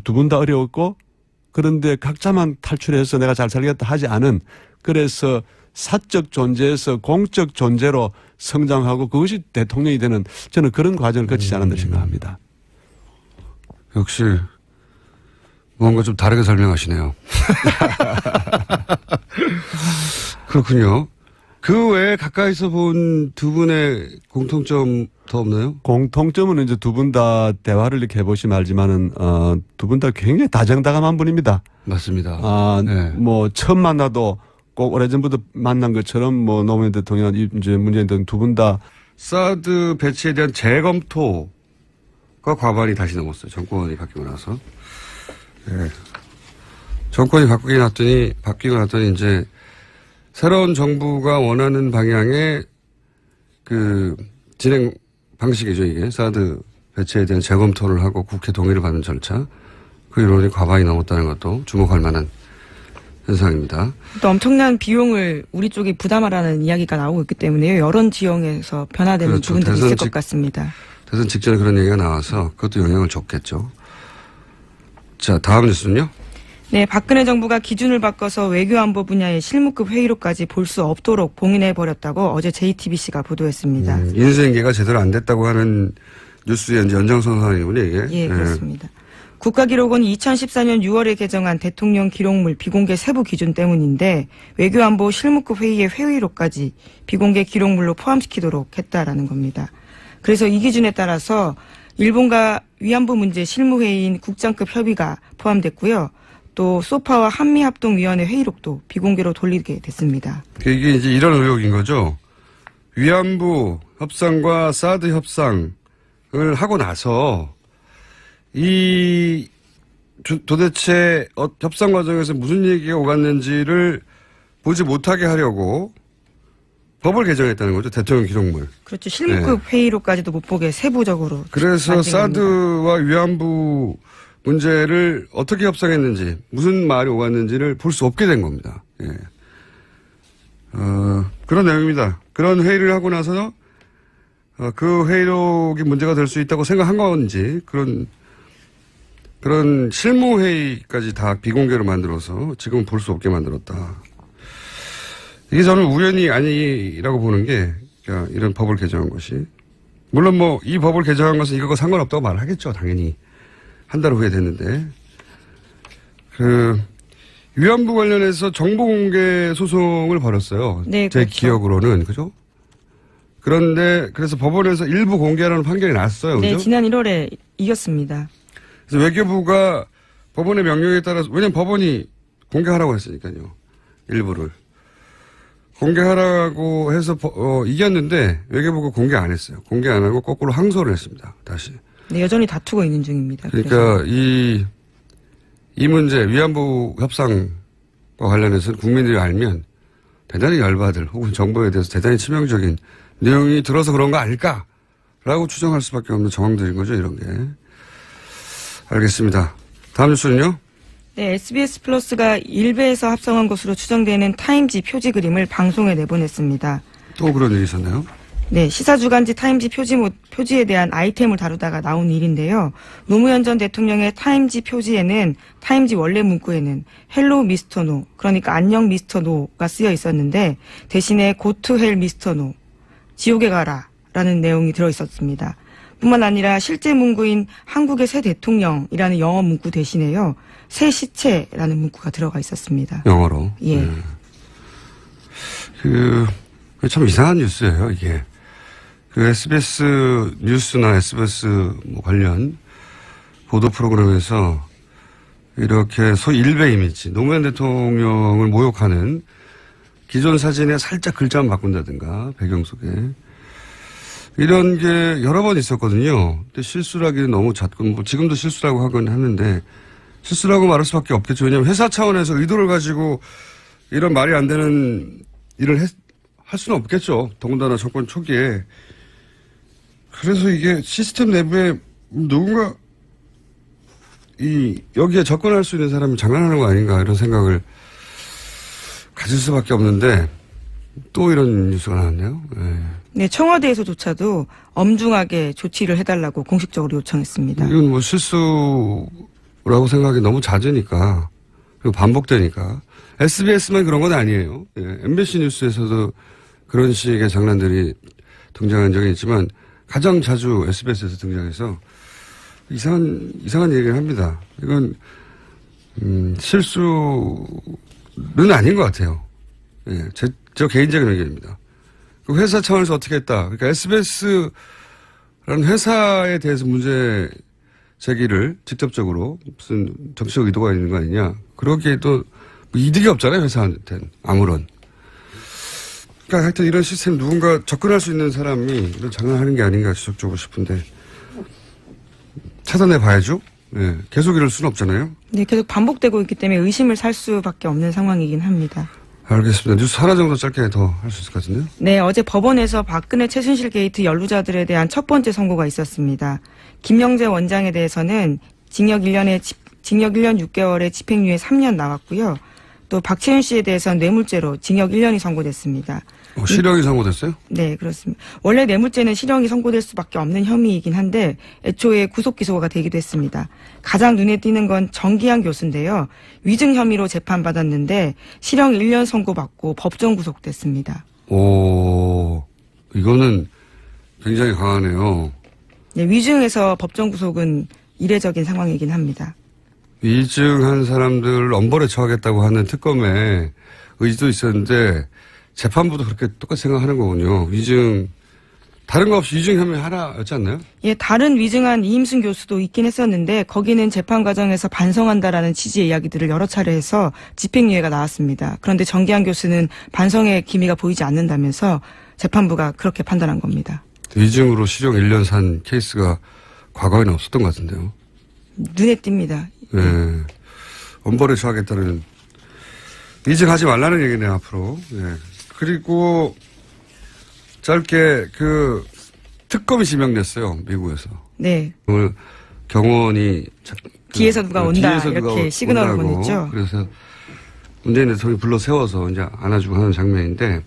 두 분 다 어려웠고, 그런데 각자만 탈출해서 내가 잘 살겠다 하지 않은, 그래서 사적 존재에서 공적 존재로 성장하고 그것이 대통령이 되는, 저는 그런 과정을 거치지 않았나 생각합니다. 역시 뭔가 좀 다르게 설명하시네요. 그렇군요. 그 외에 가까이서 본 두 분의 공통점 더 없나요? 공통점은 이제 두 분 다 대화를 이렇게 해보시면 알지만은, 두 분 다 굉장히 다정다감한 분입니다. 맞습니다. 네. 뭐 처음 만나도 꼭 오래전부터 만난 것처럼 뭐 노무현 대통령, 이제 문재인 대통령 두 분 다 사드 배치에 대한 재검토가 과반이 다시 넘었어요. 정권이 바뀌고 나서. 네. 정권이 바뀌고 났더니 이제 새로운 정부가 원하는 방향의 진행 방식이죠, 이게. 사드 배치에 대한 재검토를 하고 국회 동의를 받는 절차. 그 이론이 과반이 넘었다는 것도 주목할 만한 현상입니다. 또 엄청난 비용을 우리 쪽이 부담하라는 이야기가 나오고 있기 때문에요. 여러 지형에서 변화되는 그렇죠. 부분들이 있을 것 같습니다. 대선 직전에 그런 얘기가 나와서 그것도 영향을 줬겠죠. 자, 다음 뉴스는요? 네, 박근혜 정부가 기준을 바꿔서 외교안보 분야의 실무급 회의로까지 볼 수 없도록 봉인해버렸다고 어제 JTBC가 보도했습니다. 인수인계가 제대로 안 됐다고 하는 뉴스의 연장선상이군요, 이게. 예, 그렇습니다. 국가기록원이 2014년 6월에 개정한 대통령 기록물 비공개 세부 기준 때문인데 외교안보 실무급 회의의 회의로까지 비공개 기록물로 포함시키도록 했다라는 겁니다. 그래서 이 기준에 따라서 일본과 위안부 문제 실무회의인 국장급 협의가 포함됐고요. 또 소파와 한미합동위원회 회의록도 비공개로 돌리게 됐습니다. 이게 이제 이런 의혹인 거죠. 위안부 협상과 사드 협상을 하고 나서 도대체 협상 과정에서 무슨 얘기가 오갔는지를 보지 못하게 하려고 법을 개정했다는 거죠. 대통령 기록물. 그렇죠. 실무급 회의로까지도 못 보게 세부적으로. 그래서 사드와 위안부 문제를 어떻게 협상했는지, 무슨 말이 오갔는지를 볼 수 없게 된 겁니다. 예. 그런 내용입니다. 그런 회의를 하고 나서 그 회의록이 문제가 될 수 있다고 생각한 건지, 그런 실무회의까지 다 비공개로 만들어서 지금 볼 수 없게 만들었다. 이게 저는 우연이 아니라고 보는 게 그러니까 이런 법을 개정한 것이 물론 뭐 이 법을 개정한 것은 이거와 상관없다고 말을 하겠죠. 당연히 한 달 후에 됐는데 그 위안부 관련해서 정보 공개 소송을 벌였어요. 네, 제 그렇죠. 기억으로는 그죠? 그런데 그래서 법원에서 일부 공개하라는 판결이 났어요. 네, 그죠? 지난 1월에 이겼습니다. 그래서 외교부가 법원의 명령에 따라서 왜냐면 법원이 공개하라고 했으니까요. 일부를. 공개하라고 해서 이겼는데 외교부가 공개 안 했어요. 공개 안 하고 거꾸로 항소를 했습니다. 다시. 네, 여전히 다투고 있는 중입니다. 그러니까 이 문제 위안부 협상과 관련해서는 국민들이 알면 대단히 열받을 혹은 정부에 대해서 대단히 치명적인 내용이 들어서 그런 거 아닐까라고 추정할 수밖에 없는 정황들인 거죠. 이런 게. 알겠습니다. 다음 뉴스는요. 네, SBS 플러스가 일베에서 합성한 것으로 추정되는 타임지 표지 그림을 방송에 내보냈습니다. 또 그런 일이 있었나요? 네, 시사주간지 타임지 표지에 대한 아이템을 다루다가 나온 일인데요. 노무현 전 대통령의 타임지 표지에는 타임지 원래 문구에는 헬로우 미스터 노, 그러니까 안녕 미스터 노가 쓰여 있었는데 대신에 고투 헬 미스터 노, 지옥에 가라 라는 내용이 들어있었습니다. 뿐만 아니라 실제 문구인 한국의 새 대통령이라는 영어 문구 대신에요. 새 시체라는 문구가 들어가 있었습니다. 영어로. 예. 참 이상한 뉴스예요, 이게. SBS 뉴스나 SBS 뭐 관련 보도 프로그램에서 이렇게 소위 일베 이미지, 노무현 대통령을 모욕하는 기존 사진에 살짝 글자만 바꾼다든가, 배경 속에. 이런 게 여러 번 있었거든요. 근데 실수라기는 너무 잦고, 뭐 지금도 실수라고 하긴 하는데, 실수라고 말할 수밖에 없겠죠. 왜냐하면 회사 차원에서 의도를 가지고 이런 말이 안 되는 일을 할 수는 없겠죠. 더군다나 정권 초기에. 그래서 이게 시스템 내부에 누군가 여기에 접근할 수 있는 사람이 장난하는 거 아닌가 이런 생각을 가질 수밖에 없는데 또 이런 뉴스가 나왔네요. 네. 네, 청와대에서조차도 엄중하게 조치를 해달라고 공식적으로 요청했습니다. 이건 뭐 실수라고 생각이 너무 잦으니까 그리고 반복되니까 SBS만 그런 건 아니에요. 예, MBC 뉴스에서도 그런 식의 장난들이 등장한 적이 있지만 가장 자주 SBS에서 등장해서 이상한 얘기를 합니다. 이건 실수는 아닌 것 같아요. 예, 저 개인적인 의견입니다. 그 회사 차원에서 어떻게 했다. 그러니까 SBS라는 회사에 대해서 문제 제기를 직접적으로 무슨 정치적 의도가 있는 거 아니냐. 그러기에도 뭐 이득이 없잖아요. 회사한테는 아무런. 그러니까 하여튼 이런 시스템 누군가 접근할 수 있는 사람이 이런 장난하는 게 아닌가 지적적으로 싶은데 차단해 봐야죠. 예, 계속 이럴 수는 없잖아요. 네, 계속 반복되고 있기 때문에 의심을 살 수밖에 없는 상황이긴 합니다. 알겠습니다. 뉴스 하나 정도 짧게 더 할 수 있을 것 같은데요. 네, 어제 법원에서 박근혜 최순실 게이트 연루자들에 대한 첫 번째 선고가 있었습니다. 김영재 원장에 대해서는 징역 1년 6개월에 집행유예 3년 나왔고요. 또 박채윤 씨에 대해서는 뇌물죄로 징역 1년이 선고됐습니다. 실형이 선고됐어요? 네, 그렇습니다. 원래 뇌물죄는 실형이 선고될 수밖에 없는 혐의이긴 한데 애초에 구속 기소가 되기도 했습니다. 가장 눈에 띄는 건 정기한 교수인데요. 위증 혐의로 재판받았는데 실형 1년 선고받고 법정 구속됐습니다. 오, 이거는 굉장히 강하네요. 네, 위증에서 법정 구속은 이례적인 상황이긴 합니다. 위증한 사람들을 엄벌에 처하겠다고 하는 특검에 의지도 있었는데 재판부도 그렇게 똑같이 생각하는 거군요. 다른 거 없이 위증 혐의 하나였지 않나요? 예, 다른 위증한 이임순 교수도 있긴 했었는데 거기는 재판 과정에서 반성한다라는 취지의 이야기들을 여러 차례 해서 집행유예가 나왔습니다. 그런데 정기한 교수는 반성의 기미가 보이지 않는다면서 재판부가 그렇게 판단한 겁니다. 위증으로 실형 1년 산 케이스가 과거에는 없었던 것 같은데요. 눈에 띕니다. 예. 엄벌에 처하겠다는 위증하지 말라는 얘기네요, 앞으로. 예. 그리고 짧게 특검이 지명됐어요, 미국에서. 네. 오늘 경호원이 뒤에서 누가 온다 뒤에서 이렇게 누가 시그널을 온다고. 보냈죠. 그래서 문재인 대통령이 불러 세워서 이제 안아주고 하는 장면인데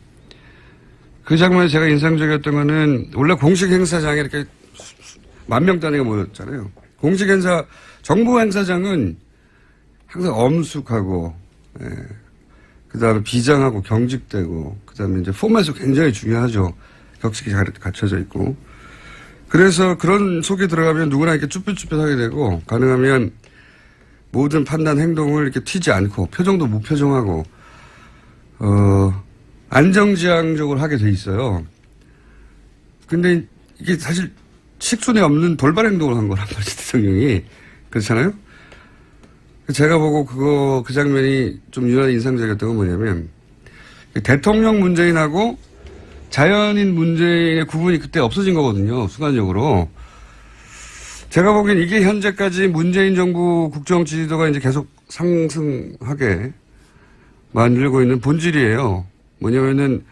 그 장면에 제가 인상적이었던 거는 원래 공식 행사장에 이렇게 만 명 단위가 모였잖아요. 공식 행사, 정부 행사장은 항상 엄숙하고, 예, 그다음에 비장하고 경직되고 그다음에 이제 포맷이 굉장히 중요하죠. 격식이 잘 갖춰져 있고. 그래서 그런 속에 들어가면 누구나 이렇게 쭈뼛쭈뼛하게 되고 가능하면 모든 판단 행동을 이렇게 튀지 않고 표정도 무표정하고 안정지향적으로 하게 돼 있어요. 근데 이게 사실 식순에 없는 돌발 행동을 한 거란 말이지 대통령이. 그렇잖아요? 제가 보고 그 장면이 좀 유난히 인상적이었던 건 뭐냐면 대통령 문재인하고 자연인 문재인의 구분이 그때 없어진 거거든요. 순간적으로. 제가 보기엔 이게 현재까지 문재인 정부 국정 지지도가 이제 계속 상승하게 만들고 있는 본질이에요. 뭐냐면은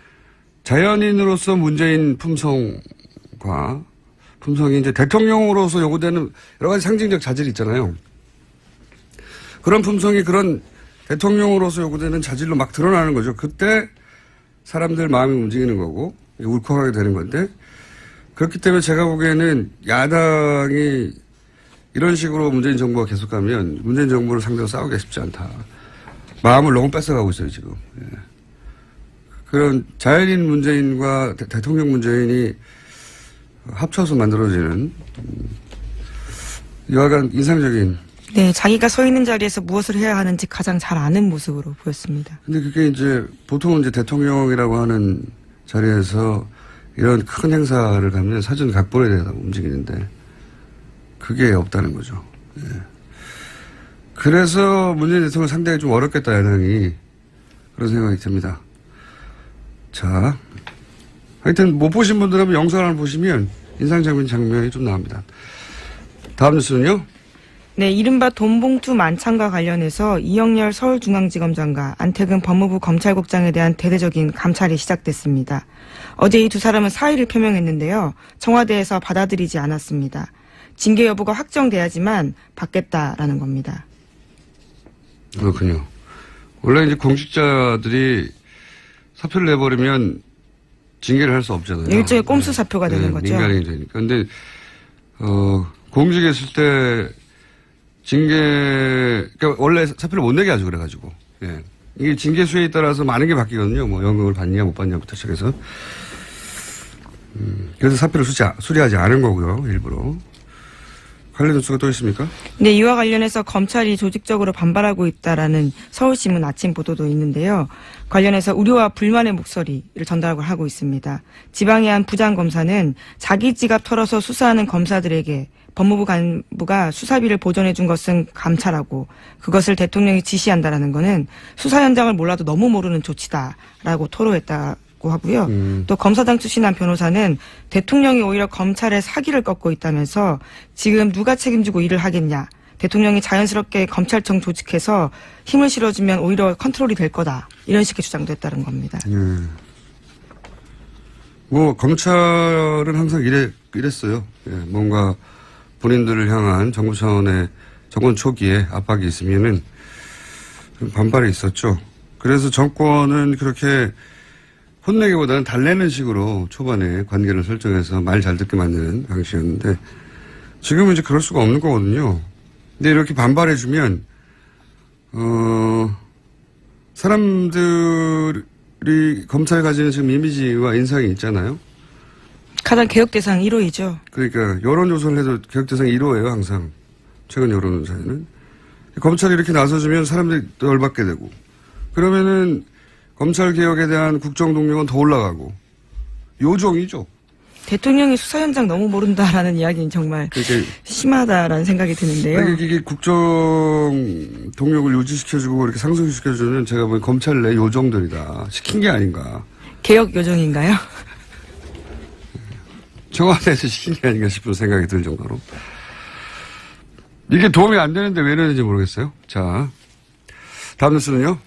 자연인으로서 문재인 품성과 품성이 이제 대통령으로서 요구되는 여러 가지 상징적 자질이 있잖아요. 그런 품성이 그런 대통령으로서 요구되는 자질로 막 드러나는 거죠. 그때 사람들 마음이 움직이는 거고 울컥하게 되는 건데 그렇기 때문에 제가 보기에는 야당이 이런 식으로 문재인 정부가 계속 가면 문재인 정부를 상대로 싸우기가 쉽지 않다. 마음을 너무 뺏어가고 있어요 지금. 예. 그런 자연인 문재인과 대통령 문재인이 합쳐서 만들어지는 여하간 인상적인. 네, 자기가 서 있는 자리에서 무엇을 해야 하는지 가장 잘 아는 모습으로 보였습니다. 근데 그게 이제 보통은 이제 대통령이라고 하는 자리에서 이런 큰 행사를 가면 사전 각본에 대해서 움직이는데 그게 없다는 거죠. 예. 그래서 문재인 대통령 상대하기 좀 어렵겠다 야당이 그런 생각이 듭니다. 자, 하여튼 못 보신 분들은 영상을 보시면 인상적인 장면이 좀 나옵니다. 다음 뉴스는요? 네, 이른바 돈봉투 만찬과 관련해서 이영렬 서울중앙지검장과 안태근 법무부 검찰국장에 대한 대대적인 감찰이 시작됐습니다. 어제 이 두 사람은 사의를 표명했는데요. 청와대에서 받아들이지 않았습니다. 징계 여부가 확정돼야지만 받겠다라는 겁니다. 그렇군요. 원래 이제 공직자들이 사표를 내버리면 징계를 할 수 없잖아요. 일종의 꼼수 사표가 되는 거죠. 민간인이 되니까. 근데 공직에 있을 때 그러니까 원래 사표를 못 내게 하죠, 그래가지고. 예. 이게 징계 수에 따라서 많은 게 바뀌거든요. 뭐 연금을 받냐, 못 받냐부터 시작해서. 그래서 사표를 수리하지 않은 거고요, 일부러. 관련 뉴스가 또 있습니까? 네, 이와 관련해서 검찰이 조직적으로 반발하고 있다라는 서울신문 아침 보도도 있는데요. 관련해서 우려와 불만의 목소리를 전달하고 있습니다. 지방의 한 부장검사는 자기 지갑 털어서 수사하는 검사들에게 법무부 간부가 수사비를 보전해 준 것은 감찰하고 그것을 대통령이 지시한다라는 것은 수사 현장을 몰라도 너무 모르는 조치다라고 토로했다고 하고요. 또 검사장 출신한 변호사는 대통령이 오히려 검찰의 사기를 꺾고 있다면서 지금 누가 책임지고 일을 하겠냐. 대통령이 자연스럽게 검찰청 조직해서 힘을 실어주면 오히려 컨트롤이 될 거다. 이런 식의 주장도 했다는 겁니다. 뭐 검찰은 항상 이랬어요. 예, 뭔가 본인들을 향한 정부 차원의 정권 초기에 압박이 있으면은 좀 반발이 있었죠. 그래서 정권은 그렇게 혼내기보다는 달래는 식으로 초반에 관계를 설정해서 말 잘 듣게 만드는 방식이었는데 지금은 이제 그럴 수가 없는 거거든요. 근데 이렇게 반발해주면 사람들이 검찰에 가지는 지금 이미지와 인상이 있잖아요. 가장 개혁 대상 1호이죠. 그러니까 여론조사를 해도 개혁 대상 1호예요 항상. 최근 여론조사에는. 검찰이 이렇게 나서주면 사람들이 더 열받게 되고 그러면은 검찰 개혁에 대한 국정 동력은 더 올라가고 요정이죠. 대통령이 수사 현장 너무 모른다라는 이야기는 정말 심하다라는 생각이 드는데요. 이게 국정 동력을 유지시켜주고 이렇게 상승시켜주는 제가 보기엔 검찰 내 요정들이다. 시킨 게 아닌가. 개혁 요정인가요? 청와대에서 시킨 게 아닌가 싶은 생각이 들 정도로. 이게 도움이 안 되는데 왜 이러는지 모르겠어요. 자, 다음 뉴스는요.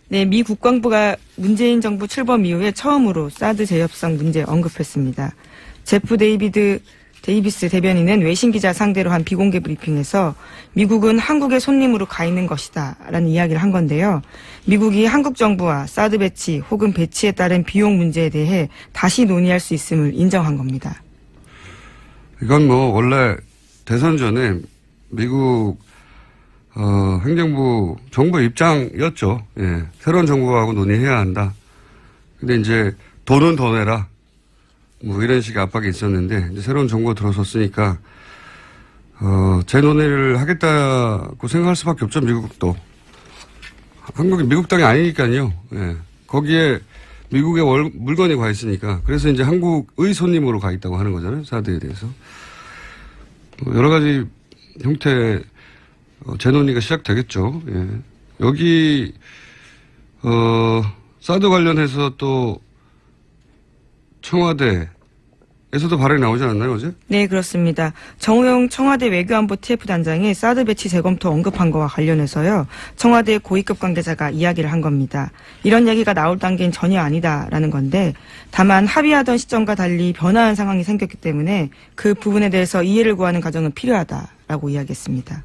네, 미 국방부가 문재인 정부 출범 이후에 처음으로 사드 재협상 문제 언급했습니다. 제프 데이비스 대변인은 외신 기자 상대로 한 비공개 브리핑에서 미국은 한국의 손님으로 가 있는 것이다 라는 이야기를 한 건데요. 미국이 한국 정부와 사드 배치 혹은 배치에 따른 비용 문제에 대해 다시 논의할 수 있음을 인정한 겁니다. 이건 뭐 원래 대선 전에 미국 행정부, 정부의 입장이었죠. 예. 새로운 정부하고 논의해야 한다. 근데 이제 돈은 더 내라. 뭐 이런 식의 압박이 있었는데, 이제 새로운 정부가 들어섰으니까, 재논의를 하겠다고 생각할 수밖에 없죠, 미국도. 한국이 미국 땅이 아니니까요. 예. 거기에 미국의 물건이 가 있으니까. 그래서 이제 한국의 손님으로 가 있다고 하는 거잖아요, 사드에 대해서. 여러 가지 형태의 재논의가 시작되겠죠. 예. 여기, 사드 관련해서 또 청와대에서도 발언이 나오지 않았나요, 어제? 네, 그렇습니다. 정우영 청와대 외교안보 TF 단장이 사드 배치 재검토 언급한 거와 관련해서요. 청와대 고위급 관계자가 이야기를 한 겁니다. 이런 얘기가 나올 단계는 전혀 아니다라는 건데 다만 합의하던 시점과 달리 변화한 상황이 생겼기 때문에 그 부분에 대해서 이해를 구하는 과정은 필요하다라고 이야기했습니다.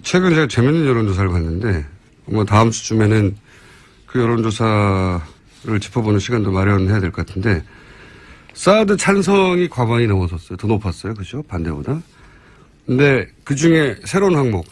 최근 제가 재밌는 여론조사를 봤는데 뭐 다음 주쯤에는 그 여론조사를 짚어보는 시간도 마련해야 될 것 같은데 사드 찬성이 과반이 넘어섰어요. 더 높았어요. 그죠? 반대보다. 근데 그 중에 새로운 항목,